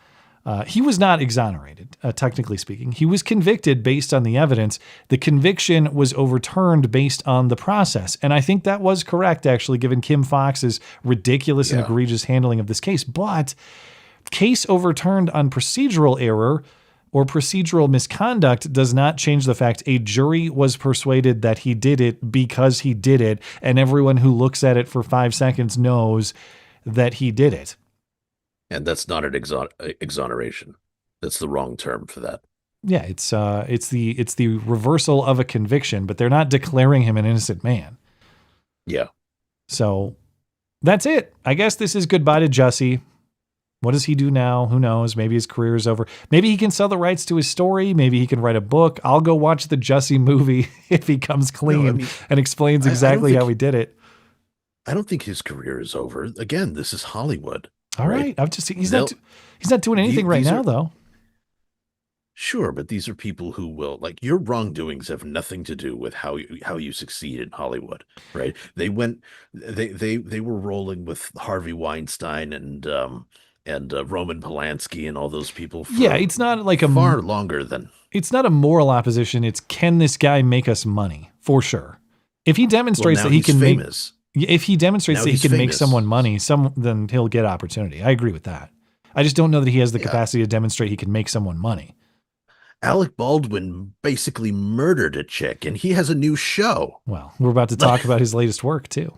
He was not exonerated, technically speaking. He was convicted based on the evidence. The conviction was overturned based on the process. And I think that was correct, actually, given Kim Foxx's ridiculous and egregious handling of this case. But case overturned on procedural error or procedural misconduct does not change the fact a jury was persuaded that he did it because he did it, and everyone who looks at it for 5 seconds knows that he did it. And that's not an exoneration. That's the wrong term for that. Yeah, it's the reversal of a conviction, but they're not declaring him an innocent man. Yeah. So that's it. I guess this is goodbye to Jussie. What does he do now? Who knows? Maybe his career is over. Maybe he can sell the rights to his story. Maybe he can write a book. I'll go watch the Jussie movie if he comes clean and explains exactly how he did it. I don't think his career is over. Again, this is Hollywood. All right. He's not doing anything right now, though. Sure, but these are people who will, like, your wrongdoings have nothing to do with how you succeed in Hollywood, right? They were rolling with Harvey Weinstein and Roman Polanski and all those people. It's not like far longer than. It's not a moral opposition. It's, can this guy make us money? For sure. If he demonstrates that he can famous. If he demonstrates that he can make someone money, then he'll get opportunity. I agree with that. I just don't know that he has the capacity to demonstrate he can make someone money. Alec Baldwin basically murdered a chick, and he has a new show. Well, we're about to talk about his latest work too.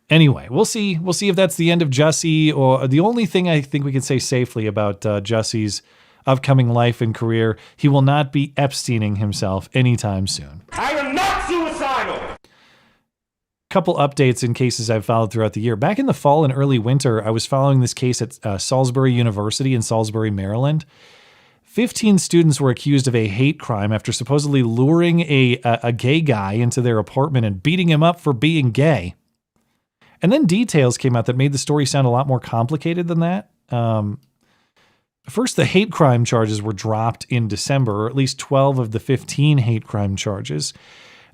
Anyway, we'll see. We'll see if that's the end of Jussie, or the only thing I think we can say safely about Jussie's upcoming life and career, he will not be Epsteining himself anytime soon. I am not suicidal. Couple updates in cases I've followed throughout the year. Back in the fall and early winter, I was following this case at Salisbury University in Salisbury, Maryland. 15 students were accused of a hate crime after supposedly luring a gay guy into their apartment and beating him up for being gay. And then details came out that made the story sound a lot more complicated than that. First, the hate crime charges were dropped in December, or at least 12 of the 15 hate crime charges.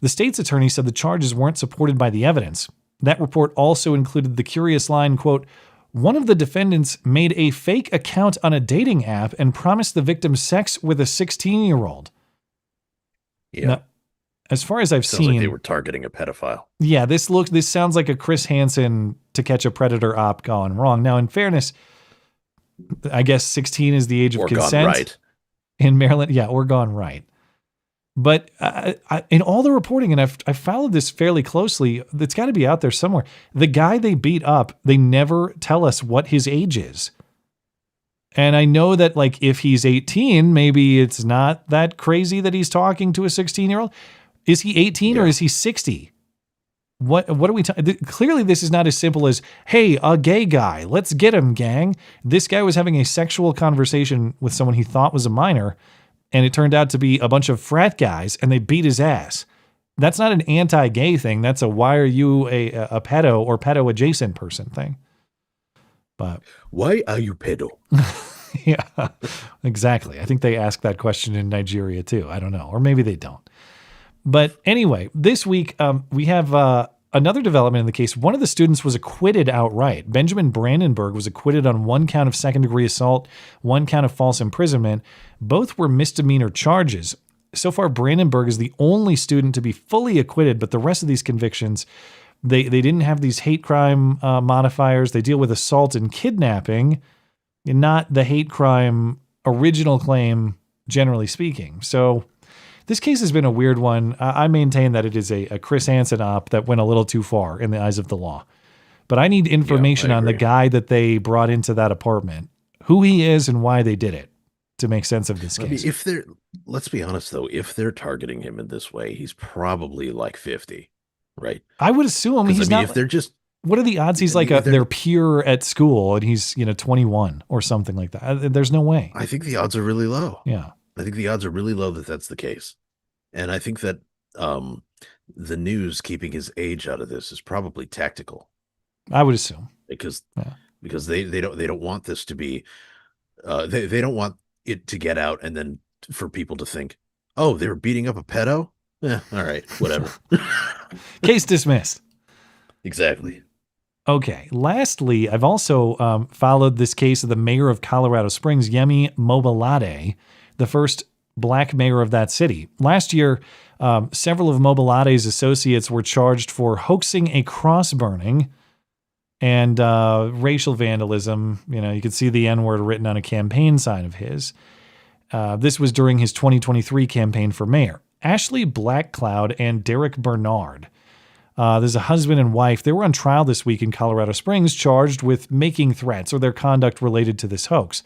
The state's attorney said the charges weren't supported by the evidence. That report also included the curious line, quote, one of the defendants made a fake account on a dating app and promised the victim sex with a 16-year-old. Yeah. Now, as far as I've seen, like they were targeting a pedophile. Yeah, this sounds like a Christiansen To Catch a Predator op gone wrong. Now, in fairness, I guess 16 is the age of consent. Gone right. In Maryland. Yeah, or gone right. But in all the reporting, and I've followed this fairly closely, it's got to be out there somewhere. The guy they beat up, they never tell us what his age is. And I know that, like, if he's 18, maybe it's not that crazy that he's talking to a 16-year-old. Is he 18 or is he 60? What are we talking? Clearly, this is not as simple as, hey, a gay guy, let's get him, gang. This guy was having a sexual conversation with someone he thought was a minor, and it turned out to be a bunch of frat guys, and they beat his ass. That's not an anti-gay thing. That's a why are you a pedo or pedo-adjacent person thing. But why are you pedo? Yeah, exactly. I think they ask that question in Nigeria too. I don't know. Or maybe they don't. But anyway, this week we have another development in the case. One of the students was acquitted outright. Benjamin Brandenburg was acquitted on one count of second-degree assault, one count of false imprisonment. Both were misdemeanor charges. So far, Brandenburg is the only student to be fully acquitted, but the rest of these convictions, they didn't have these hate crime modifiers. They deal with assault and kidnapping, and not the hate crime original claim, generally speaking. So this case has been a weird one. I maintain that it is a Chris Hansen op that went a little too far in the eyes of the law. but I need information on the guy that they brought into that apartment, who he is and why they did it, to make sense of this case. I mean, let's be honest though, if they're targeting him in this way, he's probably like 50, right? I would assume he's not. If they're just, what are the odds he's like their peer at school and he's 21 or something like that? There's no way. I think the odds are really low. Yeah, I think the odds are really low that that's the case, and I think that the news keeping his age out of this is probably tactical. I would assume because they don't want this to be they don't want it to get out and then for people to think, oh, they were beating up a pedo. Yeah, all right, whatever. Case dismissed. Exactly. Okay. Lastly, I've also followed this case of the mayor of Colorado Springs, Yemi Mobolade, the first black mayor of that city. Last year, several of Mobolade's associates were charged for hoaxing a cross burning and racial vandalism. You could see the N-word written on a campaign sign of his. This was during his 2023 campaign for mayor. Ashley Blackcloud and Derek Bernard. There's a husband and wife. They were on trial this week in Colorado Springs, charged with making threats or their conduct related to this hoax.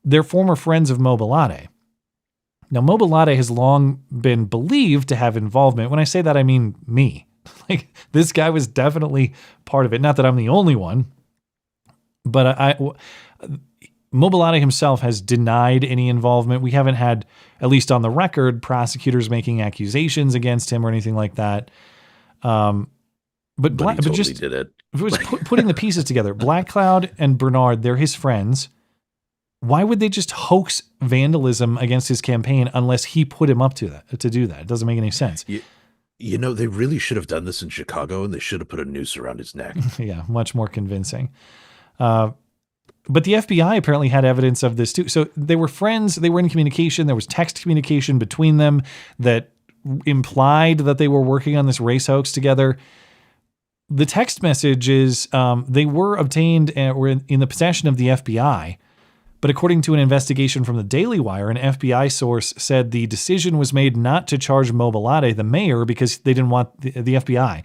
They're former friends of Mobolade. Now, Mobolade has long been believed to have involvement. When I say that, I mean me. Like, this guy was definitely part of it. Not that I'm the only one, but Mobolade himself has denied any involvement. We haven't had, at least on the record, prosecutors making accusations against him or anything like that. But just did it. If it was putting the pieces together, Blackcloud and Bernard, they're his friends. Why would they just hoax vandalism against his campaign unless he put him up to do that? It doesn't make any sense. They really should have done this in Chicago, and they should have put a noose around his neck. Yeah, much more convincing. But the FBI apparently had evidence of this too. So they were friends. They were in communication. There was text communication between them that implied that they were working on this race hoax together. The text messages, they were obtained and were in the possession of the FBI. But according to an investigation from the Daily Wire, an FBI source said the decision was made not to charge Mobolade, the mayor, because they didn't want the FBI,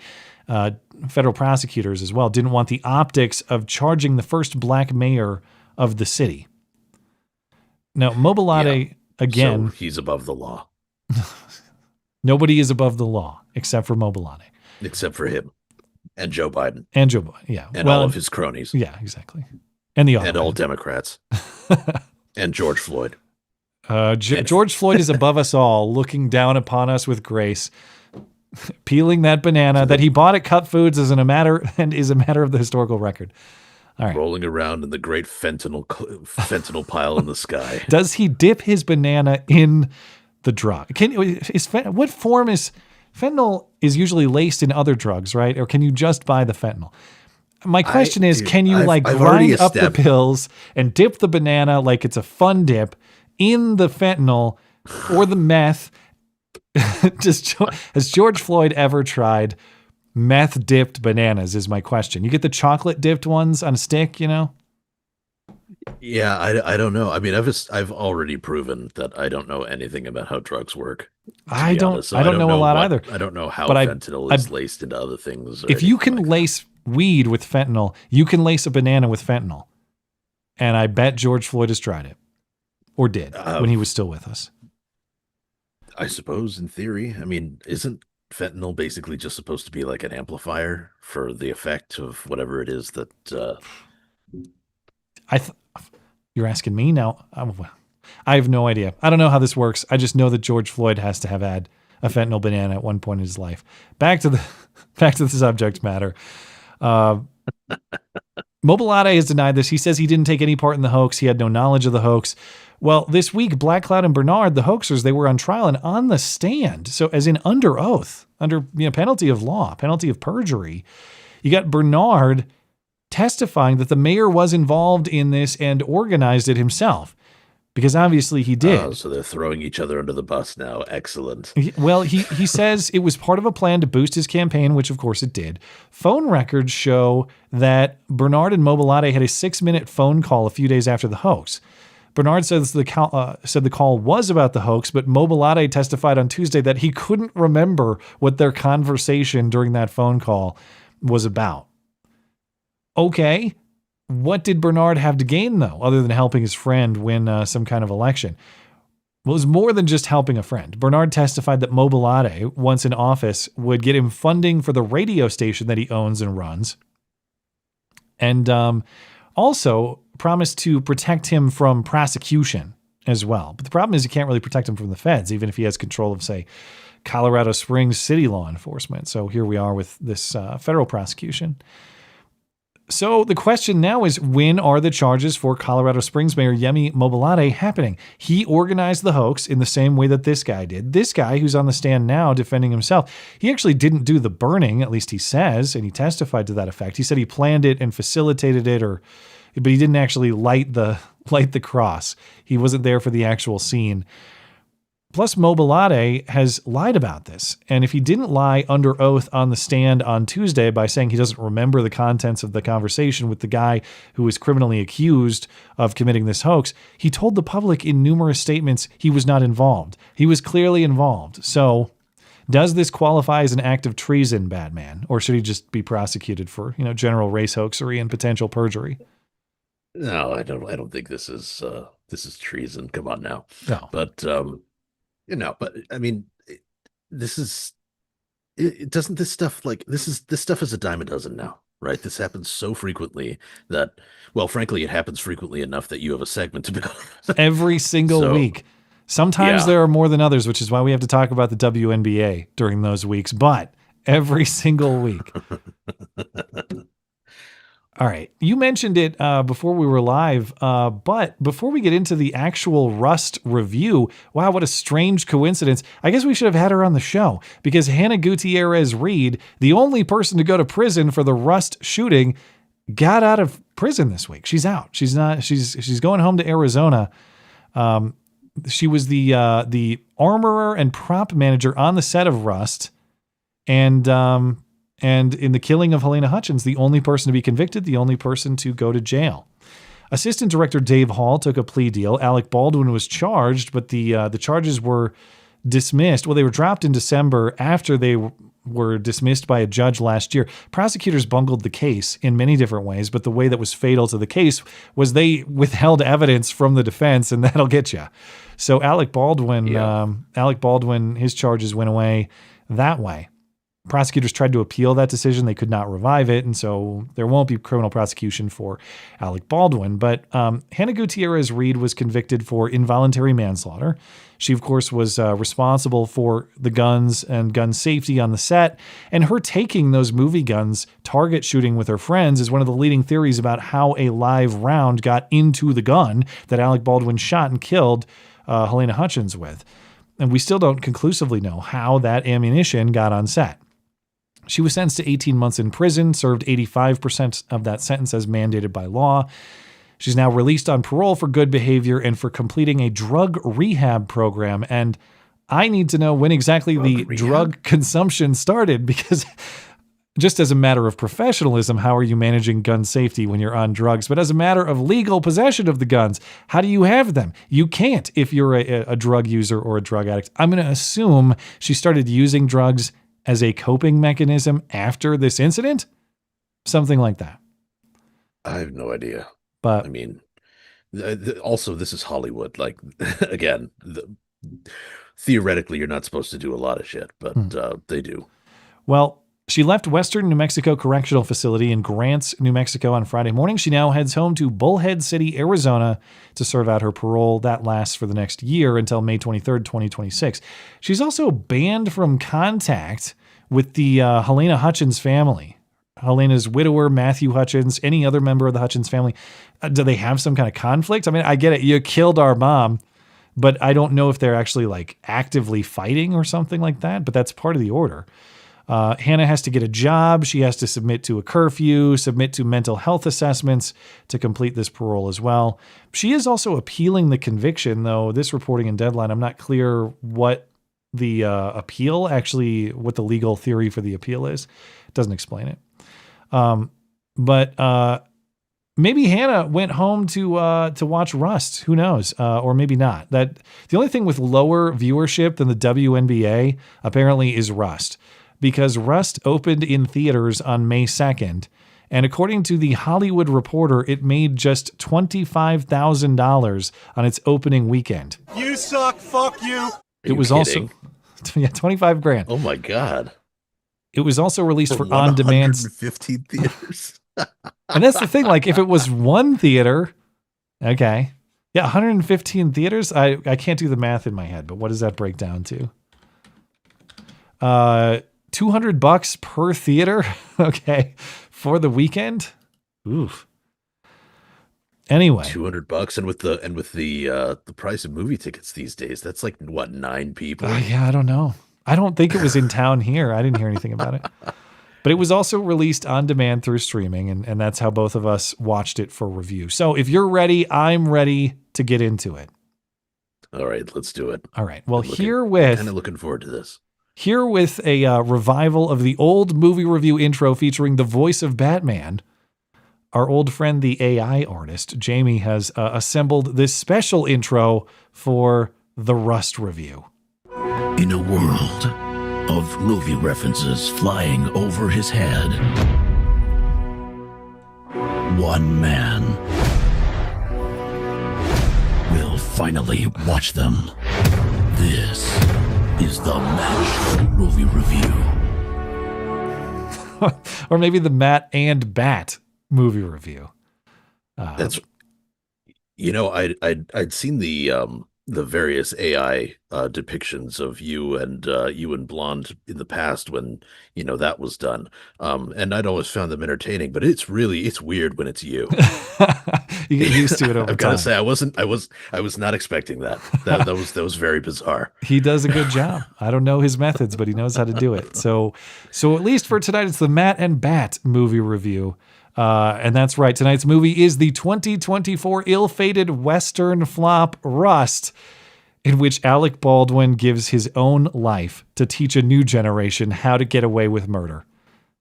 federal prosecutors as well, didn't want the optics of charging the first black mayor of the city. Now, Mobolade, again... So he's above the law. Nobody is above the law except for Mobolade. Except for him. And Joe Biden. And Joe Biden, yeah. And all of his cronies. Yeah, exactly. And all Democrats. And George Floyd. George Floyd is above us all, looking down upon us with grace, peeling that banana that he bought at Cut Foods is a matter of the historical record. All right. Rolling around in the great fentanyl pile in the sky. Does he dip his banana in the drug? What form is fentanyl? Is usually laced in other drugs, right? Or can you just buy the fentanyl? My question is, can you grind up the pills and dip the banana like it's a fun dip in the fentanyl or the meth? Has George Floyd ever tried meth dipped bananas is my question. You get the chocolate dipped ones on a stick, Yeah, I don't know. I mean, I've already proven that I don't know anything about how drugs work. I don't know a lot either. I don't know how fentanyl is laced into other things. If you can lace weed with fentanyl, you can lace a banana with fentanyl. And I bet George Floyd has tried it. Or did, when he was still with us. I suppose, in theory. I mean, isn't fentanyl basically just supposed to be like an amplifier for the effect of whatever it is that... You're asking me now? I have no idea. I don't know how this works. I just know that George Floyd has to have had a fentanyl banana at one point in his life. Back to the subject matter. Mobolade has denied this. He says he didn't take any part in the hoax. He had no knowledge of the hoax. Well, this week, Blackcloud and Bernard, the hoaxers, they were on trial and on the stand. So as in under oath, under penalty of law, penalty of perjury. You got Bernard testifying that the mayor was involved in this and organized it himself. Because obviously he did. Oh, so they're throwing each other under the bus now. Excellent. Well, he says it was part of a plan to boost his campaign, which of course it did. Phone records show that Bernard and Mobolade had a 6-minute phone call a few days after the hoax. Bernard says the call was about the hoax, but Mobolade testified on Tuesday that he couldn't remember what their conversation during that phone call was about. Okay, what did Bernard have to gain, though, other than helping his friend win some kind of election? Well, it was more than just helping a friend. Bernard testified that Mobilade, once in office, would get him funding for the radio station that he owns and runs, and also promised to protect him from prosecution as well. But the problem is you can't really protect him from the feds, even if he has control of, say, Colorado Springs city law enforcement. So here we are with this federal prosecution. So the question now is, when are the charges for Colorado Springs Mayor Yemi Mobilade happening? He organized the hoax in the same way that this guy did. This guy who's on the stand now defending himself, he actually didn't do the burning, at least he says, and he testified to that effect. He said he planned it and facilitated it, but he didn't actually light the cross. He wasn't there for the actual scene. Plus, Mobilade has lied about this. And if he didn't lie under oath on the stand on Tuesday by saying he doesn't remember the contents of the conversation with the guy who was criminally accused of committing this hoax, he told the public in numerous statements he was not involved. He was clearly involved. So does this qualify as an act of treason, Batman? Or should he just be prosecuted for, general race hoaxery and potential perjury? No, I don't think this is treason. Come on now. No. But but I mean, doesn't this stuff this stuff is a dime a dozen now, right? This happens so frequently that, well, frankly, it happens frequently enough that you have a segment about every single week. Sometimes there are more than others, which is why we have to talk about the WNBA during those weeks, but every single week. All right. You mentioned it before we were live, but before we get into the actual Rust review, wow, what a strange coincidence. I guess we should have had her on the show, because Hannah Guteirrez-Reed, the only person to go to prison for the Rust shooting, got out of prison this week. She's out. She's going home to Arizona. She was the armorer and prop manager on the set of Rust, and in the killing of Helena Hutchins, the only person to be convicted, the only person to go to jail. Assistant Director Dave Hall took a plea deal. Alec Baldwin was charged, but the charges were dismissed. Well, they were dropped in December after they were dismissed by a judge last year. Prosecutors bungled the case in many different ways, but the way that was fatal to the case was they withheld evidence from the defense, and that'll get you. So Alec Baldwin, his charges went away that way. Prosecutors tried to appeal that decision. They could not revive it, and so there won't be criminal prosecution for Alec Baldwin. But Hannah Guteirrez-Reed was convicted for involuntary manslaughter. She, of course, was responsible for the guns and gun safety on the set, and her taking those movie guns, target shooting with her friends, is one of the leading theories about how a live round got into the gun that Alec Baldwin shot and killed Helena Hutchins with. And we still don't conclusively know how that ammunition got on set. She was sentenced to 18 months in prison, served 85% of that sentence as mandated by law. She's now released on parole for good behavior and for completing a drug rehab program. And I need to know when exactly the drug consumption started, because just as a matter of professionalism, how are you managing gun safety when you're on drugs? But as a matter of legal possession of the guns, how do you have them? You can't if you're a drug user or a drug addict. I'm going to assume she started using drugs as a coping mechanism after this incident? Something like that. I have no idea. But I mean, also, this is Hollywood. Like, again, theoretically, you're not supposed to do a lot of shit, but they do. Well, she left Western New Mexico Correctional Facility in Grants, New Mexico on Friday morning. She now heads home to Bullhead City, Arizona to serve out her parole. That lasts for the next year until May 23rd, 2026. She's also banned from contact with the Helena Hutchins family. Helena's widower, Matthew Hutchins, any other member of the Hutchins family. Do they have some kind of conflict? I mean, I get it. You killed our mom, but I don't know if they're actually like actively fighting or something like that, but that's part of the order. Hannah has to get a job. She has to submit to a curfew, submit to mental health assessments to complete this parole as well. She is also appealing the conviction, though this reporting in Deadline, I'm not clear what the appeal actually, what the legal theory for the appeal is. It doesn't explain it. But maybe Hannah went home to watch Rust. Who knows? Or maybe not. That the only thing with lower viewership than the WNBA apparently is Rust. Because Rust opened in theaters on May 2nd, And according to the Hollywood Reporter, it made just $25,000 on its opening weekend. You suck. Fuck you. It was kidding? also, yeah, 25 grand. Oh my God. It was also released for on-demand. 115 theaters. And that's the thing. Like, if it was one theater, okay. Yeah, 115 theaters. I can't do the math in my head, but what does that break down to? $200 per theater. Okay. For the weekend. Oof. Anyway, $200, and with the price of movie tickets these days, that's like what, 9 people? Yeah, I don't know. I don't think it was in town here. I didn't hear anything about it. But it was also released on demand through streaming, and that's how both of us watched it for review. So if you're ready, I'm ready to get into it. All right, let's do it. All right. Well, I'm kind of looking forward to this. Here with a revival of the old movie review intro featuring the voice of Batman, our old friend, the AI artist, Jamie, has assembled this special intro for the Rust review. In a world of movie references flying over his head, one man will finally watch them. This is the Matt Show movie review. Or maybe the Matt and Bat movie review. That's, I'd seen the various AI depictions of you and Blonde in the past when that was done, and I'd always found them entertaining. But it's weird when it's you. You get used to it over time. I've got to say, I was not expecting that. That was very bizarre. He does a good job. I don't know his methods, but he knows how to do it. So at least for tonight, it's the Matt and Bat movie review. And that's right. Tonight's movie is the 2024 ill-fated Western flop Rust, in which Alec Baldwin gives his own life to teach a new generation how to get away with murder.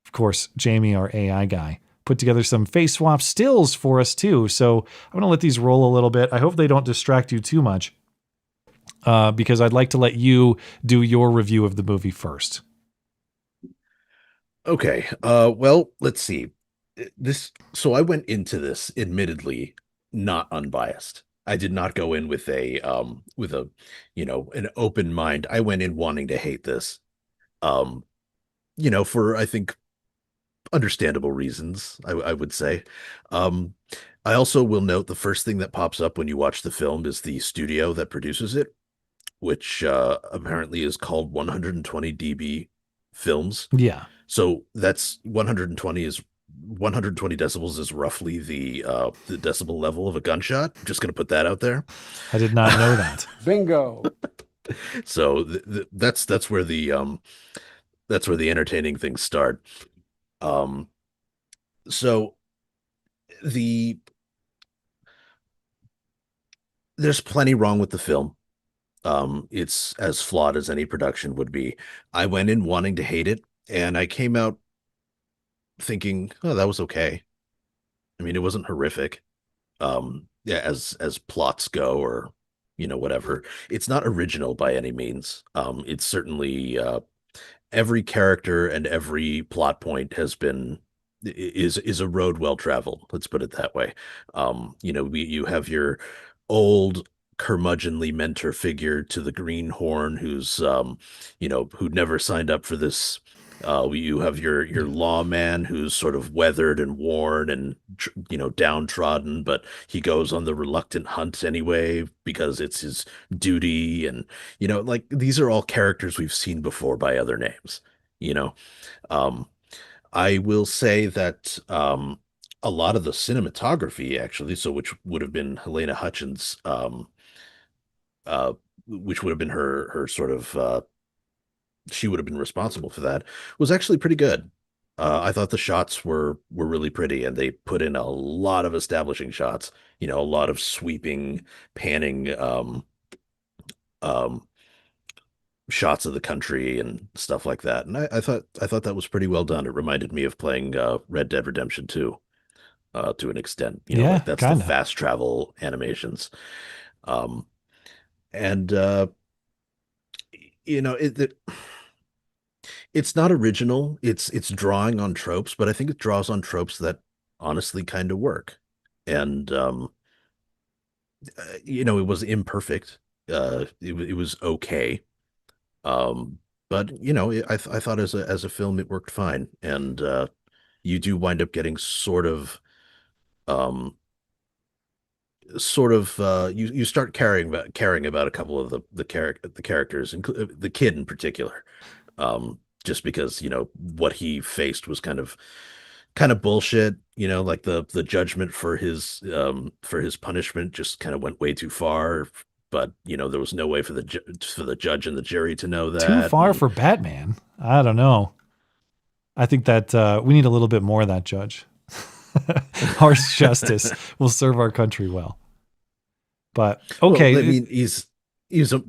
Of course, Jamie, our AI guy, put together some face swap stills for us too. So I'm going to let these roll a little bit. I hope they don't distract you too much, because I'd like to let you do your review of the movie first. Okay. Well, let's see. So I went into this admittedly not unbiased. I did not go in with a an open mind. I went in wanting to hate this, for, I think, understandable reasons, I would say. I also will note the first thing that pops up when you watch the film is the studio that produces it, which apparently is called 120 dB Films. Yeah. So that's 120 decibels is roughly the decibel level of a gunshot. I'm just going to put that out there. I did not know that. Bingo. So that's where the entertaining things start. So there's plenty wrong with the film. It's as flawed as any production would be. I went in wanting to hate it, and I came out thinking, oh, that was okay. I mean, it wasn't horrific. As plots go, or whatever. It's not original by any means. It's certainly every character and every plot point is a road well traveled. Let's put it that way. You have your old curmudgeonly mentor figure to the greenhorn who's who never signed up for this. You have your lawman who's sort of weathered and worn and downtrodden, but he goes on the reluctant hunt anyway because it's his duty. And these are all characters we've seen before by other names. I will say that a lot of the cinematography, actually, which would have been Helena Hutchins, which would have been her sort of. She would have been responsible for that, was actually pretty good. I thought the shots were really pretty, and they put in a lot of establishing shots, a lot of sweeping, panning shots of the country and stuff like that. And I thought that was pretty well done. It reminded me of playing Red Dead Redemption 2 to an extent. That's kinda. The fast travel animations. It's not original. It's drawing on tropes, but I think it draws on tropes that honestly kind of work. And it was imperfect. It was okay. But I thought as a film it worked fine. And you do wind up getting you start caring about a couple of the characters, the kid in particular. Just because what he faced was kind of bullshit, like the judgment for his punishment just kind of went way too far, but there was no way for the judge and the jury to know that. Too far for Batman. I don't know. I think that we need a little bit more of that, Judge. Harsh justice will serve our country well. But okay, well, I mean, he's a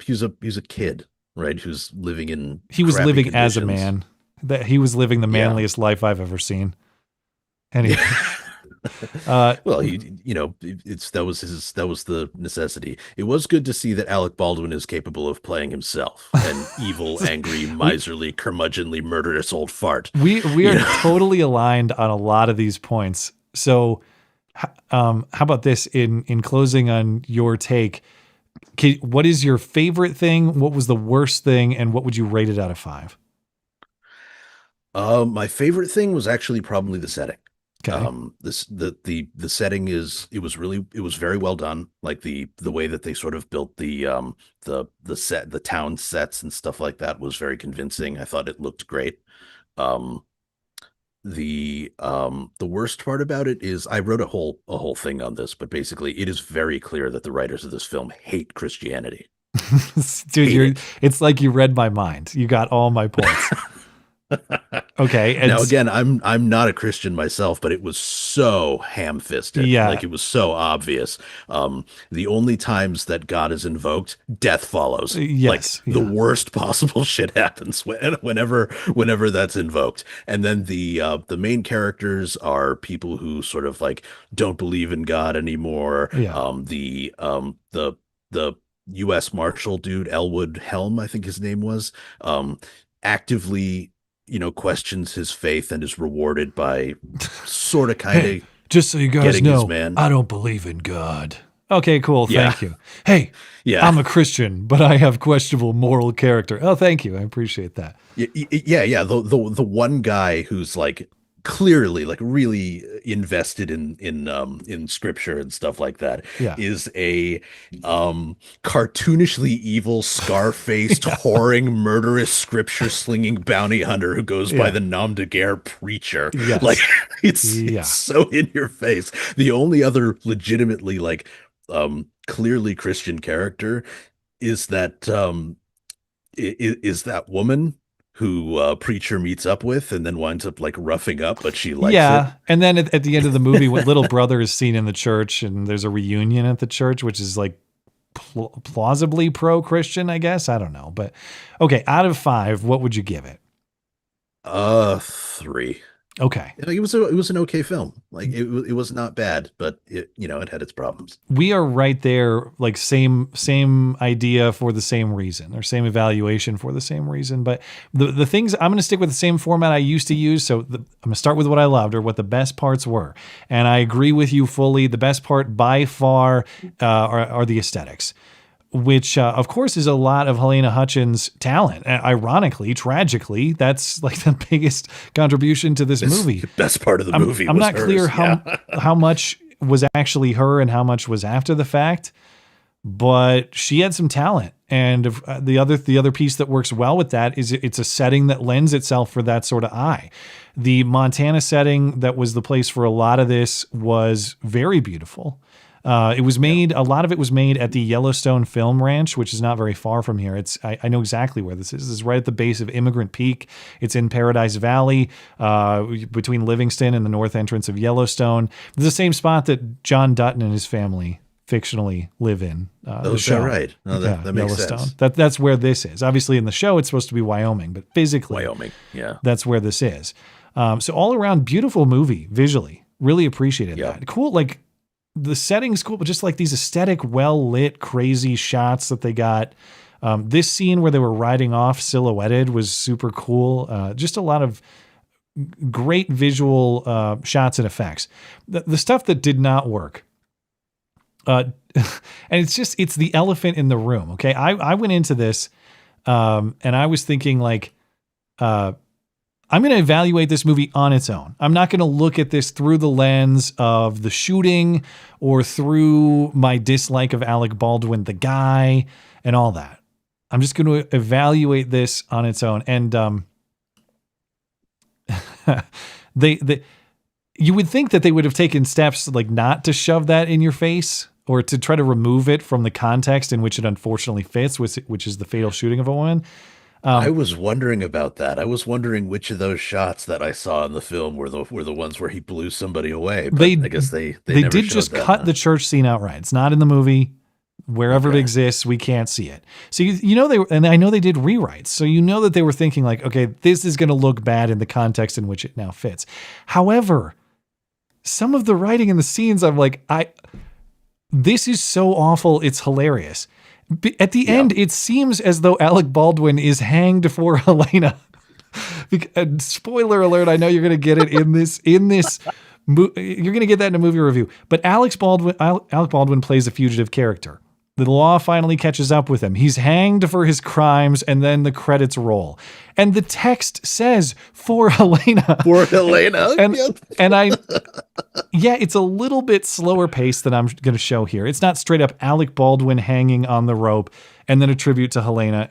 kid, right? Who's living in he was living conditions. as a man. That he was living the manliest life I've ever seen. Anyway, well, that was the necessity. It was good to see that Alec Baldwin is capable of playing himself, an evil, angry, miserly, curmudgeonly, murderous old fart. We are totally aligned on a lot of these points. So, how about this in closing on your take? What is your favorite thing? What was the worst thing? And what would you rate it out of 5? My favorite thing was actually probably the setting. Okay. The setting it was very well done. Like the way that they sort of built the town sets and stuff like that was very convincing. I thought it looked great. The worst part about it is I wrote a whole thing on this, but basically it is very clear that the writers of this film hate Christianity. Dude, it's like you read my mind. You got all my points. Okay. Now again, I'm not a Christian myself, but it was so ham-fisted. Yeah. Like it was so obvious. The only times that God is invoked, death follows. Yes. Like the worst possible shit happens whenever that's invoked. And then the main characters are people who sort of like don't believe in God anymore. Yeah. The U.S. Marshal dude, Elwood Helm, I think his name was, actively questions his faith and is rewarded by sort of kind of just so you guys know, I don't believe in God. Okay, cool. Thank you. Hey, I'm a Christian, but I have questionable moral character. Oh, thank you. I appreciate that. Yeah. The one guy who's like clearly like really invested in scripture and stuff like that is a cartoonishly evil, scar-faced, whoring, murderous, scripture-slinging bounty hunter who goes by the nom de guerre preacher. Yes. Like it's so in your face. The only other legitimately like clearly Christian character is that is that woman who preacher meets up with and then winds up like roughing up, but she likes it. And then at the end of the movie, when little brother is seen in the church and there's a reunion at the church, which is like plausibly pro-Christian, I guess. I don't know. But okay, out of 5, what would you give it? 3. Okay. It was an okay film. Like it was not bad, but it had its problems. We are right there, like same idea for the same reason, or same evaluation for the same reason. But the things, I'm going to stick with the same format I used to use. So I'm going to start with what I loved or what the best parts were. And I agree with you fully. The best part by far are the aesthetics, which of course is a lot of Helena Hutchins' talent. Ironically, tragically, that's like the biggest contribution to this movie. The best part of the movie. I'm not clear how much was actually her and how much was after the fact, but she had some talent. And the other piece that works well with that is it's a setting that lends itself for that sort of eye. The Montana setting that was the place for a lot of this was very beautiful. It was made, a lot of it was made at the Yellowstone Film Ranch, which is not very far from here. I know exactly where this is. This is right at the base of Immigrant Peak. It's in Paradise Valley, between Livingston and the north entrance of Yellowstone. It's the same spot that John Dutton and his family fictionally live in. The show. Right. No, that makes sense. That's where this is. Obviously in the show, it's supposed to be Wyoming, but physically, Wyoming. Yeah. That's where this is. So all around beautiful movie visually, really appreciated that. Cool. Like, the setting's cool, but just like these aesthetic, well-lit, crazy shots that they got. This scene where they were riding off silhouetted was super cool. Just a lot of great visual shots and effects. The stuff that did not work. And it's the elephant in the room. Okay. I went into this, and I was thinking like, I'm going to evaluate this movie on its own. I'm not going to look at this through the lens of the shooting or through my dislike of Alec Baldwin, the guy, and all that. I'm just going to evaluate this on its own. And you would think that they would have taken steps like not to shove that in your face or to try to remove it from the context in which it unfortunately fits, which is the fatal shooting of a woman. I was wondering about that. I was wondering which of those shots that I saw in the film were the ones where he blew somebody away. But I guess they never did showed just that, cut the church scene outright. It's not in the movie. Wherever it exists, we can't see it. So you know and I know they did rewrites. So you know that they were thinking like, okay, this is going to look bad in the context in which it now fits. However, some of the writing in the scenes, I'm like, this is so awful. It's hilarious. At the end, it seems as though Alec Baldwin is hanged for Helena. Spoiler alert! I know you're going to get it in this. You're going to get that in a movie review. But Alec Baldwin plays a fugitive character. The law finally catches up with him. He's hanged for his crimes, and then the credits roll. And the text says, "For Helena." For Helena. It's a little bit slower paced than I'm going to show here. It's not straight up Alec Baldwin hanging on the rope and then a tribute to Helena.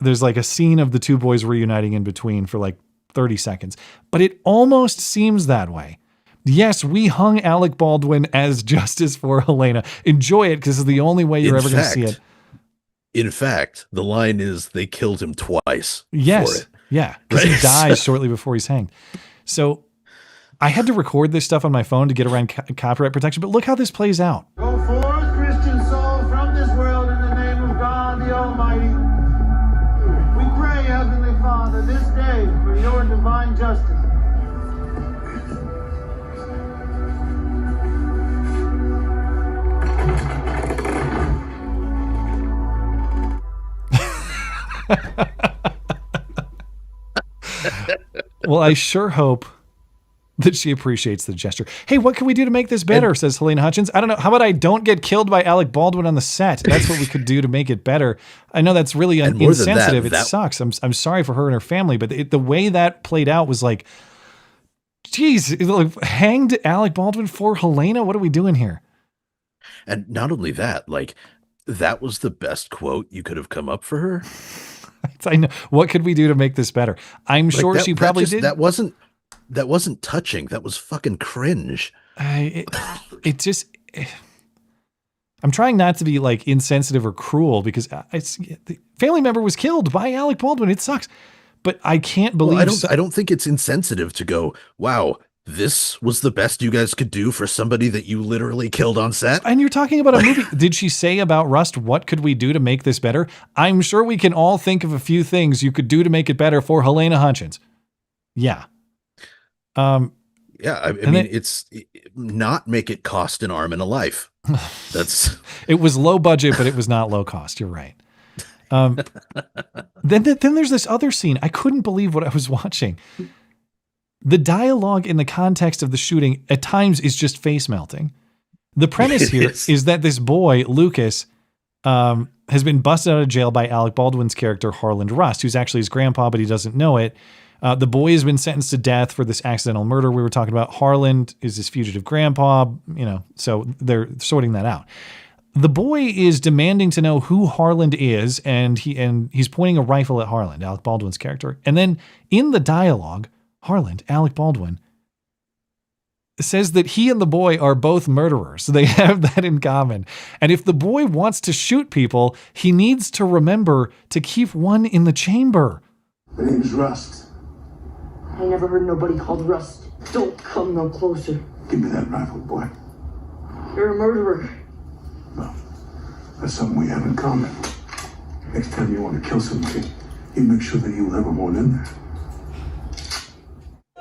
There's like a scene of the two boys reuniting in between for like 30 seconds. But it almost seems that way. Yes, we hung Alec Baldwin as justice for Helena. Enjoy it because it's the only way you're ever going to see it. In fact, the line is they killed him twice. Yes. For it. Yeah. Because he dies shortly before he's hanged. So I had to record this stuff on my phone to get around copyright protection, but look how this plays out. Go forth, Christian soul, from this world in the name of God the Almighty. We pray, Heavenly Father, this day for your divine justice. Well, I sure hope that she appreciates the gesture. Hey, what can we do to make this better? Says Helena Hutchins. I don't know. How about I don't get killed by Alec Baldwin on the set? That's what we could do to make it better. I know that's really insensitive. It sucks. I'm sorry for her and her family, but the way that played out was like, geez, hanged Alec Baldwin for Helena? What are we doing here? And not only that, like, that was the best quote you could have come up for her. I know. What could we do to make this better? I'm sure she probably did. That wasn't touching. That was fucking cringe. I'm trying not to be like insensitive or cruel because the family member was killed by Alec Baldwin. It sucks, but I can't believe. I don't think it's insensitive to go, wow, this was the best you guys could do for somebody that you literally killed on set. And you're talking about a movie. Did she say about Rust, what could we do to make this better? I'm sure we can all think of a few things you could do to make it better for Helena Hutchins. Yeah. I mean, it's not make it cost an arm and a life. That's it was low budget, but it was not low cost. You're right. Then there's this other scene. I couldn't believe what I was watching. The dialogue in the context of the shooting at times is just face melting. The premise here is that this boy, Lucas, has been busted out of jail by Alec Baldwin's character, Harland Rust, who's actually his grandpa, but he doesn't know it. The boy has been sentenced to death for this accidental murder we were talking about. Harland is his fugitive grandpa, so they're sorting that out. The boy is demanding to know who Harland is, and he's pointing a rifle at Harland, Alec Baldwin's character. And then in the dialogue, Harland, Alec Baldwin, says that he and the boy are both murderers. So they have that in common. And if the boy wants to shoot people, he needs to remember to keep one in the chamber. My name's Rust. I never heard nobody called Rust. Don't come no closer. Give me that rifle, boy. You're a murderer. No, that's something we have in common. Next time you want to kill somebody, you make sure that you have one in there.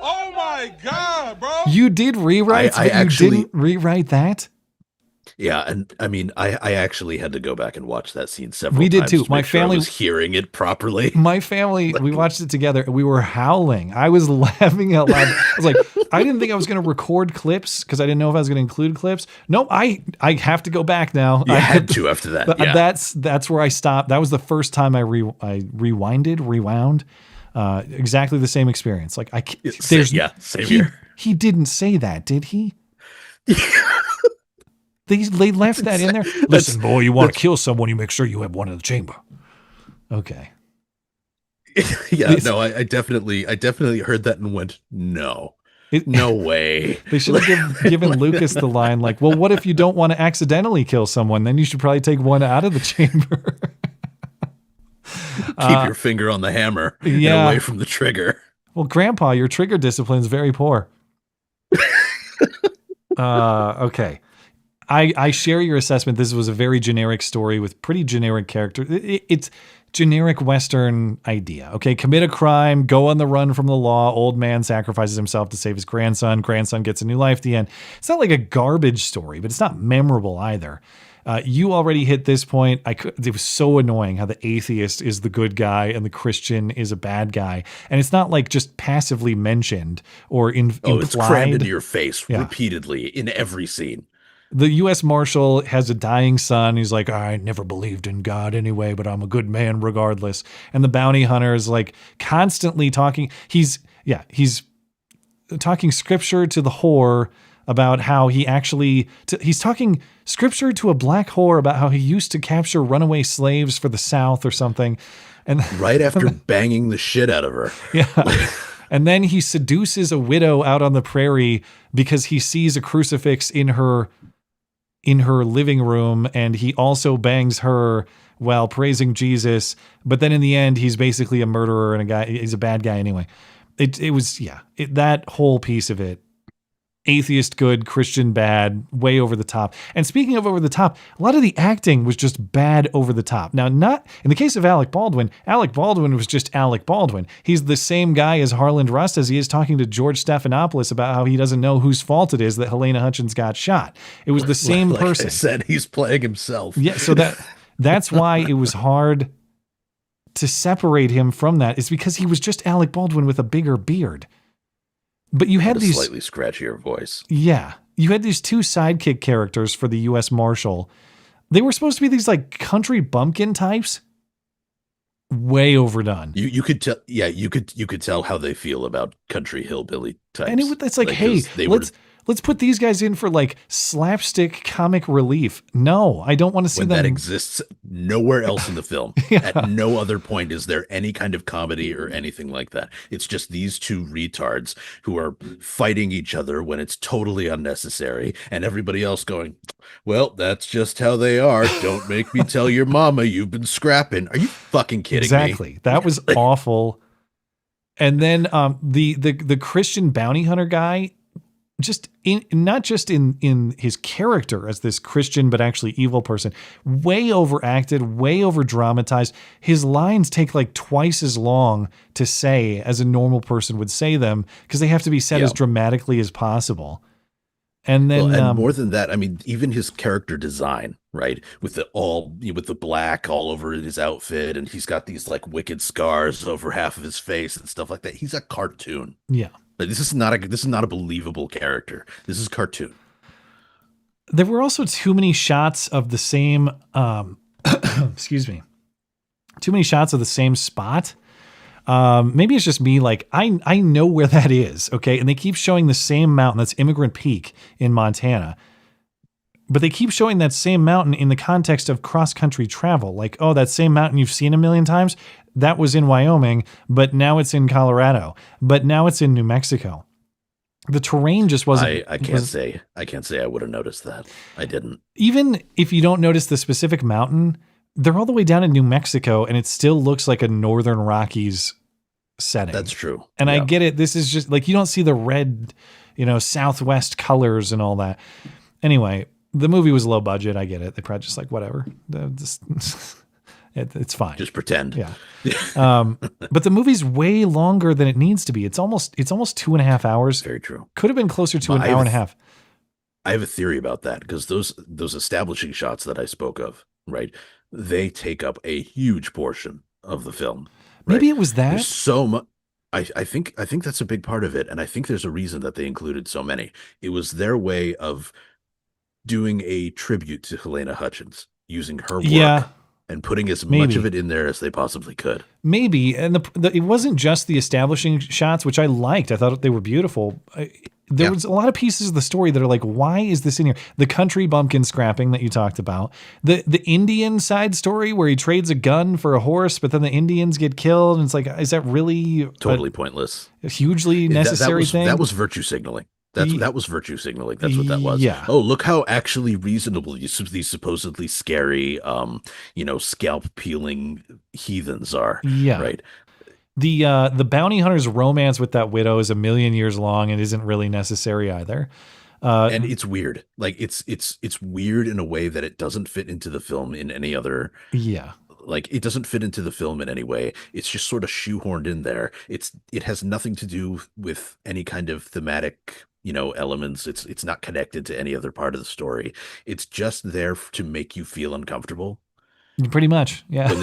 Oh my God, bro! You did rewrite, but you didn't rewrite that? Yeah, and I mean, I actually had to go back and watch that scene several We did times too. to My make sure I family was hearing it properly. My family, we watched it together and we were howling. I was laughing out loud. I was like, I didn't think I was going to record clips because I didn't know if I was going to include clips. No, I have to go back now. You I had to after that. Yeah. That's where I stopped. That was the first time I rewound. Exactly the same experience. Like same here. He didn't say that, did he? They left that in there. Listen, boy, you want to kill someone, you make sure you have one in the chamber. Okay. Yeah, no, I definitely heard that and went, no. No way. They should have given Lucas the line like, well, what if you don't want to accidentally kill someone? Then you should probably take one out of the chamber. Keep your finger on the hammer and away from the trigger. Well, Grandpa, your trigger discipline is very poor. Okay. I share your assessment. This was a very generic story with pretty generic characters. It's generic Western idea. Okay, commit a crime, go on the run from the law. Old man sacrifices himself to save his grandson. Grandson gets a new life at the end. It's not like a garbage story, but it's not memorable either. You already hit this point. It was so annoying how the atheist is the good guy and the Christian is a bad guy. And it's not like just passively mentioned or implied. It's crammed into your face repeatedly in every scene. The U.S. Marshal has a dying son. He's like, I never believed in God anyway, but I'm a good man regardless. And the bounty hunter is like constantly talking. He's talking scripture to the whore about how he's talking scripture to a black whore about how he used to capture runaway slaves for the South or something. And right after banging the shit out of her. Yeah. And then he seduces a widow out on the prairie because he sees a crucifix in her living room, and he also bangs her while praising Jesus. But then in the end, he's basically a murderer and he's a bad guy anyway. That whole piece of it, atheist good, Christian bad, way over the top. And speaking of over the top, a lot of the acting was just bad over the top. Now, not in the case of Alec Baldwin was just Alec Baldwin. He's the same guy as Harland Rust as he is talking to George Stephanopoulos about how he doesn't know whose fault it is that Helena Hutchins got shot. It was the same person. I said, he's playing himself. Yeah, so that's why it was hard to separate him from that. It's because he was just Alec Baldwin with a bigger beard. But you had these slightly scratchier voice. Yeah. You had these two sidekick characters for the U.S. Marshal. They were supposed to be these like country bumpkin types. Way overdone. You could tell, you could tell how they feel about country hillbilly types. And it's like hey, let's put these guys in for like slapstick comic relief. No, I don't want to see them. That exists nowhere else in the film. Yeah. At no other point is there any kind of comedy or anything like that. It's just these two retards who are fighting each other when it's totally unnecessary, and everybody else going, well, that's just how they are. Don't make me tell your mama you've been scrapping. Are you fucking kidding me? Exactly. That was awful. And then the Christian bounty hunter guy, not just in his character as this Christian but actually evil person, way overacted, way over dramatized. His lines take like twice as long to say as a normal person would say them because they have to be said as dramatically as possible. And then more than that, I mean, even his character design, right, with the black all over his outfit, and he's got these like wicked scars over half of his face and stuff like that. He's a cartoon. Yeah. Like, this is not a believable character. This is cartoon. There were also too many shots of the same excuse me. Too many shots of the same spot. Maybe it's just me, like I know where that is, okay? And they keep showing the same mountain. That's Immigrant Peak in Montana. But they keep showing that same mountain in the context of cross-country travel. Like, oh, that same mountain you've seen a million times, that was in Wyoming, but now it's in Colorado. But now it's in New Mexico. The terrain just wasn't... I can't say I would have noticed that. I didn't. Even if you don't notice the specific mountain, they're all the way down in New Mexico, and it still looks like a Northern Rockies setting. That's true. And I get it. This is just like, you don't see the red, Southwest colors and all that. Anyway, the movie was low budget. I get it. They probably just like, whatever. It's fine. Just pretend. Yeah. But the movie's way longer than it needs to be. It's almost 2.5 hours. Very true. Could have been closer to an hour and a half. I have a theory about that, because those establishing shots that I spoke of, right? They take up a huge portion of the film. Right? Maybe it was that. There's so much. I think that's a big part of it, and I think there's a reason that they included so many. It was their way of doing a tribute to Helena Hutchins, using her work and putting as much of it in there as they possibly could. Maybe, and it wasn't just the establishing shots, which I liked. I thought they were beautiful. There was a lot of pieces of the story that are like, why is this in here? The country bumpkin scrapping that you talked about, the Indian side story where he trades a gun for a horse, but then the Indians get killed, and it's like, is that really totally pointless? A hugely necessary thing? That was virtue signaling. That was virtue signaling. That's what that was. Yeah. Oh, look how actually reasonable these supposedly scary, scalp peeling heathens are. Yeah. Right. The bounty hunter's romance with that widow is a million years long and isn't really necessary either. And it's weird. Like it's weird in a way that it doesn't fit into the film in any other. Yeah. Like it doesn't fit into the film in any way. It's just sort of shoehorned in there. It has nothing to do with any kind of thematic, elements. It's not connected to any other part of the story. It's just there to make you feel uncomfortable. Pretty much, yeah. When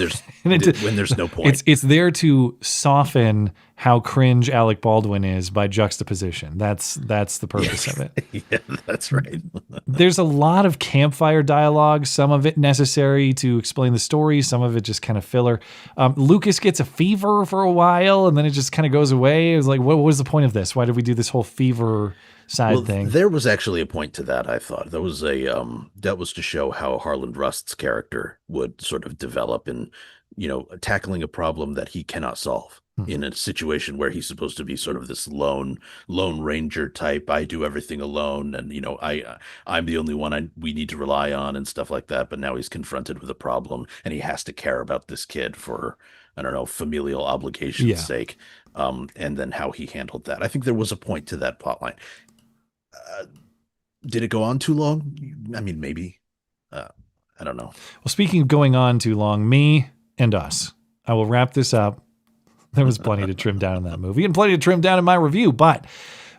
there's no point. It's there to soften how cringe Alec Baldwin is by juxtaposition. That's the purpose of it. Yeah, that's right. There's a lot of campfire dialogue, some of it necessary to explain the story, some of it just kind of filler. Lucas gets a fever for a while, and then it just kind of goes away. It was like, what was the point of this? Why did we do this whole fever side thing? There was actually a point to that, I thought. That was that was to show how Harlan Rust's character would sort of develop in, tackling a problem that he cannot solve in a situation where he's supposed to be sort of this lone ranger type. I do everything alone, and I'm the only one we need to rely on and stuff like that. But now he's confronted with a problem, and he has to care about this kid for, I don't know, familial obligation's sake. And then how he handled that. I think there was a point to that plotline. Did it go on too long? I mean, maybe. I don't know. Well, speaking of going on too long, me and us, I will wrap this up. There was plenty to trim down in that movie and plenty to trim down in my review. But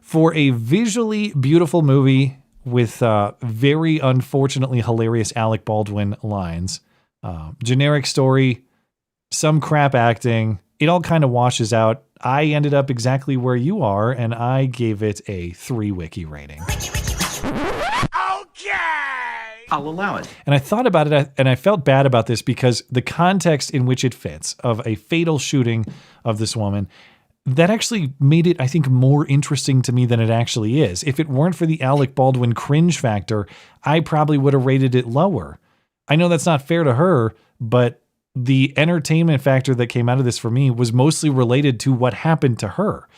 for a visually beautiful movie with very unfortunately hilarious Alec Baldwin lines, generic story, some crap acting, it all kind of washes out. I ended up exactly where you are, and I gave it a 3 wiki rating. I'll allow it. And I thought about it, and I felt bad about this because the context in which it fits of a fatal shooting of this woman, that actually made it, I think, more interesting to me than it actually is. If it weren't for the Alec Baldwin cringe factor, I probably would have rated it lower. I know that's not fair to her, but the entertainment factor that came out of this for me was mostly related to what happened to her.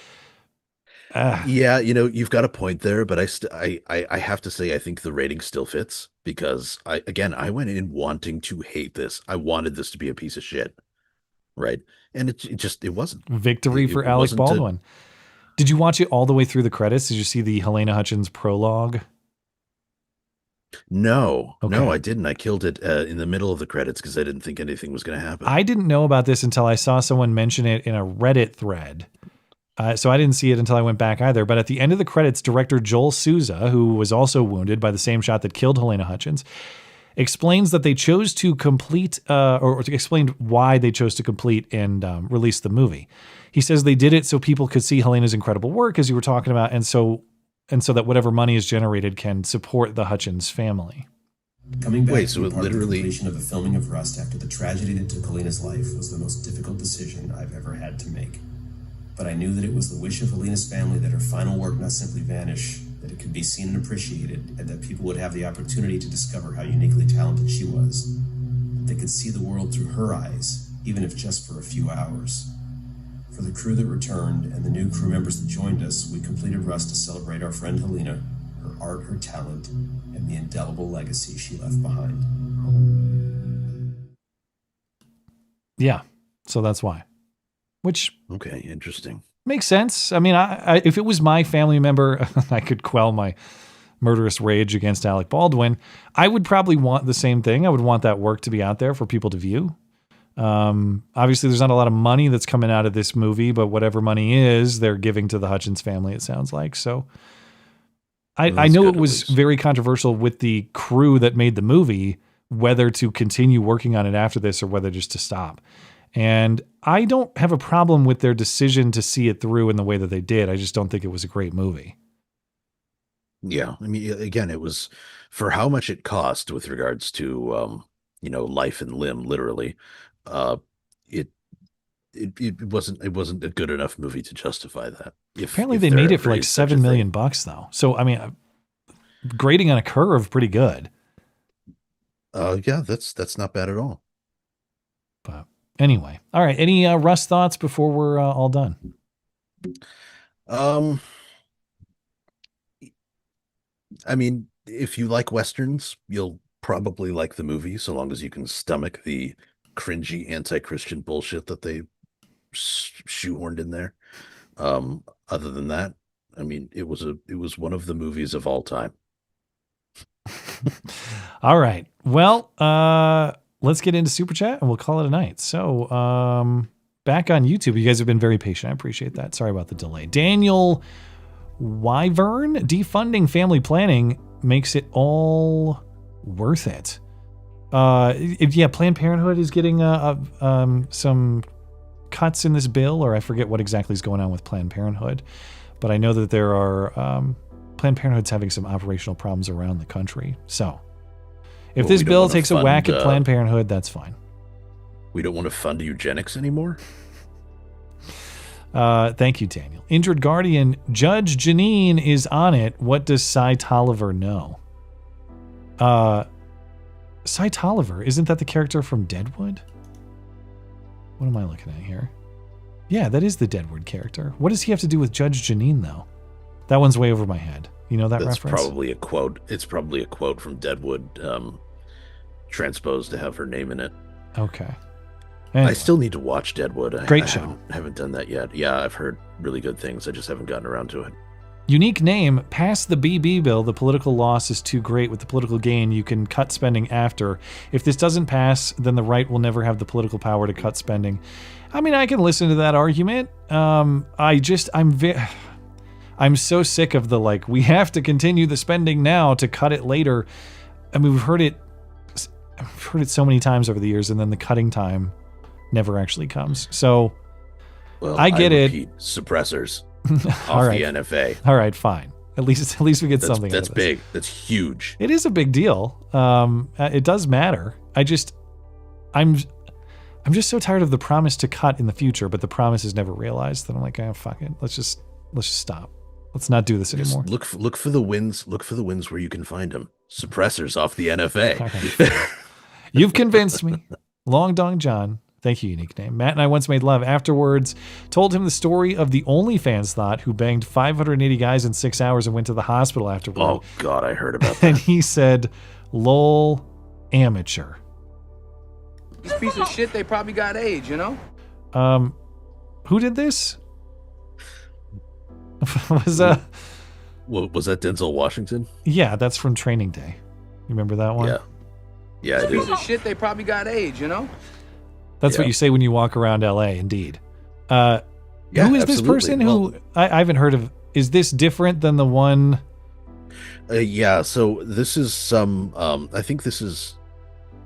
Yeah, you've got a point there, but I have to say I think the rating still fits because I went in wanting to hate this. I wanted this to be a piece of shit, right? And it wasn't. Victory for Alec Baldwin. Did you watch it all the way through the credits? Did you see the Helena Hutchins prologue? No, I didn't. I killed it in the middle of the credits because I didn't think anything was going to happen. I didn't know about this until I saw someone mention it in a Reddit thread. So I didn't see it until I went back either. But at the end of the credits, director Joel Souza, who was also wounded by the same shot that killed Helena Hutchins, explains that they chose to complete, or explained why they chose to complete and release the movie. He says they did it so people could see Helena's incredible work, as you were talking about, and so that whatever money is generated can support the Hutchins family. Coming back to the completion of the filming of Rust after the tragedy that took Helena's life was the most difficult decision I've ever had to make. But I knew that it was the wish of Helena's family that her final work not simply vanish, that it could be seen and appreciated, and that people would have the opportunity to discover how uniquely talented she was. They could see the world through her eyes, even if just for a few hours. For the crew that returned and the new crew members that joined us, we completed Rust to celebrate our friend Helena, her art, her talent, and the indelible legacy she left behind. Yeah, so that's why. Which okay, interesting. Makes sense. I mean, I if it was my family member, I could quell my murderous rage against Alec Baldwin. I would probably want the same thing. I would want that work to be out there for people to view. Obviously, there's not a lot of money that's coming out of this movie, but whatever money is, they're giving to the Hutchins family, it sounds like. So I know it was very controversial with the crew that made the movie, whether to continue working on it after this or whether just to stop. And I don't have a problem with their decision to see it through in the way that they did. I just don't think it was a great movie. Yeah. I mean, again, it was for how much it cost with regards to, life and limb, literally. It wasn't a good enough movie to justify that. Apparently they made it for like $7 million though. So, I mean, grading on a curve, pretty good. Yeah, that's not bad at all. But anyway, all right. Any Russ thoughts before we're all done? I mean, if you like Westerns, you'll probably like the movie, so long as you can stomach the cringy anti-Christian bullshit that they shoehorned in there. Other than that, I mean, it was one of the movies of all time. All right. Well, let's get into Super Chat and we'll call it a night. So, back on YouTube, you guys have been very patient. I appreciate that. Sorry about the delay. Daniel Wyvern, defunding family planning makes it all worth it. Planned Parenthood is getting some cuts in this bill, or I forget what exactly is going on with Planned Parenthood, but I know that there are Planned Parenthood's having some operational problems around the country. So if this bill takes a whack at Planned Parenthood, that's fine. We don't want to fund eugenics anymore. Thank you, Daniel. Injured Guardian, Judge Janine is on it. What does Cy Tolliver know? Cy Tolliver, isn't that the character from Deadwood? What am I looking at here? Yeah, that is the Deadwood character. What does he have to do with Judge Janine, though? That one's way over my head. You know that reference? That's probably a quote. It's probably a quote from Deadwood, transposed to have her name in it. Okay. Anyway. I still need to watch Deadwood. Great show. I haven't done that yet. Yeah, I've heard really good things. I just haven't gotten around to it. Unique name, pass the BB bill. The political loss is too great. With the political gain, you can cut spending after. If this doesn't pass, then the right will never have the political power to cut spending. I mean, I can listen to that argument. I'm so sick of the, like, we have to continue the spending now to cut it later. I mean, we've heard it so many times over the years, and then the cutting time never actually comes. So I get it. Suppressors. All off right. the NFA. All right, fine. At least we get something. That's out of this. big. That's huge. It is a big deal. It does matter. I'm just so tired of the promise to cut in the future, but the promise is never realized. That I'm like, fuck it. Let's just stop. Let's not do this anymore. Just look for the wins. Look for the wins where you can find them. Suppressors off the NFA. Right. You've convinced me. Long Dong John. Thank you, unique name. Matt and I once made love. Afterwards, told him the story of the OnlyFans thought who banged 580 guys in 6 hours and went to the hospital afterward. Oh, God, I heard about that. And he said, lol, amateur. This piece of shit, they probably got AIDS, you know? Who did this? Was that Denzel Washington? Yeah, that's from Training Day. You remember that one? Yeah, this piece of shit, they probably got AIDS, you know? That's what you say when you walk around LA, indeed. Who is this person who I haven't heard of? Is this different than the one? Yeah, so this is some, I think this is,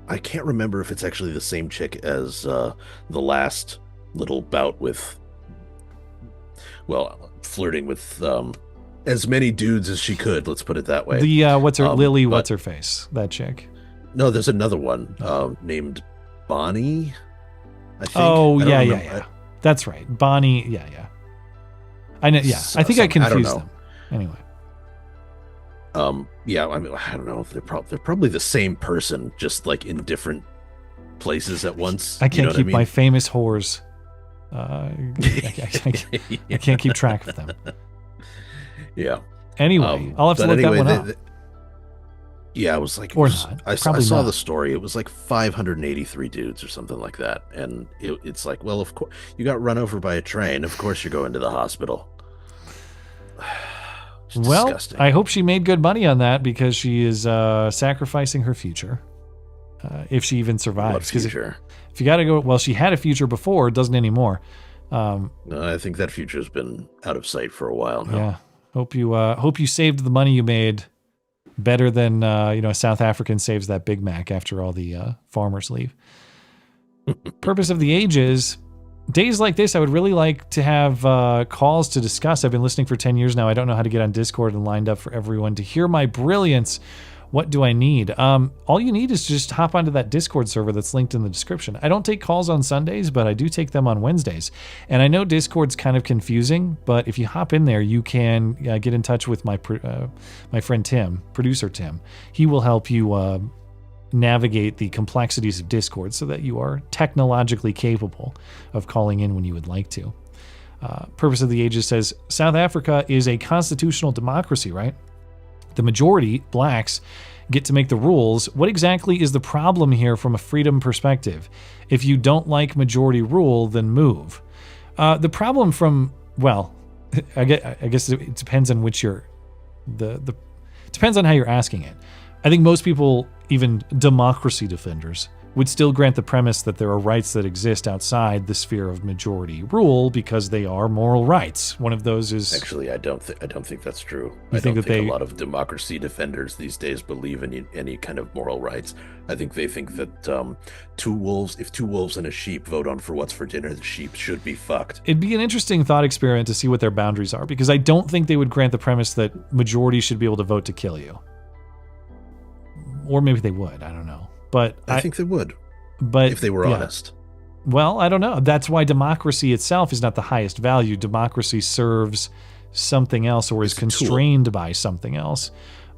I can't remember if it's actually the same chick as the last little bout with, flirting with as many dudes as she could, let's put it that way. The, Lily, what's her face? That chick. No, there's another one named Bonnie. I think. Oh, yeah. That's right. Bonnie. Yeah. I know. Yeah. I think I confused them. Anyway. Yeah. I mean, I don't know if they're probably the same person, just like in different places at once. I can't keep my famous whores. I can't keep track of them. Yeah. Anyway, I'll have to look that one up. Yeah, it was like, I saw the story. It was like 583 dudes or something like that. And it's like, well, of course, you got run over by a train. Of course you're going to the hospital. Well, disgusting. I hope she made good money on that because she is sacrificing her future. If she even survives. What future? If you got to go, well, she had a future before, doesn't anymore. No, I think that future's been out of sight for a while now. Yeah. Hope you saved the money you made better than a South African saves that Big Mac after all the farmers leave. Purpose of the ages. Days like this, I would really like to have calls to discuss. I've been listening for 10 years now. I don't know how to get on Discord and lined up for everyone to hear my brilliance. What do I need? All you need is just hop onto that Discord server that's linked in the description. I don't take calls on Sundays, but I do take them on Wednesdays. And I know Discord's kind of confusing, but if you hop in there, you can get in touch with my friend Tim, producer Tim. He will help you navigate the complexities of Discord so that you are technologically capable of calling in when you would like to. Purpose of the Ages says, South Africa is a constitutional democracy, right? The majority, blacks, get to make the rules. What exactly is the problem here from a freedom perspective? If you don't like majority rule, then move. The problem from, well, I guess it depends on which depends on how you're asking it. I think most people, even democracy defenders, would still grant the premise that there are rights that exist outside the sphere of majority rule because they are moral rights. One of those is actually I don't think that's true. I think a lot of democracy defenders these days believe in any kind of moral rights. I think they think that if two wolves and a sheep vote on for what's for dinner, the sheep should be fucked. It'd be an interesting thought experiment to see what their boundaries are, because I don't think they would grant the premise that majority should be able to vote to kill you. Or maybe they would, I don't know. But I think they would, but if they were honest. Well, I don't know. That's why democracy itself is not the highest value. Democracy serves something else or is constrained by something else,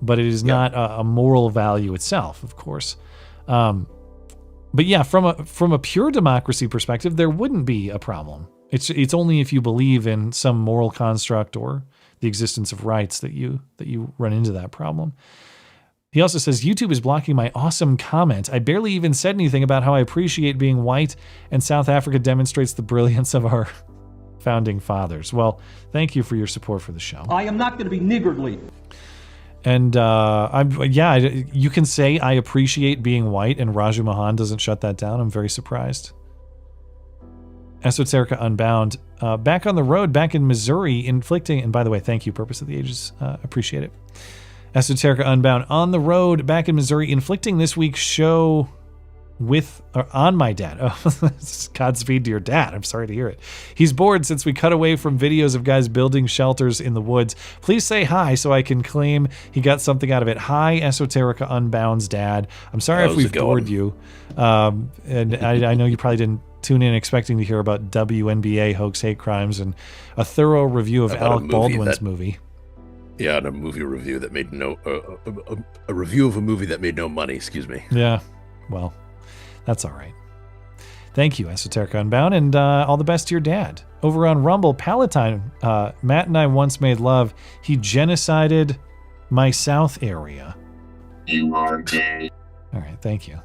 but it is not a moral value itself, of course. But yeah, from a pure democracy perspective, there wouldn't be a problem. It's only if you believe in some moral construct or the existence of rights that you run into that problem. He also says, YouTube is blocking my awesome comment. I barely even said anything about how I appreciate being white, and South Africa demonstrates the brilliance of our founding fathers. Well, thank you for your support for the show. I am not going to be niggardly. And you can say I appreciate being white, and Raju Mahan doesn't shut that down. I'm very surprised. Esoterica Unbound, back on the road, back in Missouri, inflicting, and by the way, thank you, Purpose of the Ages, appreciate it. Esoterica Unbound, on the road, back in Missouri, inflicting this week's show on my dad. Oh, Godspeed to your dad. I'm sorry to hear it. He's bored since we cut away from videos of guys building shelters in the woods. Please say hi so I can claim he got something out of it. Hi, Esoterica Unbound's dad. I'm sorry if we've bored you. And I know you probably didn't tune in expecting to hear about WNBA, Hoax, Hate Crimes, and a thorough review of Alec Baldwin's movie. Yeah, and a movie review that made a review of a movie that made no money, excuse me. Yeah, well, that's all right. Thank you, Esoterica Unbound, and all the best to your dad. Over on Rumble, Palatine, Matt and I once made love. He genocided my South area. You are gay. All right, thank you.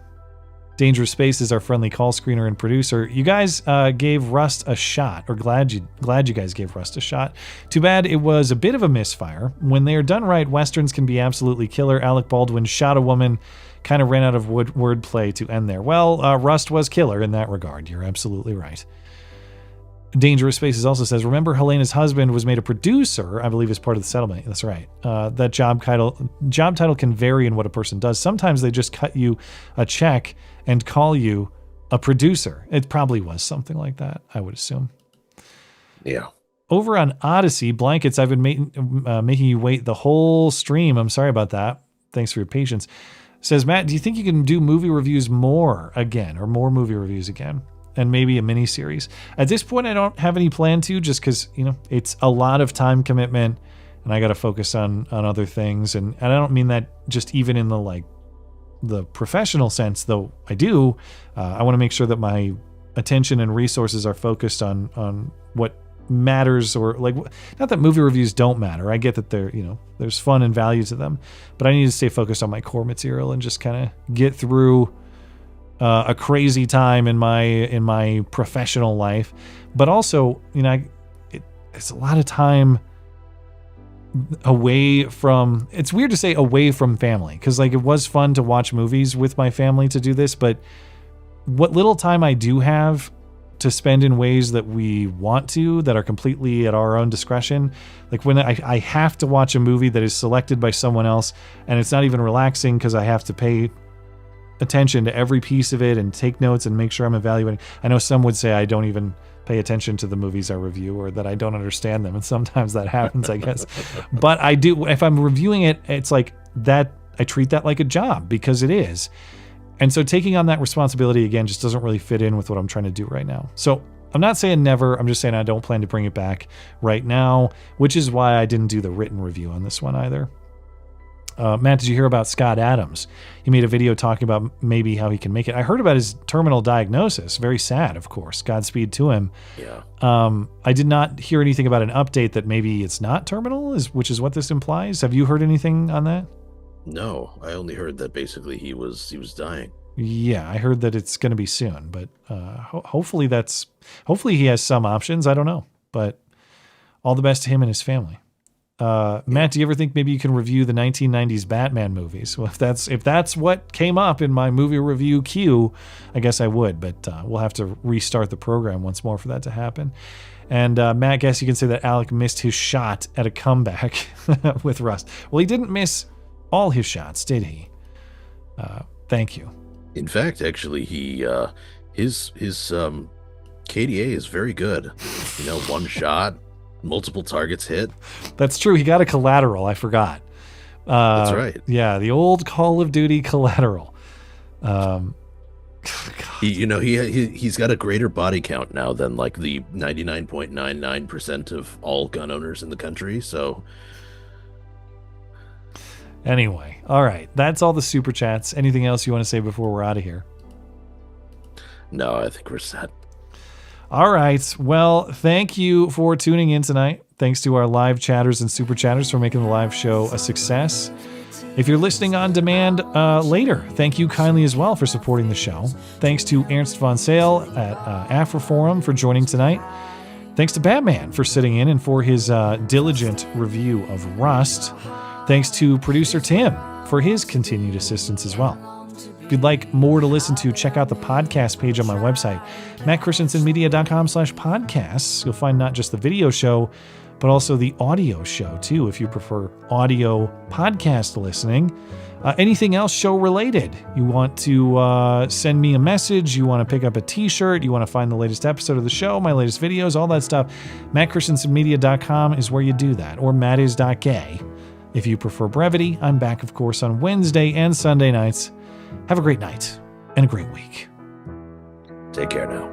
Dangerous Space is our friendly call screener and producer. You guys gave Rust a shot, or glad you guys gave Rust a shot. Too bad it was a bit of a misfire. When they are done right, Westerns can be absolutely killer. Alec Baldwin shot a woman, kind of ran out of wordplay to end there. Well, Rust was killer in that regard. You're absolutely right. Dangerous Spaces also says, remember Helena's husband was made a producer, I believe, as part of the settlement. That's right. That job title can vary in what a person does. Sometimes they just cut you a check and call you a producer. It probably was something like that, I would assume. Yeah. Over on Odyssey, Blankets, I've been making you wait the whole stream. I'm sorry about that. Thanks for your patience. Says, Matt, do you think you can do movie reviews more movie reviews again? And maybe a mini series. At this point, I don't have any plan to, just because, it's a lot of time commitment and I got to focus on other things. And I don't mean that just even in the professional sense, though I do. I want to make sure that my attention and resources are focused on what matters, or not that movie reviews don't matter. I get that there's fun and value to them, but I need to stay focused on my core material and just kind of get through a crazy time in my professional life. But also, it's a lot of time away from, it's weird to say away from family, because it was fun to watch movies with my family to do this, but what little time I do have to spend in ways that we want to, that are completely at our own discretion. Like when I have to watch a movie that is selected by someone else, and it's not even relaxing because I have to pay attention to every piece of it and take notes and make sure I'm evaluating. I know some would say I don't even pay attention to the movies I review, or that I don't understand them, and sometimes that happens, I guess. But I do, if I'm reviewing it, it's like that, I treat that like a job, because it is. And so taking on that responsibility, again, just doesn't really fit in with what I'm trying to do right now. So I'm not saying never, I'm just saying I don't plan to bring it back right now, which is why I didn't do the written review on this one either. Matt, did you hear about Scott Adams? He made a video talking about maybe how he can make it. I heard about his terminal diagnosis. Very sad, of course. Godspeed to him. Yeah. I did not hear anything about an update that maybe it's not terminal, which is what this implies. Have you heard anything on that? No, I only heard that basically he was dying. Yeah, I heard that it's going to be soon, but hopefully he has some options. I don't know, but all the best to him and his family. Matt, do you ever think maybe you can review the 1990s Batman movies? Well, if that's what came up in my movie review queue, I guess I would, but we'll have to restart the program once more for that to happen. And Matt, guess you can say that Alec missed his shot at a comeback with Rust. Well, he didn't miss all his shots, did he? Thank you. In fact, actually, his KDA is very good. You know, one shot, multiple targets hit. That's true. He got a collateral. I forgot. That's right. Yeah, the old Call of Duty collateral. He's got a greater body count now than like the 99.99% of all gun owners in the country. So. Anyway, all right. That's all the super chats. Anything else you want to say before we're out of here? No, I think we're set. All right. Well, thank you for tuning in tonight. Thanks to our live chatters and super chatters for making the live show a success. If you're listening on demand later, thank you kindly as well for supporting the show. Thanks to Ernst van Zyl at AfriForum for joining tonight. Thanks to Batman for sitting in and for his diligent review of Rust. Thanks to producer Tim for his continued assistance as well. If you'd like more to listen to, check out the podcast page on my website, mattchristiansenmedia.com/podcasts. You'll find not just the video show, but also the audio show too, if you prefer audio podcast listening. Anything else show related? You want to send me a message, you want to pick up a t-shirt, you want to find the latest episode of the show, my latest videos, all that stuff, mattchristiansenmedia.com is where you do that, or mattis.gay. If you prefer brevity, I'm back, of course, on Wednesday and Sunday nights. Have a great night and a great week. Take care now.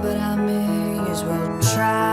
But I may as well try.